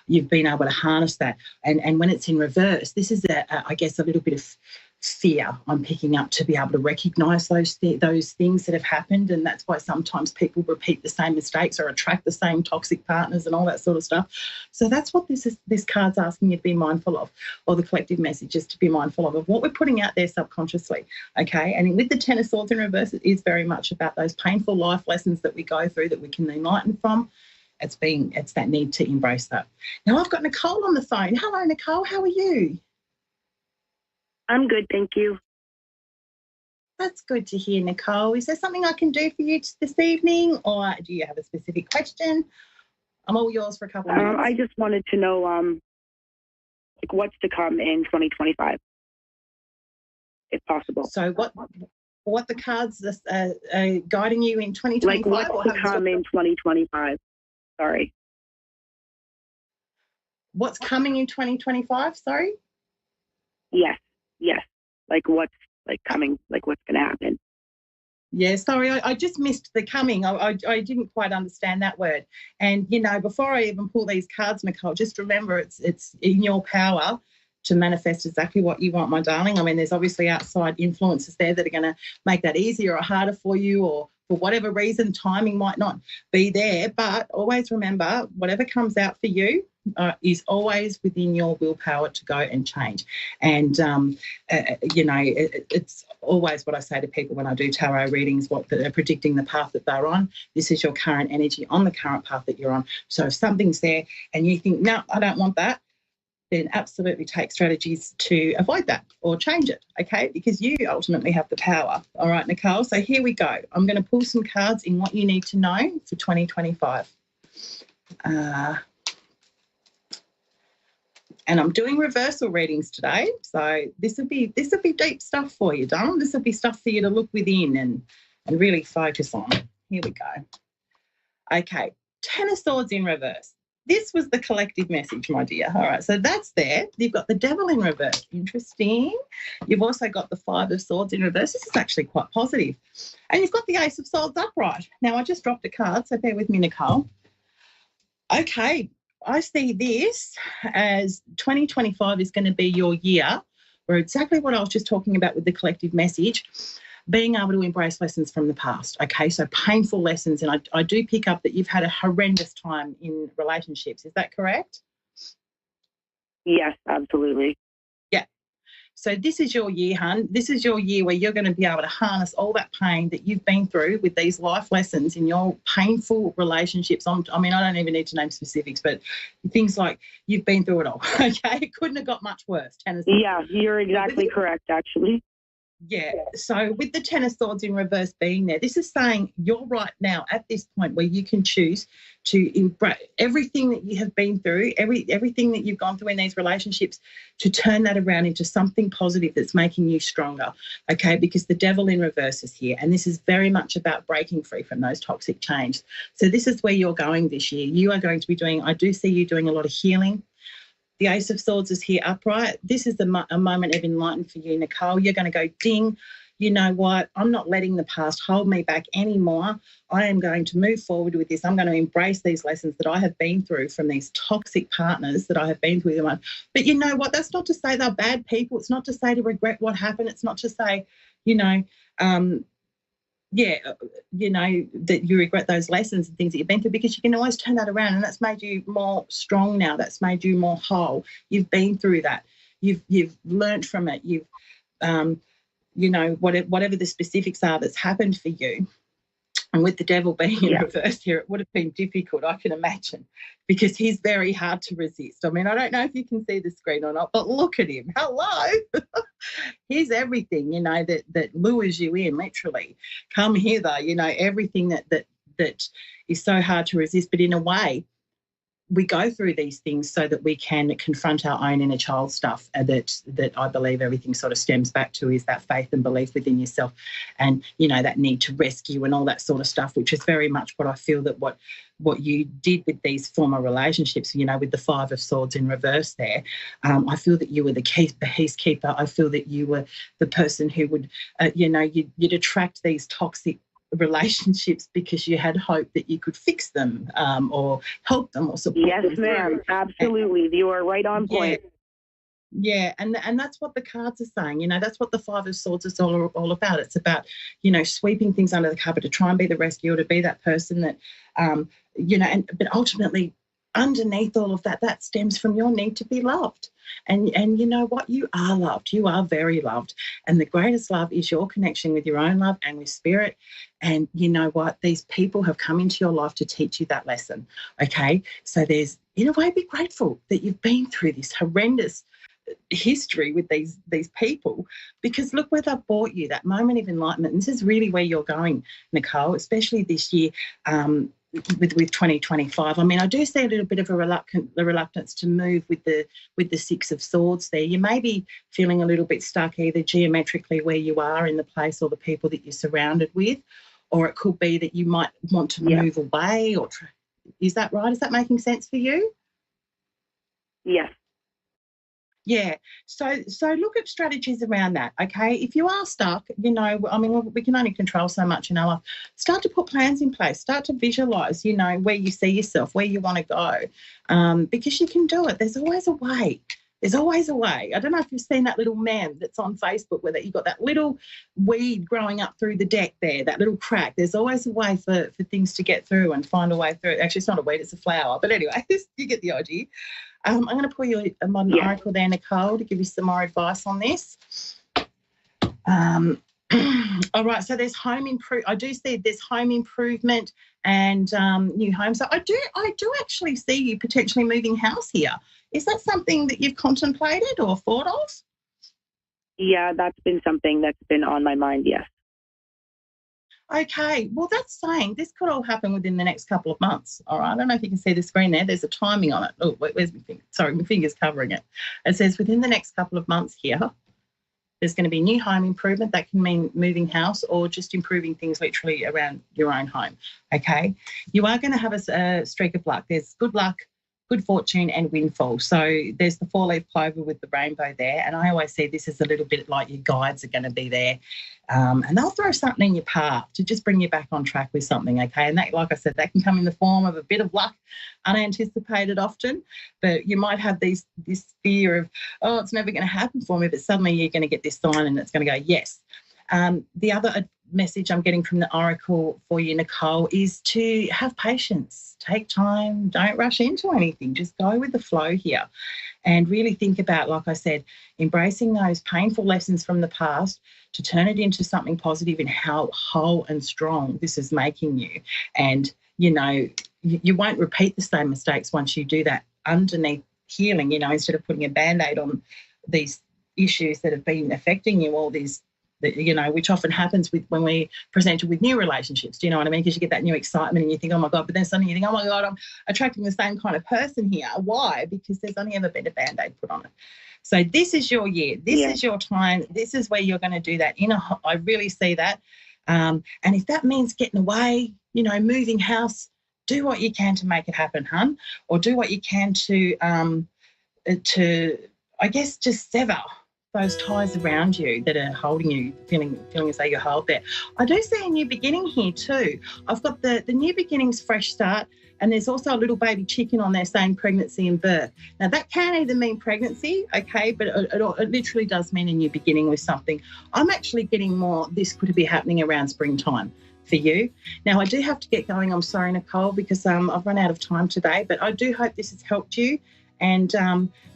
you've been able to harness that. And when it's in reverse, this is, I guess, a little bit of fear I'm picking up to be able to recognise those things that have happened. And that's why sometimes people repeat the same mistakes or attract the same toxic partners and all that sort of stuff. So that's what this card's asking you to be mindful of, or the collective message is to be mindful of what we're putting out there subconsciously, okay? And with the 10 of Swords in reverse, it is very much about those painful life lessons that we go through that we can enlighten from. It's that need to embrace that. Now I've got Nicole on the phone. Hello, Nicole. How are you? I'm good, thank you. That's good to hear, Nicole. Is there something I can do for you this evening, or do you have a specific question? I'm all yours for a couple of minutes. I just wanted to know, what's to come in 2025, if possible. So what the cards are guiding you in 2025? What's to come in 2025? Sorry. What's coming in 2025? Sorry. Yes. What's coming? What's going to happen? Yeah, sorry, I just missed the coming. I didn't quite understand that word. And, before I even pull these cards, Nicole, just remember it's in your power to manifest exactly what you want, my darling. I mean, there's obviously outside influences there that are going to make that easier or harder for you, or for whatever reason, timing might not be there. But always remember, whatever comes out for you is always within your willpower to go and change. And, it's always what I say to people when I do tarot readings, they're predicting the path that they're on. This is your current energy on the current path that you're on. So if something's there and you think, no, I don't want that, then absolutely take strategies to avoid that or change it, okay? Because you ultimately have the power. All right, Nicole, so here we go. I'm going to pull some cards in what you need to know for 2025. And I'm doing reversal readings today, so this will be deep stuff for you, darling. This will be stuff for you to look within and really focus on. Here we go. Okay, 10 of Swords in reverse. This was the collective message, my dear. All right, so that's there. You've got the Devil in reverse. Interesting. You've also got the 5 of Swords in reverse. This is actually quite positive. And you've got the Ace of Swords upright. Now, I just dropped a card, so bear with me, Nicole. Okay, I see this as 2025 is going to be your year were exactly what I was just talking about with the collective message, being able to embrace lessons from the past, okay? So painful lessons, and I do pick up that you've had a horrendous time in relationships. Is that correct? Yes, absolutely. Yeah. So this is your year, hun. This is your year where you're going to be able to harness all that pain that you've been through with these life lessons in your painful relationships. I mean, I don't even need to name specifics, but things like you've been through it all, okay? It couldn't have got much worse. Yeah, you're exactly correct, actually. Yeah. So with the Ten of Swords in reverse being there, this is saying you're right now at this point where you can choose to embrace everything that you have been through, everything that you've gone through in these relationships, to turn that around into something positive that's making you stronger, okay? Because the Devil in reverse is here, and this is very much about breaking free from those toxic chains. So this is where you're going this year. You are going to be doing, I do see you doing a lot of healing. The Ace of Swords is here upright. This is a moment of enlightenment for you, Nicole. You're going to go, ding, you know what? I'm not letting the past hold me back anymore. I am going to move forward with this. I'm going to embrace these lessons that I have been through from these toxic partners that I have been through. But you know what? That's not to say they're bad people. It's not to say to regret what happened. It's not to say, you know, that you regret those lessons and things that you've been through, because you can always turn that around, and that's made you more strong now. That's made you more whole. You've been through that. You've learned from it. You've, whatever the specifics are that's happened for you. And with the Devil being in reverse here, it would have been difficult, I can imagine, because he's very hard to resist. I mean, I don't know if you can see the screen or not, but look at him. Hello. He's everything, that lures you in, literally. Come hither, everything that is so hard to resist. But in a way, we go through these things so that we can confront our own inner child stuff, that I believe everything sort of stems back to, is that faith and belief within yourself, and that need to rescue and all that sort of stuff, which is very much what I feel that what you did with these former relationships, with the Five of Swords in reverse there. I feel that you were the peacekeeper. I feel that you were the person who would, you'd attract these toxic relationships because you had hope that you could fix them, or help them, or support them. Yes, ma'am. Absolutely. You are right on point. Yeah, and that's what the cards are saying. That's what the Five of Swords is all about. It's about, sweeping things under the carpet, to try and be the rescuer, to be that person that, but ultimately, underneath all of that stems from your need to be loved. And you know what? You are loved. You are very loved. And the greatest love is your connection with your own love and with spirit. And you know what? These people have come into your life to teach you that lesson, okay? So there's, in a way, be grateful that you've been through this horrendous history with these people, because look where they've brought you, that moment of enlightenment. And this is really where you're going, Nicole, especially this year, with 2025. I mean, I do see a little bit of a reluctance to move with the Six of Swords there. You may be feeling a little bit stuck, either geometrically where you are in the place or the people that you're surrounded with, or it could be that you might want to move away. Is that right? Is that making sense for you? Yes. Yeah. So look at strategies around that, okay? If you are stuck, we can only control so much in our life. Start to put plans in place. Start to visualise, where you see yourself, where you want to go, because you can do it. There's always a way. There's always a way. I don't know if you've seen that little meme that's on Facebook where you've got that little weed growing up through the deck there, that little crack. There's always a way for things to get through and find a way through. Actually, it's not a weed, it's a flower. But anyway, you get the idea. I'm going to pull you a modern oracle there, Nicole, to give you some more advice on this. All right, so there's home improvement. I do see there's home improvement and new home. So I do actually see you potentially moving house here. Is that something that you've contemplated or thought of? Yeah, that's been something that's been on my mind, yes. Okay, well, that's saying this could all happen within the next couple of months, all right? I don't know if you can see the screen there. There's a timing on it. Oh, where's my finger? Sorry, my finger's covering it. It says within the next couple of months here, there's going to be new home improvement. That can mean moving house or just improving things literally around your own home, okay? You are going to have a streak of luck. There's good luck good fortune and windfall. So there's the 4-leaf clover with the rainbow there. And I always say this is a little bit like your guides are going to be there. And they'll throw something in your path to just bring you back on track with something, okay? And that, like I said, that can come in the form of a bit of luck, unanticipated often, but you might have this fear of, oh, it's never going to happen for me, but suddenly you're going to get this sign and it's going to go, yes. The other message I'm getting from the Oracle for you, Nicole, is to have patience, take time, don't rush into anything, just go with the flow here and really think about, like I said, embracing those painful lessons from the past to turn it into something positive and how whole and strong this is making you. And, you know, you won't repeat the same mistakes once you do that underneath healing, you know, instead of putting a Band-Aid on these issues that have been affecting you all these, you know, which often happens with when we presented with new relationships. Do you know what I mean? Because you get that new excitement and you think, oh my God, but then suddenly you think, oh my God, I'm attracting the same kind of person here. Why? Because there's only ever been a Band-Aid put on it. So this is your year. This is your time. This is where you're going to do that. I really see that. And if that means getting away, you know, moving house, do what you can to make it happen, hun, or do what you can to I guess, just sever those ties around you that are holding you, feeling as though you're held there. I do see a new beginning here too. I've got the new beginnings, fresh start, and there's also a little baby chicken on there saying pregnancy and birth. Now, that can either mean pregnancy, okay, but it literally does mean a new beginning with something. I'm actually getting more, this could be happening around springtime for you. Now, I do have to get going. I'm sorry, Nicole, because I've run out of time today, but I do hope this has helped you. And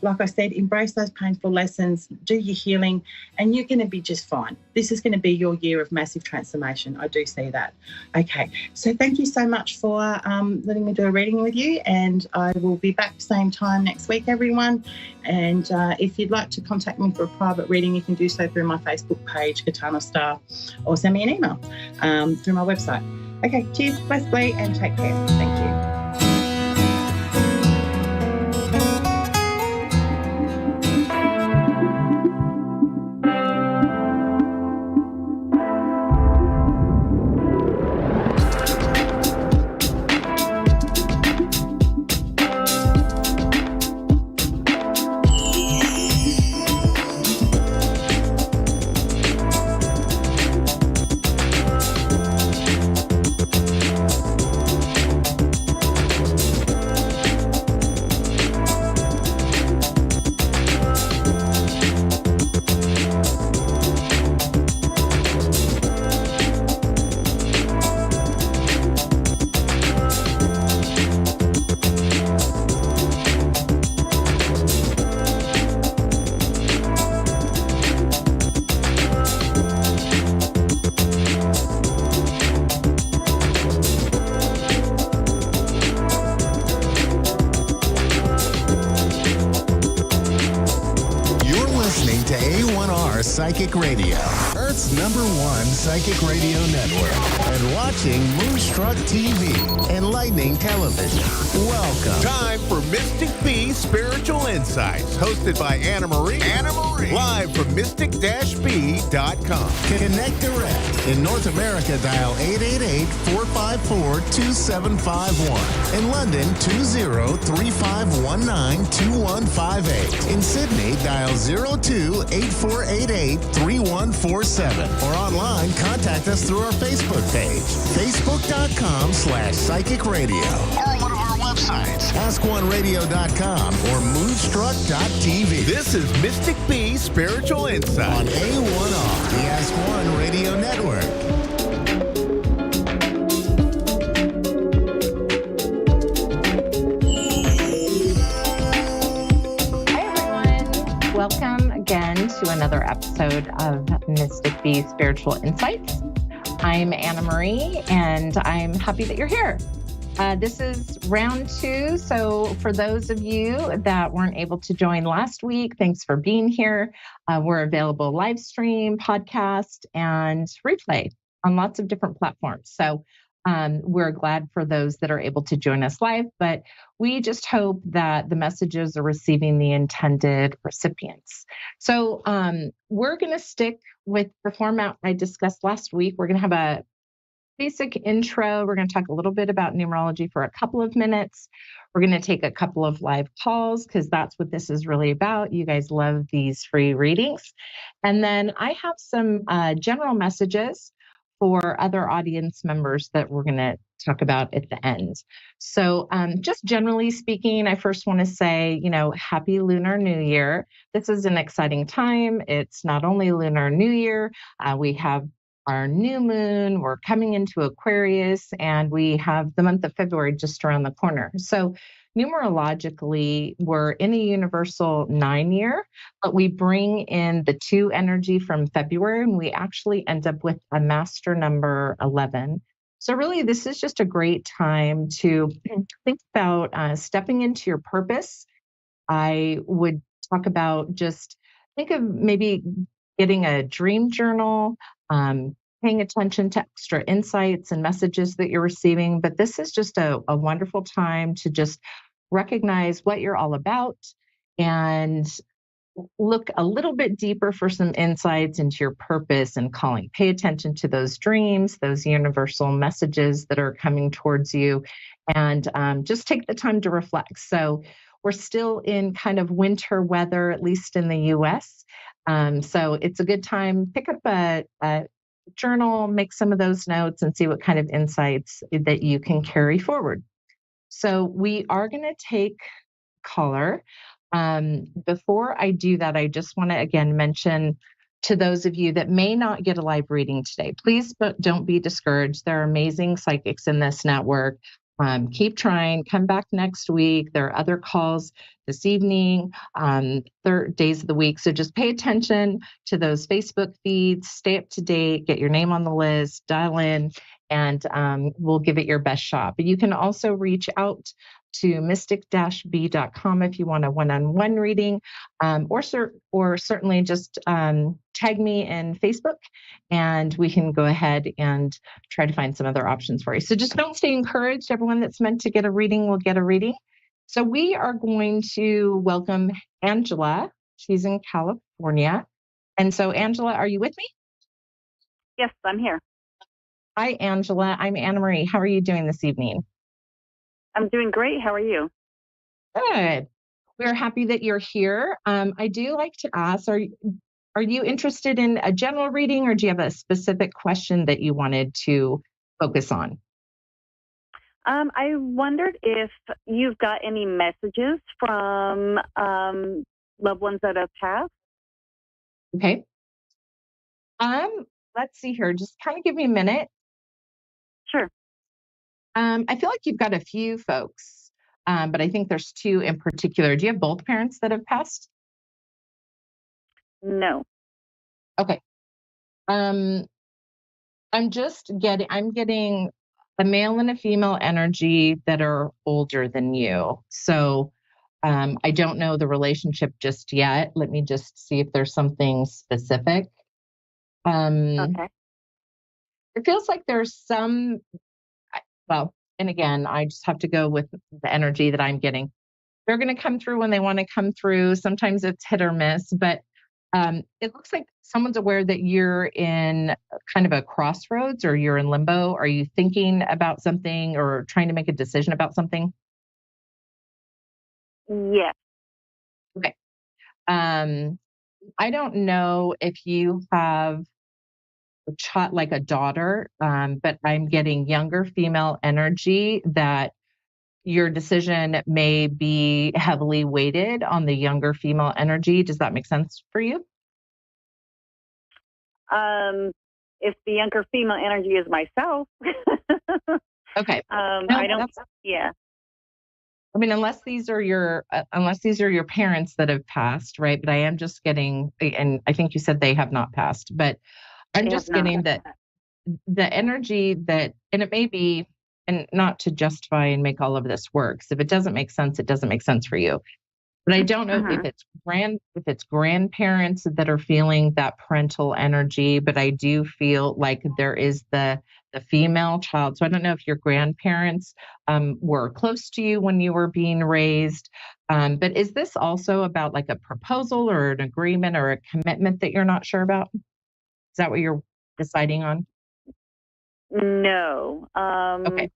like I said, embrace those painful lessons, do your healing, and you're going to be just fine. This is going to be your year of massive transformation. I do see that. Okay, so thank you so much for letting me do a reading with you, and I will be back same time next week, everyone. And if you'd like to contact me for a private reading, you can do so through my Facebook page, Katana Star, or send me an email through my website. Okay, cheers, bless, Glee, and take care. Thank you. Psychic Radio, Earth's #1 psychic radio network, and watching Moonstruck TV, enlightening television. Welcome. Time for Mystic B Spiritual Insights, hosted by Anna Marie. Live from mystic-b.com. Connect direct. In North America, dial 888-454-2751. In London, 20-3519-2158. In Sydney, dial 02-8488-3147. Or online, contact us through our Facebook page, facebook.com/psychic radio. Or one of our websites, askoneradio.com or moonstruck.tv. This is Mystic B Spiritual Insight on A1R, the Ask One Radio Network. Welcome again to another episode of Mystic B Spiritual Insights. I'm Anna Marie, and I'm happy that you're here. This is round 2. So for those of you that weren't able to join last week, thanks for being here. We're available live stream, podcast, and replay on lots of different platforms. So we're glad for those that are able to join us live, but we just hope that the messages are receiving the intended recipients. So we're going to stick with the format I discussed last week. We're going to have basic intro. We're going to talk a little bit about numerology for a couple of minutes. We're going to take a couple of live calls because that's what this is really about. You guys love these free readings. And then I have some general messages for other audience members that we're going to talk about at the end. So just generally speaking, I first want to say, Happy Lunar New Year. This is an exciting time. It's not only Lunar New Year, we have our new moon, we're coming into Aquarius, and we have the month of February just around the corner. So numerologically, we're in a universal 9-year, but we bring in the 2 energy from February, and we actually end up with a master number 11. So really, this is just a great time to think about stepping into your purpose. I would talk about just think of maybe getting a dream journal, paying attention to extra insights and messages that you're receiving. But this is just a wonderful time to just recognize what you're all about and look a little bit deeper for some insights into your purpose and calling. Pay attention to those dreams, those universal messages that are coming towards you, and just take the time to reflect. So we're still in kind of winter weather, at least in the US. So it's a good time. Pick up a journal, make some of those notes, and see what kind of insights that you can carry forward. So we are going to take caller. Before I do that, I just want to again mention to those of you that may not get a live reading today, please don't be discouraged. There are amazing psychics in this network. Keep trying, come back next week. There are other calls this evening, third days of the week. So just pay attention to those Facebook feeds, stay up to date, get your name on the list, dial in, and we'll give it your best shot. But you can also reach out to mystic-b.com if you want a one-on-one reading, or certainly just tag me in Facebook, and we can go ahead and try to find some other options for you. So just don't stay encouraged. Everyone that's meant to get a reading will get a reading. So we are going to welcome Angela. She's in California. And so, Angela, are you with me? Yes, I'm here. Hi, Angela. I'm Anna Marie. How are you doing this evening? I'm doing great. How are you? Good. We're happy that you're here. I do like to ask, are you interested in a general reading, or do you have a specific question that you wanted to focus on? I wondered if you've got any messages from loved ones that have passed. Okay. Let's see here. Just kind of give me a minute. Sure. I feel like you've got a few folks, but I think there's 2 in particular. Do you have both parents that have passed? No. Okay. I'm getting a male and a female energy that are older than you. So I don't know the relationship just yet. Let me just see if there's something specific. Okay. It feels like there's some, well, and again, I just have to go with the energy that I'm getting. They're going to come through when they want to come through. Sometimes it's hit or miss, but it looks like someone's aware that you're in kind of a crossroads, or you're in limbo. Are you thinking about something or trying to make a decision about something? Yes. Okay. I don't know if you have a child, like a daughter, but I'm getting younger female energy that your decision may be heavily weighted on the younger female energy. Does that make sense for you? If the younger female energy is myself. Okay. I don't. Yeah. I mean, unless these are your parents that have passed, right? But I am just getting, and I think you said they have not passed, but I'm just getting that the energy that, and it may be, and not to justify and make all of this work. So if it doesn't make sense, it doesn't make sense for you. But I don't know if it's grandparents that are feeling that parental energy, but I do feel like there is the female child. So I don't know if your grandparents were close to you when you were being raised. But is this also about like a proposal or an agreement or a commitment that you're not sure about? Is that what you're deciding on? No. Okay.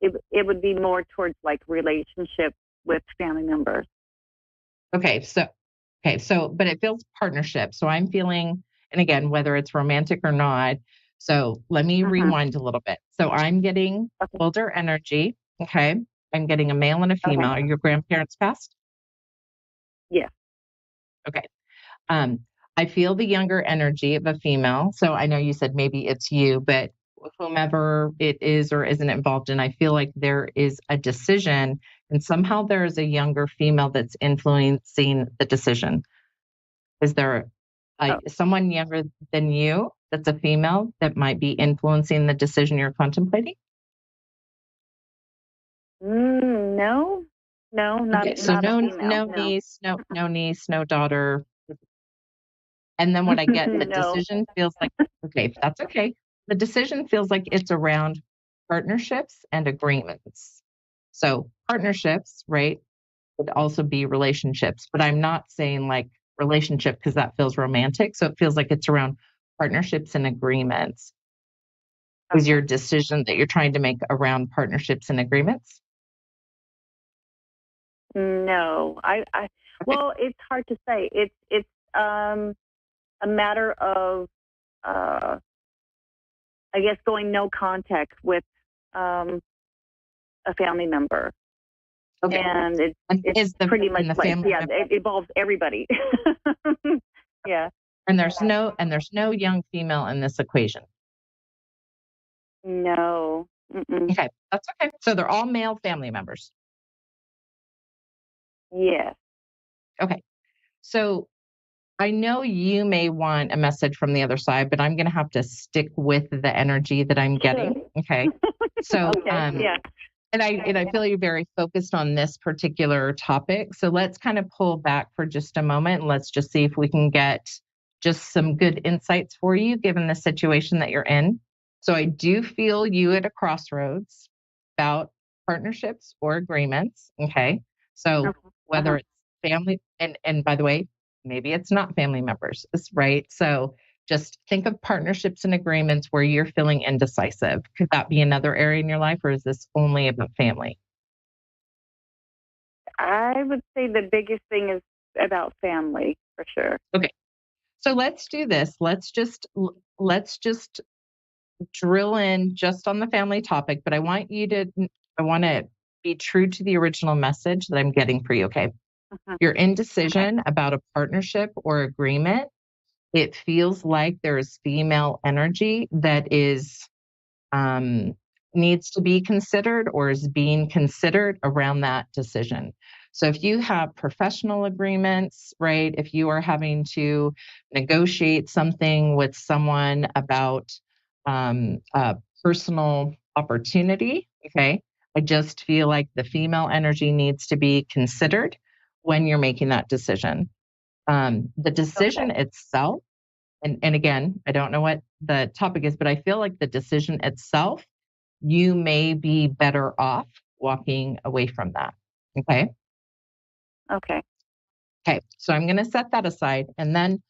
It would be more towards like relationship with family members. Okay. But it feels partnership. So I'm feeling, and again, whether it's romantic or not. So let me rewind a little bit. So I'm getting older energy. Okay. I'm getting a male and a female. Are your grandparents passed? Yeah. Okay. I feel the younger energy of a female. So I know you said maybe it's you, but whomever it is or isn't involved in, I feel like there is a decision and somehow there is a younger female that's influencing the decision. Is there someone younger than you that's a female that might be influencing the decision you're contemplating? No, not, Okay, so not a female. no niece, no daughter. And then what I get, the No. decision feels like, okay, that's okay. The decision feels like it's around partnerships and agreements. So partnerships, right, would also be relationships, but I'm not saying like relationship because that feels romantic. So it feels like it's around partnerships and agreements. Is your decision that you're trying to make around partnerships and agreements? No, well, it's hard to say. It's a matter of, I guess, going no contact with a family member. Okay. And it's pretty much like, it involves everybody. Yeah. And there's no young female in this equation. No. Mm-mm. Okay, that's okay. So they're all male family members. Yes. Okay. So I know you may want a message from the other side, but I'm going to have to stick with the energy that I'm getting. Okay. So, yeah. And I feel you're very focused on this particular topic. So let's kind of pull back for just a moment and let's just see if we can get just some good insights for you, given the situation that you're in. So I do feel you at a crossroads about partnerships or agreements. Okay. So whether it's family, and by the way, maybe it's not family members, right? So just think of partnerships and agreements where you're feeling indecisive. Could that be another area in your life, or is this only about family? I would say the biggest thing is about family, for sure. Okay. So let's do this. Let's just drill in just on the family topic, but I want to be true to the original message that I'm getting for you. Okay. Your indecision about a partnership or agreement, it feels like there is female energy that is needs to be considered or is being considered around that decision. So if you have professional agreements, right, if you are having to negotiate something with someone about a personal opportunity, okay, I just feel like the female energy needs to be considered when you're making that decision. The decision itself, and again, I don't know what the topic is, but I feel like the decision itself, you may be better off walking away from that. Okay. Okay. Okay. So I'm going to set that aside. And then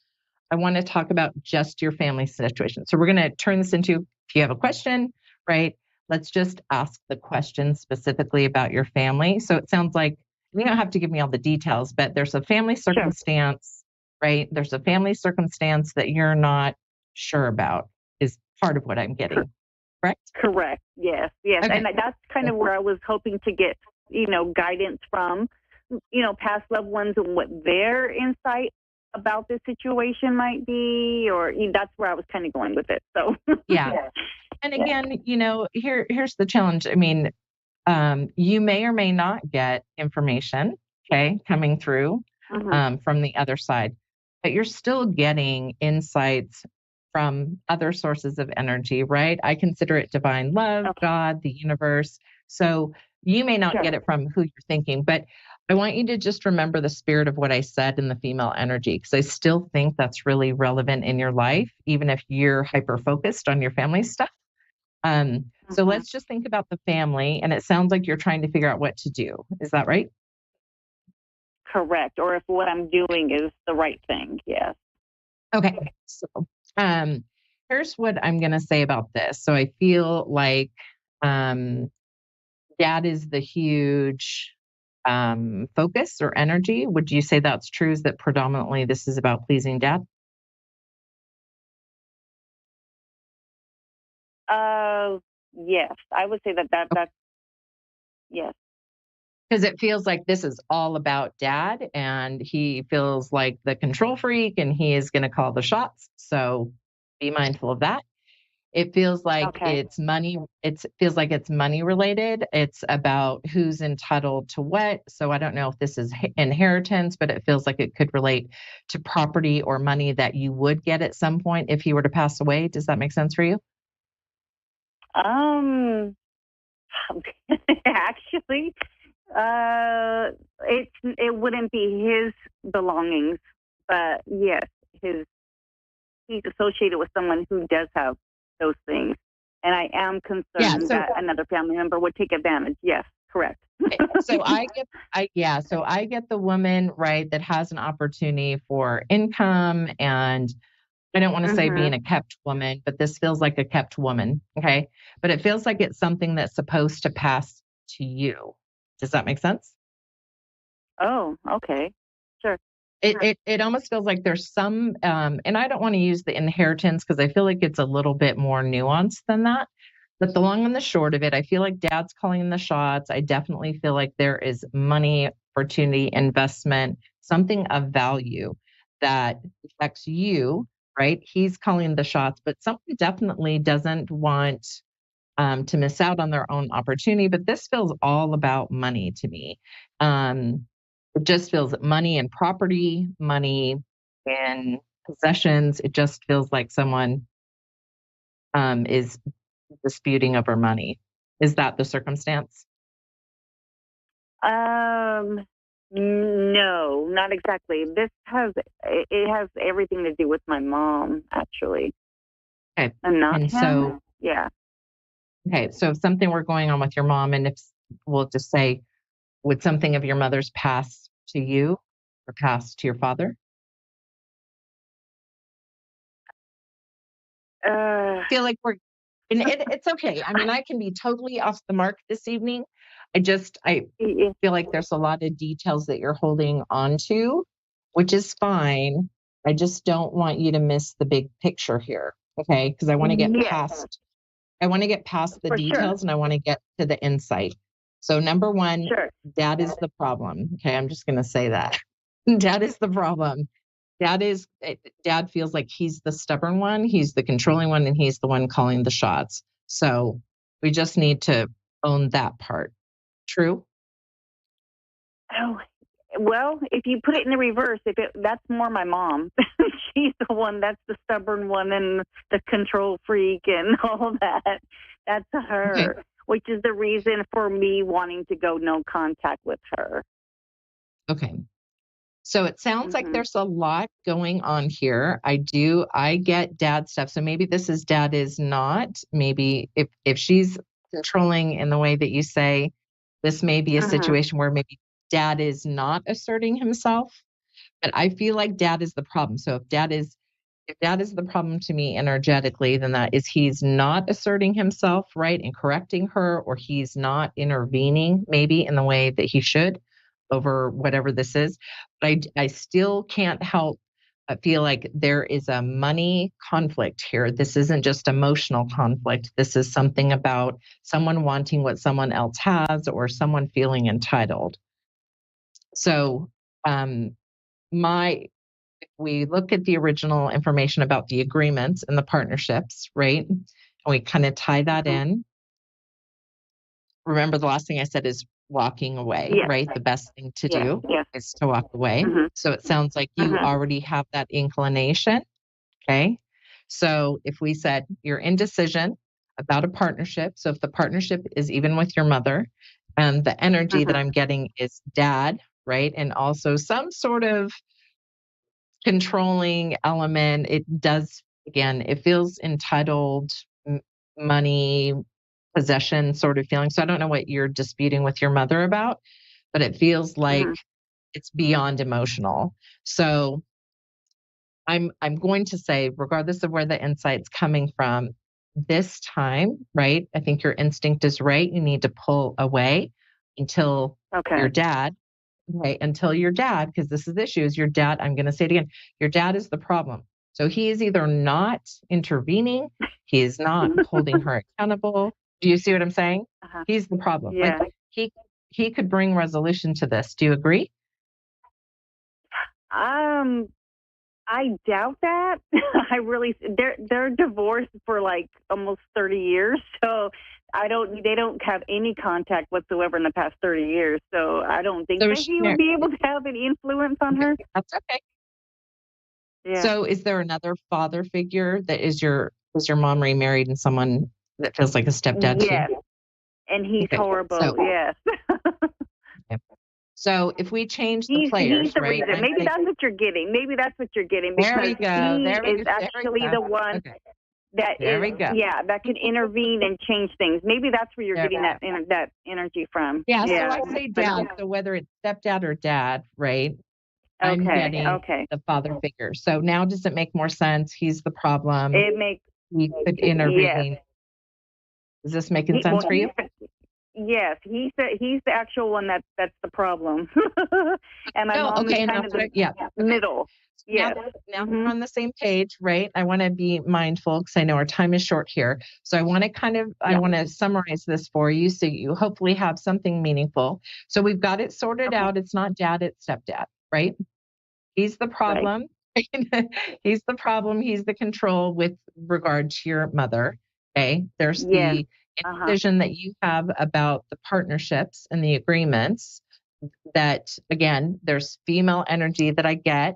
I want to talk about just your family situation. So we're going to turn this into, if you have a question, right? Let's just ask the question specifically about your family. So it sounds like you don't have to give me all the details, but there's a family circumstance, right? There's a family circumstance that you're not sure about is part of what I'm getting. Correct? Correct. Yes. Yes. Okay. And that's kind of where I was hoping to get, guidance from, past loved ones and what their insight about this situation might be, or that's where I was kind of going with it. So yeah. And again, here's the challenge. I mean, you may or may not get information, okay, coming through from the other side, but you're still getting insights from other sources of energy, right? I consider it divine love, God, the universe. So you may not get it from who you're thinking, but I want you to just remember the spirit of what I said in the female energy, because I still think that's really relevant in your life, even if you're hyper-focused on your family stuff. So let's just think about the family, and it sounds like you're trying to figure out what to do. Is that right? Correct. Or if what I'm doing is the right thing. Yes. Okay. So, here's what I'm going to say about this. So I feel like dad is the huge focus or energy. Would you say that's true? Is that predominantly this is about pleasing dad? Yes, I would say that's yes. Because it feels like this is all about dad, and he feels like the control freak and he is going to call the shots. So be mindful of that. It feels like it's money. It feels like it's money related. It's about who's entitled to what. So I don't know if this is inheritance, but it feels like it could relate to property or money that you would get at some point if he were to pass away. Does that make sense for you? Actually, it wouldn't be his belongings, but yes, he's associated with someone who does have those things, and I am concerned that another family member would take advantage. Yes, correct. So I get the woman, right, that has an opportunity for income, and I don't want to say being a kept woman, but this feels like a kept woman. Okay. But it feels like it's something that's supposed to pass to you. Does that make sense? Oh, okay. Sure. It almost feels like there's some, and I don't want to use the inheritance because I feel like it's a little bit more nuanced than that. But the long and the short of it, I feel like dad's calling the shots. I definitely feel like there is money, opportunity, investment, something of value that affects you, right? He's calling the shots, but someone definitely doesn't want to miss out on their own opportunity. But this feels all about money to me. It just feels money and property, money and possessions. It just feels like someone is disputing over money. Is that the circumstance? No, not exactly. It has everything to do with my mom, actually. Okay. And not and him. So, yeah. Okay. So if something were going on with your mom, and if we'll just say, would something of your mother's pass to you or pass to your father? I feel like and it's okay. I mean, I can be totally off the mark this evening. I feel like there's a lot of details that you're holding on to, which is fine. I just don't want you to miss the big picture here. Okay. Because I want to get past the details and I want to get to the insight. So number one, dad is the problem. Okay. I'm just going to say that. Dad is the problem. Dad feels like he's the stubborn one, he's the controlling one, and he's the one calling the shots. So we just need to own that part. True? Oh, well, if you put it in the reverse, that's more my mom. She's the one that's the stubborn one and the control freak and all that. That's her, which is the reason for me wanting to go no contact with her. Okay. So it sounds like there's a lot going on here. I get dad stuff. So maybe this is dad is not. Maybe if she's controlling in the way that you say, this may be a situation where maybe dad is not asserting himself. But I feel like dad is the problem. So if dad is the problem to me energetically, then that is he's not asserting himself, right, and correcting her, or he's not intervening maybe in the way that he should over whatever this is. But I still can't help but feel like there is a money conflict here. This isn't just emotional conflict. This is something about someone wanting what someone else has or someone feeling entitled. So if we look at the original information about the agreements and the partnerships, right? And we kind of tie that in. Remember, the last thing I said is walking away, right? The best thing to do is to walk away. So it sounds like you already have that inclination. Okay. So if we said you're indecision about a partnership, so if the partnership is even with your mother, and the energy that I'm getting is dad, right? And also some sort of controlling element. It does, again, it feels entitled, money, possession sort of feeling. So I don't know what you're disputing with your mother about, but it feels like it's beyond emotional. So I'm going to say, regardless of where the insight's coming from, this time, right? I think your instinct is right. You need to pull away until your dad, okay, until your dad, because this is the issue, is your dad. I'm going to say it again. Your dad is the problem. So he is either not intervening, he is not holding her accountable. Do you see what I'm saying? He's the problem. Yeah. Like he could bring resolution to this. Do you agree? I doubt that. I really, they're divorced for like almost 30 years. So they don't have any contact whatsoever in the past 30 years. So I don't think that he would be able to have any influence on her. That's okay. Yeah. So is there another father figure that is your mom remarried and someone that feels like a stepdad Yes. too? And he's horrible. Yes. So if we change the players, he's the right? reason. Maybe that's what you're getting. Because there we go. he is actually the one that that can intervene and change things. Maybe that's where you're getting that energy from. Yeah. So I say dad. So whether it's stepdad or dad, right? I'm getting the father figure. So now does it make more sense? He's the problem. It makes. He could intervene. Yes. Is this making sense for you? Yes, he's the actual one that's the problem, and my mom is kind of the middle. Yes. Now we're on the same page, right? I want to be mindful because I know our time is short here. So I want to I want to summarize this for you so you hopefully have something meaningful. So we've got it sorted out. It's not dad, it's stepdad, right? He's the problem. Right. He's the problem. He's the control with regard to your mother. Okay. There's the decision that you have about the partnerships and the agreements that, again, there's female energy that I get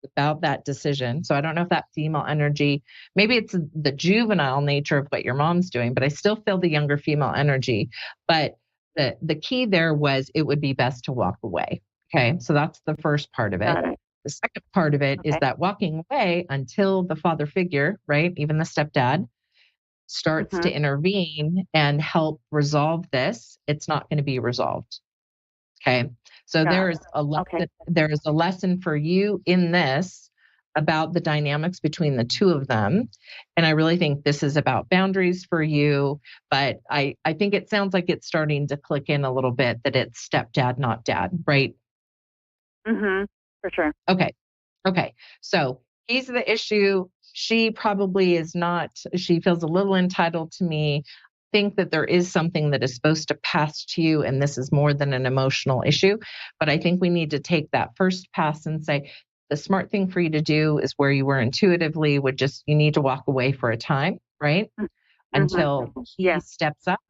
about that decision. So I don't know if that female energy, maybe it's the juvenile nature of what your mom's doing, but I still feel the younger female energy. But the key there was it would be best to walk away. Okay. So that's the first part of it. The second part of it is that walking away until the father figure, right, even the stepdad, starts to intervene and help resolve this, it's not going to be resolved. Okay. So there is a lesson for you in this about the dynamics between the two of them. And I really think this is about boundaries for you. But I think it sounds like it's starting to click in a little bit that it's stepdad, not dad, right? For sure. Okay. So he's the issue. She probably is not, she feels a little entitled to me. Think that there is something that is supposed to pass to you, and this is more than an emotional issue. But I think we need to take that first pass and say, the smart thing for you to do is where you were intuitively would just, you need to walk away for a time, right? Until he steps up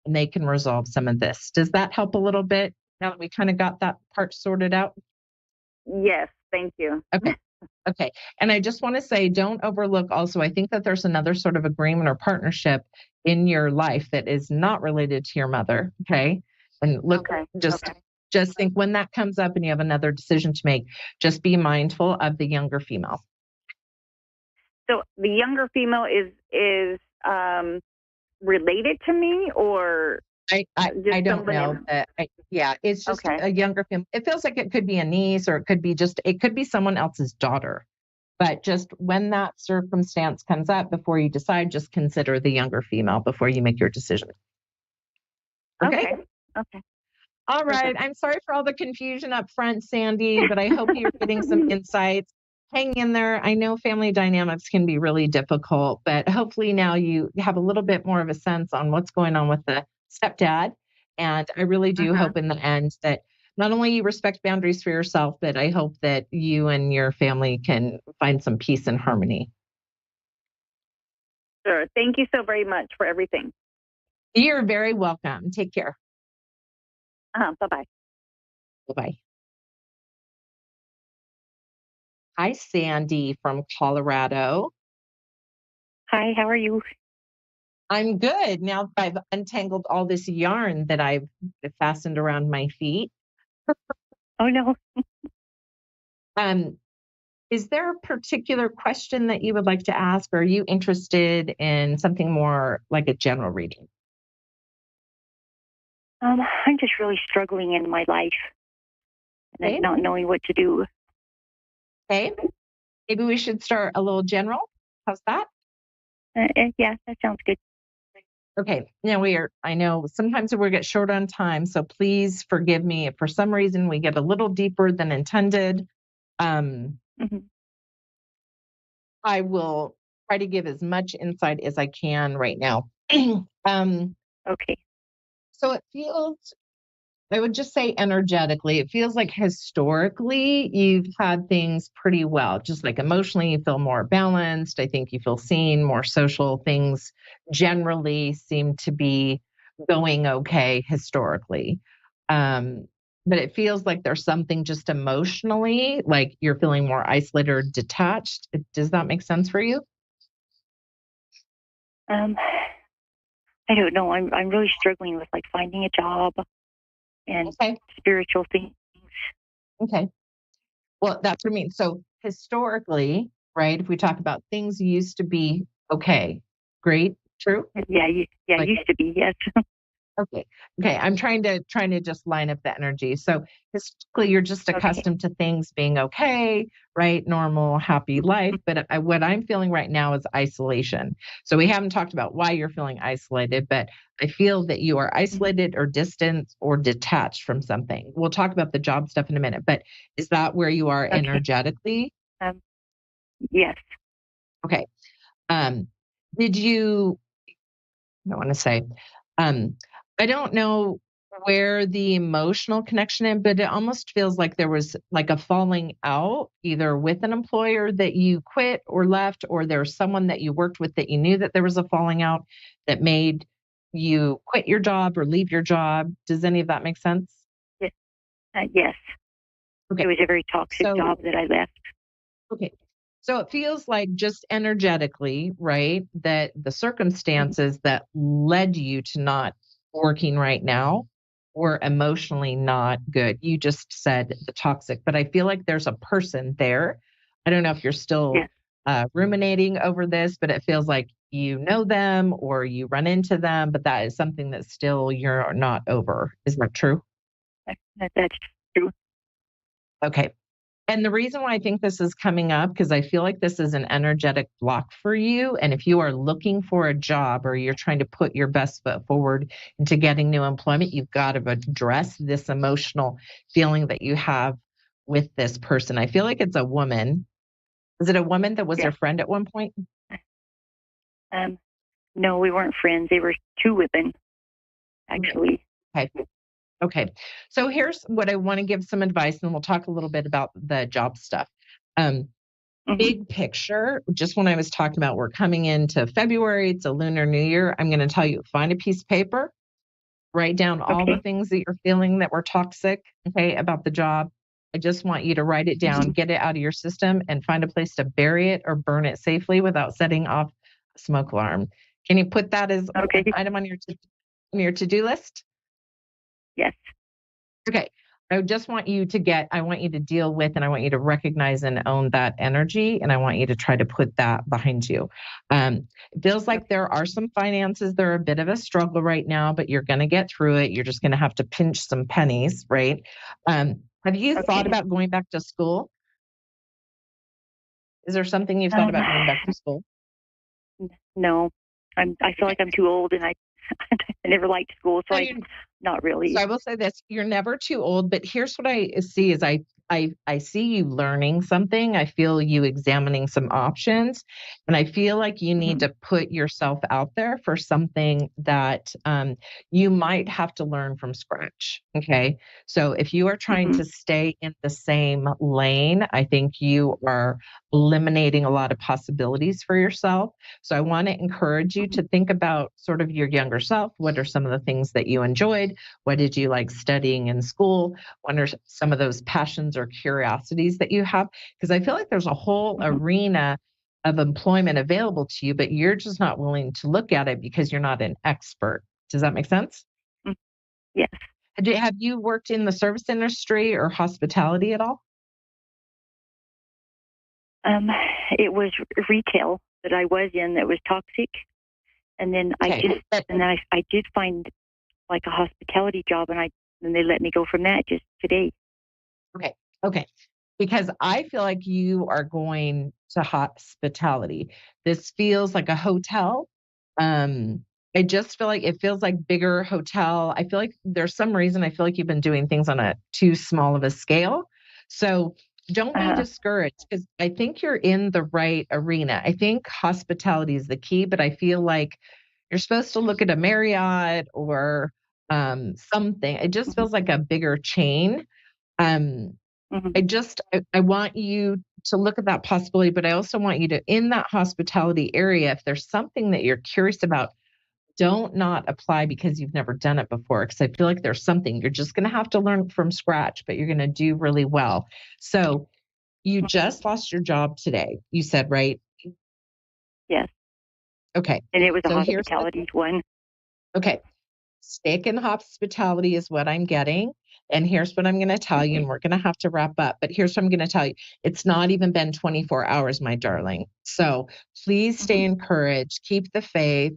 and they can resolve some of this. Does that help a little bit now that we kind of got that part sorted out? Yes. Thank you. Okay. And I just want to say, don't overlook also, I think that there's another sort of agreement or partnership in your life that is not related to your mother. Okay. And look, just think when that comes up and you have another decision to make, just be mindful of the younger female. So the younger female is related to me, or I don't know. It's just a younger female. It feels like it could be a niece, or it could be someone else's daughter. But just when that circumstance comes up, before you decide, just consider the younger female before you make your decision. Okay. All right. I'm sorry for all the confusion up front, Sandy, but I hope you're getting some insights. Hang in there. I know family dynamics can be really difficult, but hopefully now you have a little bit more of a sense on what's going on with the stepdad. And I really do hope in the end that not only you respect boundaries for yourself, but I hope that you and your family can find some peace and harmony. Sure. Thank you so very much for everything. You're very welcome. Take care. Bye-bye. Bye-bye. Hi, Sandy from Colorado. Hi, how are you? I'm good. Now I've untangled all this yarn that I've fastened around my feet. Oh, no. Is there a particular question that you would like to ask? Or are you interested in something more like a general reading? I'm just really struggling in my life and not knowing what to do. Okay. maybe we should start a little general. How's that? Yeah, that sounds good. Okay. Now I know sometimes we get short on time, so please forgive me if for some reason we get a little deeper than intended. I will try to give as much insight as I can right now. Okay. So it feels, I would just say energetically, it feels like historically you've had things pretty well. Just like emotionally, you feel more balanced. I think you feel seen, more social things generally seem to be going okay historically. But it feels like there's something just emotionally, like you're feeling more isolated or detached. Does that make sense for you? I don't know. I'm really struggling with like finding a job and spiritual things. Okay. Well, that's what I mean. So historically, right, if we talk about things used to be okay, great, true? Yeah, used to be, yes. Okay. Okay. I'm trying to just line up the energy. So historically, you're just accustomed to things being okay, right? Normal, happy life. But what I'm feeling right now is isolation. So we haven't talked about why you're feeling isolated, but I feel that you are isolated or distant or detached from something. We'll talk about the job stuff in a minute, but is that where you are energetically? Yes. Okay. Did you, I don't want to say, I don't know where the emotional connection is, but it almost feels like there was like a falling out, either with an employer that you quit or left, or there's someone that you worked with that you knew that there was a falling out that made you quit your job or leave your job. Does any of that make sense? Yes. Yes. Okay. It was a very toxic job that I left. Okay. So it feels like just energetically, right, that the circumstances that led you to not working right now were emotionally not good. You just said the toxic, but I feel like there's a person there. I don't know if you're still ruminating over this, but it feels like you know them or you run into them, but that is something that still you're not over. Is that true? That's true. Okay. And the reason why I think this is coming up, because I feel like this is an energetic block for you. And if you are looking for a job or you're trying to put your best foot forward into getting new employment, you've got to address this emotional feeling that you have with this person. I feel like it's a woman. Is it a woman that was your friend at one point? No, we weren't friends. They were two women, actually. Okay. Okay. So here's what I want to give some advice, and we'll talk a little bit about the job stuff. Big picture, just when I was talking about we're coming into February, it's a Lunar New Year. I'm going to tell you, find a piece of paper, write down all the things that you're feeling that were toxic, about the job. I just want you to write it down, get it out of your system, and find a place to bury it or burn it safely without setting off a smoke alarm. Can you put that as an item on your to-do list? Yes. Okay. I just want you to deal with, and I want you to recognize and own that energy. And I want you to try to put that behind you. It feels like there are some finances that are a bit of a struggle right now, but you're going to get through it. You're just going to have to pinch some pennies, right? Have you thought about going back to school? Is there something you've thought about going back to school? No, I feel like I'm too old, and I never liked school, so not really. So I will say this: you're never too old. But here's what I see: is I see you learning something. I feel you examining some options, and I feel like you need to put yourself out there for something that you might have to learn from scratch. Okay, so if you are trying to stay in the same lane, I think you are eliminating a lot of possibilities for yourself. So I want to encourage you to think about sort of your younger self. What are some of the things that you enjoyed? What did you like studying in school? What are some of those passions or curiosities that you have? Because I feel like there's a whole arena of employment available to you, but you're just not willing to look at it because you're not an expert. Does that make sense? Yes. Have you worked in the service industry or hospitality at all? It was retail that I was in that was toxic, and then I did find like a hospitality job, and they let me go from that just today. Okay. because I feel like you are going to hospitality. This feels like a hotel. I just feel like it feels like bigger hotel. I feel like there's some reason I feel like you've been doing things on a too small of a scale. So don't be discouraged, because I think you're in the right arena. I think hospitality is the key, but I feel like you're supposed to look at a Marriott or something. It just feels like a bigger chain. I want you to look at that possibility, but I also want you to, in that hospitality area, if there's something that you're curious about, don't not apply because you've never done it before. Because I feel like there's something you're just going to have to learn from scratch, but you're going to do really well. So you just lost your job today, you said, right? Yes. Okay. And it was a So hospitality one. Okay. Stick in hospitality is what I'm getting. And here's what I'm going to tell you, and we're going to have to wrap up. But here's what I'm going to tell you. It's not even been 24 hours, my darling. So please stay encouraged. Keep the faith.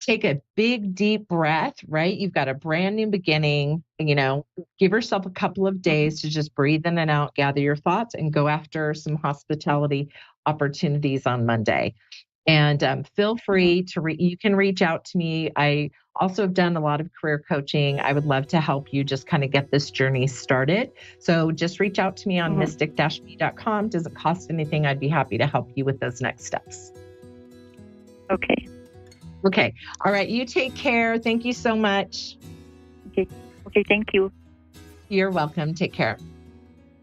Take a big, deep breath, right? You've got a brand new beginning. Give yourself a couple of days to just breathe in and out, gather your thoughts, and go after some hospitality opportunities on Monday. And feel free to you can reach out to me. I also have done a lot of career coaching. I would love to help you just kind of get this journey started. So just reach out to me on mystic-me.com. Does it cost anything? I'd be happy to help you with those next steps. Okay. Okay. All right. You take care. Thank you so much. Okay. Thank you. You're welcome. Take care.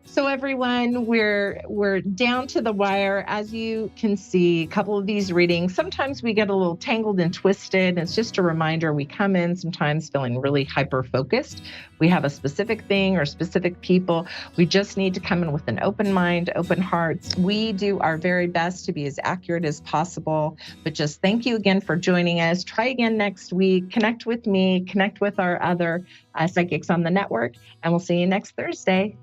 So everyone, we're down to the wire. As you can see, a couple of these readings, sometimes we get a little tangled and twisted. It's just a reminder, we come in sometimes feeling really hyper-focused. We have a specific thing or specific people. We just need to come in with an open mind, open hearts. We do our very best to be as accurate as possible. But just thank you again for joining us. Try again next week. Connect with me. Connect with our other psychics on the network. And we'll see you next Thursday.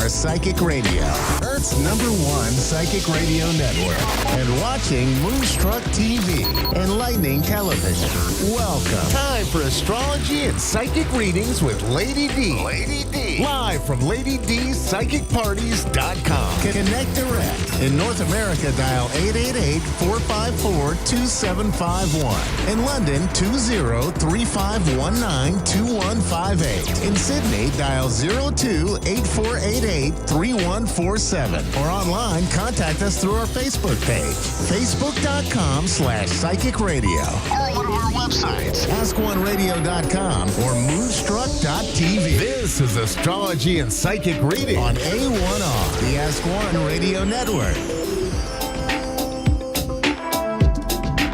Psychic Radio, Earth's #1 psychic radio network, and watching Moonstruck TV, Enlightening Television. Welcome. Time for astrology and psychic readings with Lady D. Lady D. Live from LadyDSpsychicParties.com. Connect direct. In North America, dial 888-454-2751. In London, 20-3519-2158. In Sydney, dial 02-8488-3147. Or online, contact us through our Facebook page, facebook.com/psychic radio. Or one of our websites, askoneradio.com or moonstruck.tv. This is Astrology and Psychic Reading on A1R, the Ask One Radio Network.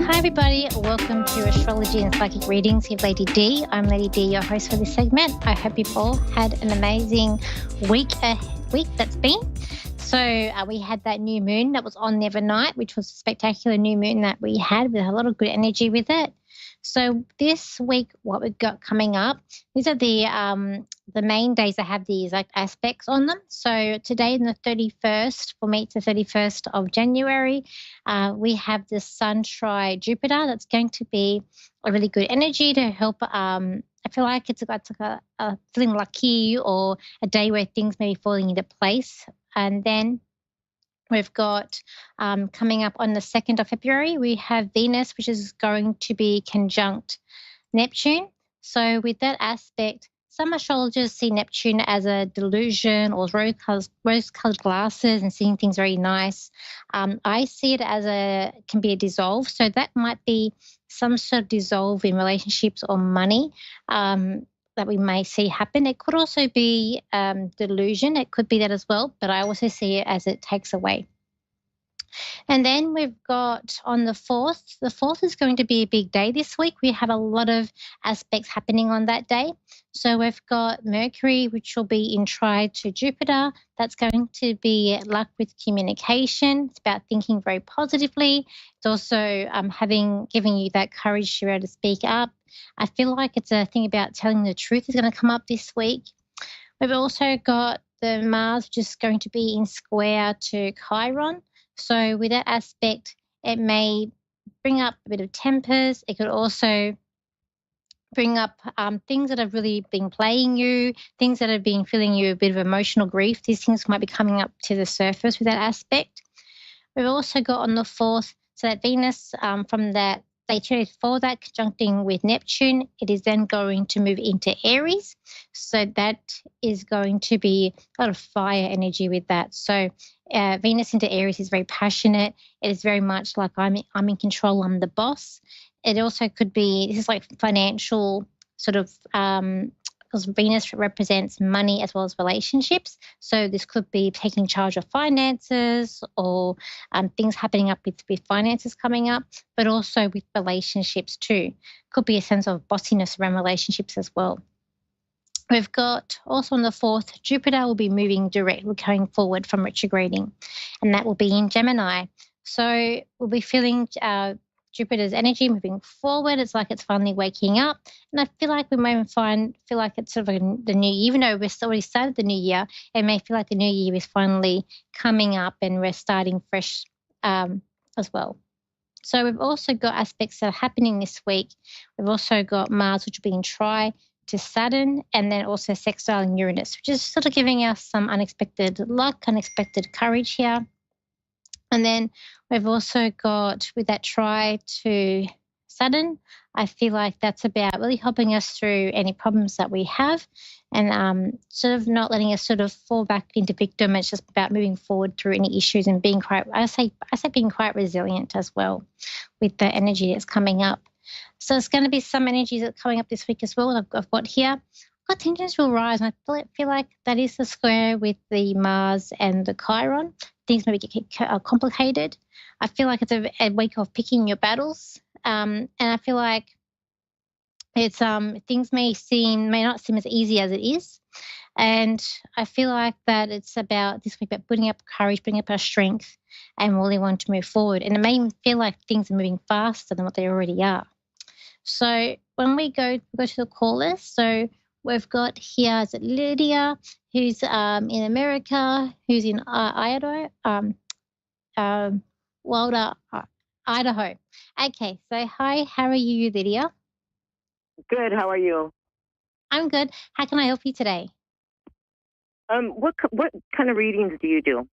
Hi everybody, welcome to Astrology and Psychic Readings with Lady D. I'm Lady D, your host for this segment. I hope you've all had an amazing week that's been. So we had that new moon that was on the other night, which was a spectacular new moon that we had with a lot of good energy with it. So this week, what we've got coming up, these are the main days that have these like aspects on them. So today, on the 31st, for me, it's the 31st of January, we have the Sun tri Jupiter. That's going to be a really good energy to help I feel like it's like a feeling lucky or a day where things may be falling into place. And then we've got coming up on the 2nd of February, we have Venus, which is going to be conjunct Neptune. So with that aspect, some astrologers see Neptune as a delusion or rose-colored glasses and seeing things very nice. I see it as can be a dissolve. So that might be some sort of dissolve in relationships or money that we may see happen. It could also be delusion. It could be that as well, but I also see it as it takes away. And then we've got on the 4th. The 4th is going to be a big day this week. We have a lot of aspects happening on that day. So we've got Mercury, which will be in trine to Jupiter. That's going to be luck with communication. It's about thinking very positively. It's also giving you that courage to be able to speak up. I feel like it's a thing about telling the truth is going to come up this week. We've also got the Mars just going to be in square to Chiron. So with that aspect, it may bring up a bit of tempers. It could also bring up things that have really been plaguing you, things that have been filling you a bit of emotional grief. These things might be coming up to the surface with that aspect. We've also got on the 4th, so that Venus from that Sagittarius for that conjuncting with Neptune, it is then going to move into Aries. So that is going to be a lot of fire energy with that. So Venus into Aries is very passionate. It is very much like I'm in control, I'm the boss. It also could be, this is like financial sort of, because Venus represents money as well as relationships. So this could be taking charge of finances or things happening up with finances coming up, but also with relationships too. Could be a sense of bossiness around relationships as well. We've got also on the 4th, Jupiter will be moving directly going forward from retrograding, and that will be in Gemini. So we'll be feeling Jupiter's energy moving forward. It's like it's finally waking up. And I feel like we may feel like it's sort of the new year. Even though we've already started the new year, it may feel like the new year is finally coming up and we're starting fresh as well. So we've also got aspects that are happening this week. We've also got Mars, which will be in trine to Saturn, and then also sextiling Uranus, which is sort of giving us some unexpected luck, unexpected courage here. And then we've also got with that trine to Saturn, I feel like that's about really helping us through any problems that we have and sort of not letting us sort of fall back into victim. It's just about moving forward through any issues and being I say being quite resilient as well with the energy that's coming up. So it's going to be some energies that are coming up this week as well. I've got here. I've got tensions will rise, and I feel like that is the square with the Mars and the Chiron. Things maybe get complicated. I feel like it's a week of picking your battles, and I feel like it's things may not seem as easy as it is, and I feel like that it's about this week about putting up courage, bringing up our strength, and really want to move forward. And it may even feel like things are moving faster than what they already are. So when we go to the callers, so we've got here is it Lydia, who's in America, who's in Idaho, Idaho. Okay, so hi, how are you, Lydia? Good. How are you? I'm good. How can I help you today? What kind of readings do you do?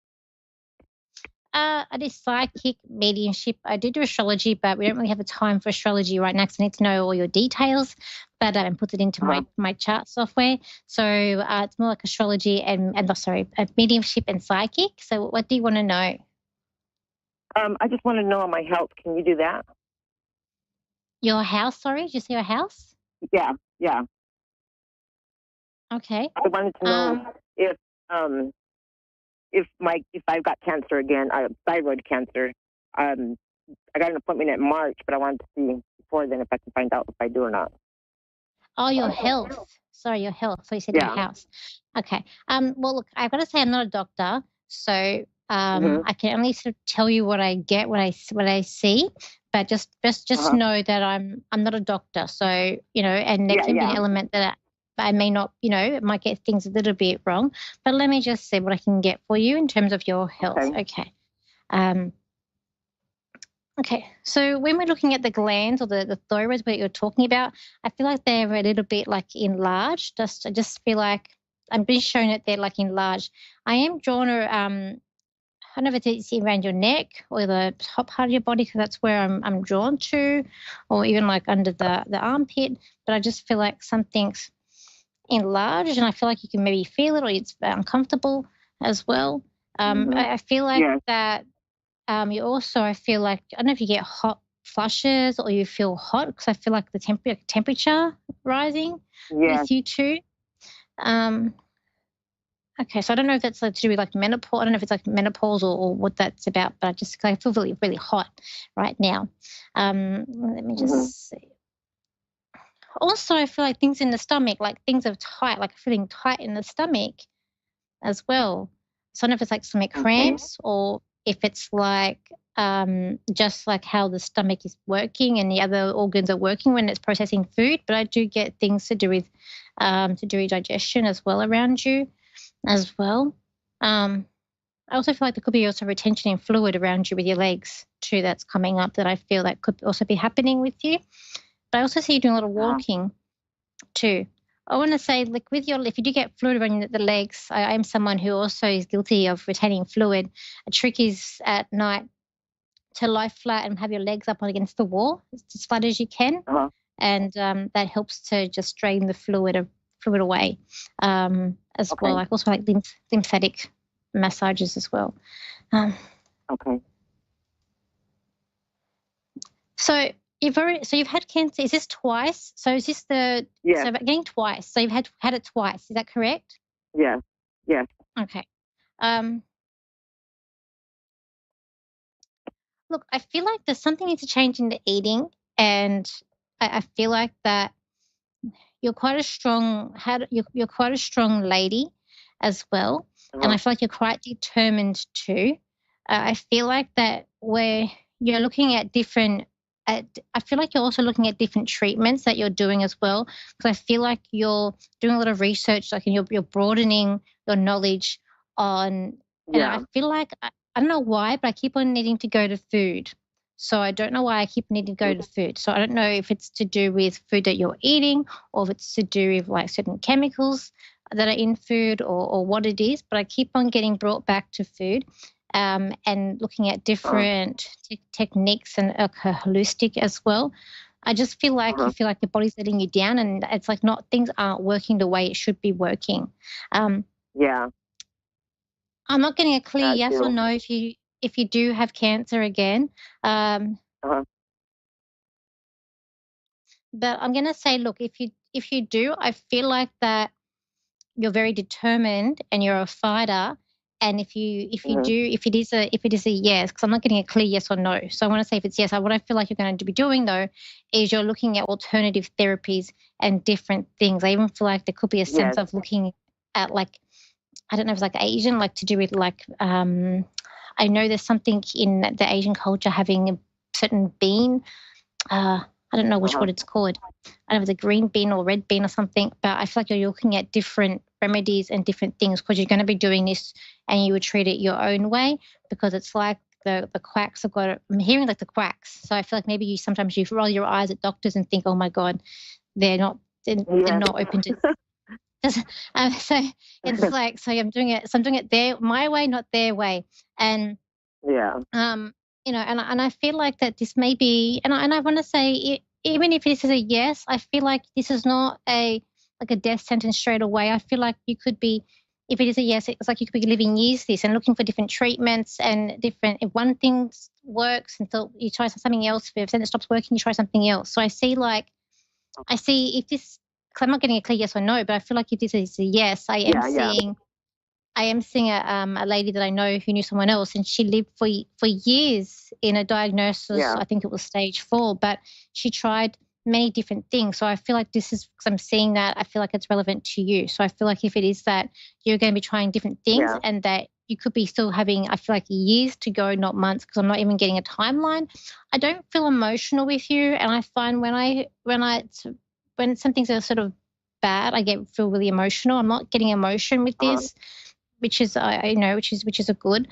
I do psychic, mediumship. I do astrology, but we don't really have the time for astrology right now because I need to know all your details. But and put it into my chart software. So it's more like astrology and mediumship and psychic. So what do you want to know? I just want to know my health. Can you do that? Your house? Sorry, did you say your house? Yeah. Okay. I wanted to know if I've got cancer again, thyroid cancer. I got an appointment in March, but I wanted to see before then if I can find out if I do or not. Oh, your health. Sorry, your health. So you said your house. Okay. Well, look, I've got to say I'm not a doctor, so I can only sort of tell you what I get, what I see. But just know that I'm not a doctor. So and there can be an element that I may not, it might get things a little bit wrong. But let me just see what I can get for you in terms of your health. Okay. Okay, so when we're looking at the glands or the thyroid, what you're talking about, I feel like they're a little bit like enlarged. I just feel like I'm being shown that they're like enlarged. I am drawn to I don't know if it's around your neck or the top part of your body, because that's where I'm drawn to, or even like under the armpit. But I just feel like something's enlarged, and I feel like you can maybe feel it, or it's uncomfortable as well. I feel like that. You also, I feel like, I don't know if you get hot flushes or you feel hot, because I feel like the temperature rising with you too. Okay, so I don't know if that's like to do with like menopause. I don't know if it's like menopause or what that's about, but I feel really, really hot right now. Let me just see. Also, I feel like things in the stomach, like things are tight, like feeling tight in the stomach as well. So I don't know if it's like stomach cramps or if it's like just like how the stomach is working and the other organs are working when it's processing food. But I do get things to do with digestion as well around you as well. I also feel like there could be also retention in fluid around you with your legs too that's coming up, that I feel that could also be happening with you. But I also see you doing a lot of walking too. I want to say, like if you do get fluid around the legs, I am someone who also is guilty of retaining fluid. A trick is at night to lie flat and have your legs up against the wall as flat as you can, and that helps to just drain the fluid away as well. Like also like lymphatic massages as well. So you've had cancer. Is this twice? So is this so again twice? So you've had it twice. Is that correct? Yeah. Okay. Look, I feel like there's something needs to change in the eating, and I feel like that you're quite a strong you're quite a strong lady as well, and I feel like you're quite determined too. I feel like that where you're looking at I feel like you're also looking at different treatments that you're doing as well, because I feel like you're doing a lot of research, like, and you're broadening your knowledge on. And I feel like I don't know why, but I keep on needing to go to food. So I don't know why I keep needing to go to food. So I don't know if it's to do with food that you're eating, or if it's to do with like certain chemicals that are in food, or what it is. But I keep on getting brought back to food. And looking at different techniques and holistic as well. I just feel like you feel like your body's letting you down, and it's like things aren't working the way it should be working. I'm not getting a clear yes or no if you do have cancer again. But I'm going to say, look, if you do, I feel like that you're very determined and you're a fighter. And if it is a yes, because I'm not getting a clear yes or no. So I want to say if it's yes, what I feel like you're going to be doing though is you're looking at alternative therapies and different things. I even feel like there could be a sense of looking at, like, I don't know if it's like Asian, like to do with like, I know there's something in the Asian culture having a certain bean. I don't know what it's called. I don't know if it's a green bean or red bean or something, but I feel like you're looking at different remedies and different things, because you're going to be doing this and you would treat it your own way, because it's like the quacks have got it. I'm hearing like the quacks. So I feel like maybe sometimes you roll your eyes at doctors and think, oh my God, they're not open to so it's like, so I'm doing it my way, not their way. And and I feel like that this may be, and I want to say, even if this is a yes, I feel like this is not a death sentence straight away. I feel like you could be, if it is a yes, it's like you could be living years this and looking for different treatments and if one thing works until you try something else, if then it stops working, you try something else. So I see if this, because I'm not getting a clear yes or no, but I feel like if this is a yes, I am seeing a lady that I know who knew someone else, and she lived for years in a diagnosis. I think it was stage 4, but she tried many different things. So I feel like this is, because I'm seeing that, I feel like it's relevant to you. So I feel like if it is that you're going to be trying different things and that you could be still having, I feel like years to go, not months, because I'm not even getting a timeline. I don't feel emotional with you, and I find when some things are sort of bad, I feel really emotional. I'm not getting emotion with this, which is which is a good,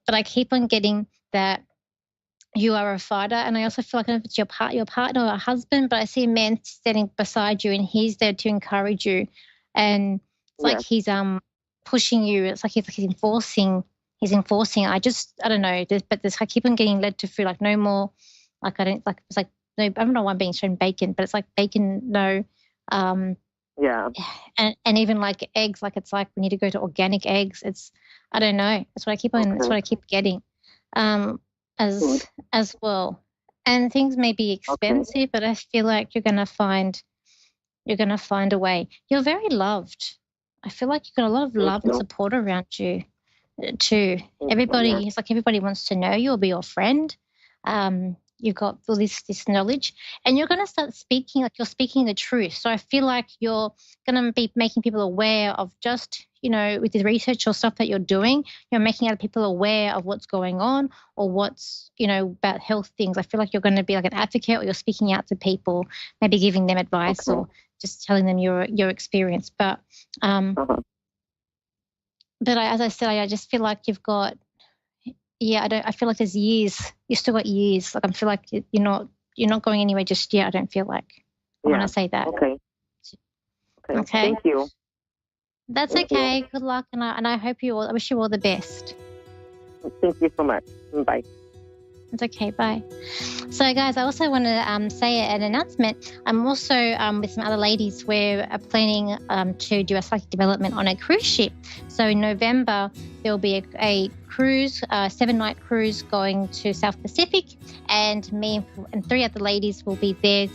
but I keep on getting that you are a fighter. And I also feel like I don't know if it's your partner or a husband, but I see a man standing beside you and he's there to encourage you. And it's like he's pushing you. It's like he's enforcing. I don't know. But I keep on getting led to feel like no more. Like it's like no. I don't know why I'm being shown bacon, but it's like bacon. No. Yeah. And even like eggs, like it's like we need to go to organic eggs. It's I don't know. That's what I keep on. Okay. That's what I keep getting. As well. And things may be expensive, but I feel like you're gonna find a way. You're very loved. I feel like you've got a lot of love and support around you too. Everybody, it's like everybody wants to know you or be your friend. You've got all this knowledge, and you're going to start speaking like you're speaking the truth. So I feel like you're going to be making people aware of just, with the research or stuff that you're doing, you're making other people aware of what's going on or what's, about health things. I feel like you're going to be like an advocate, or you're speaking out to people, maybe giving them advice or just telling them your experience. But as I said, I just feel like you've got. Yeah, I feel like there's years. You still got years. Like I feel like you're not going anywhere just yet. I don't feel like. I want to say that. Okay. Thank you. That's okay. Good luck, and I hope you all. I wish you all the best. Thank you so much. Bye. It's okay. Bye. So, guys, I also want to say an announcement. I'm also with some other ladies. We're planning to do a psychic development on a cruise ship. So in November, there'll be a cruise, a 7-night cruise going to South Pacific, and me and 3 other ladies will be there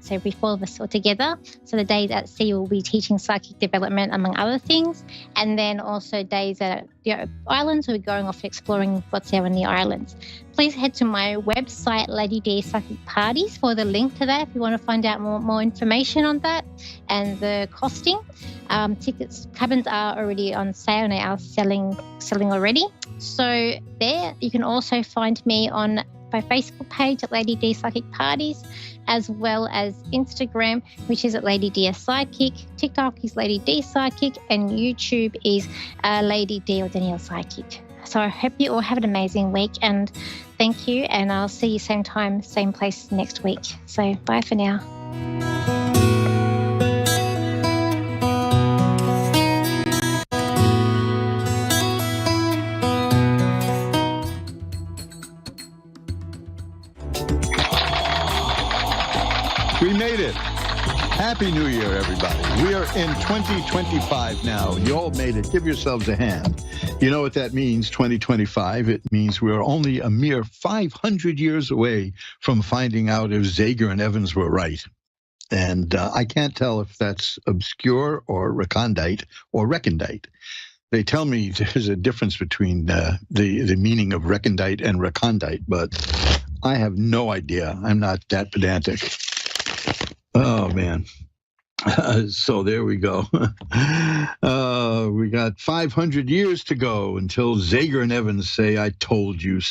so we 4 of us all together. So the days at sea will be teaching psychic development, among other things, and then also days at the islands, we'll be going off exploring what's there on the islands. Please head to my website, Lady D Psychic Parties, for the link to that if you want to find out more information on that and the costing. Cabins are already on sale and they are selling already. So there, you can also find me on my Facebook page at Lady D Psychic Parties, as well as Instagram, which is at Lady D Psychic. TikTok is Lady D Psychic, and YouTube is Lady D or Danielle Psychic. So I hope you all have an amazing week, and thank you, and I'll see you same time, same place next week. So bye for now. We made it. Happy New Year, everybody. We are in 2025 now. You all made it. Give yourselves a hand. You know what that means, 2025? It means we're only a mere 500 years away from finding out if Zager and Evans were right. And I can't tell if that's obscure or recondite or recondite. They tell me there's a difference between the meaning of recondite and recondite, but I have no idea. I'm not that pedantic. Oh, man. So there we go. We got 500 years to go until Zager and Evans say, I told you so.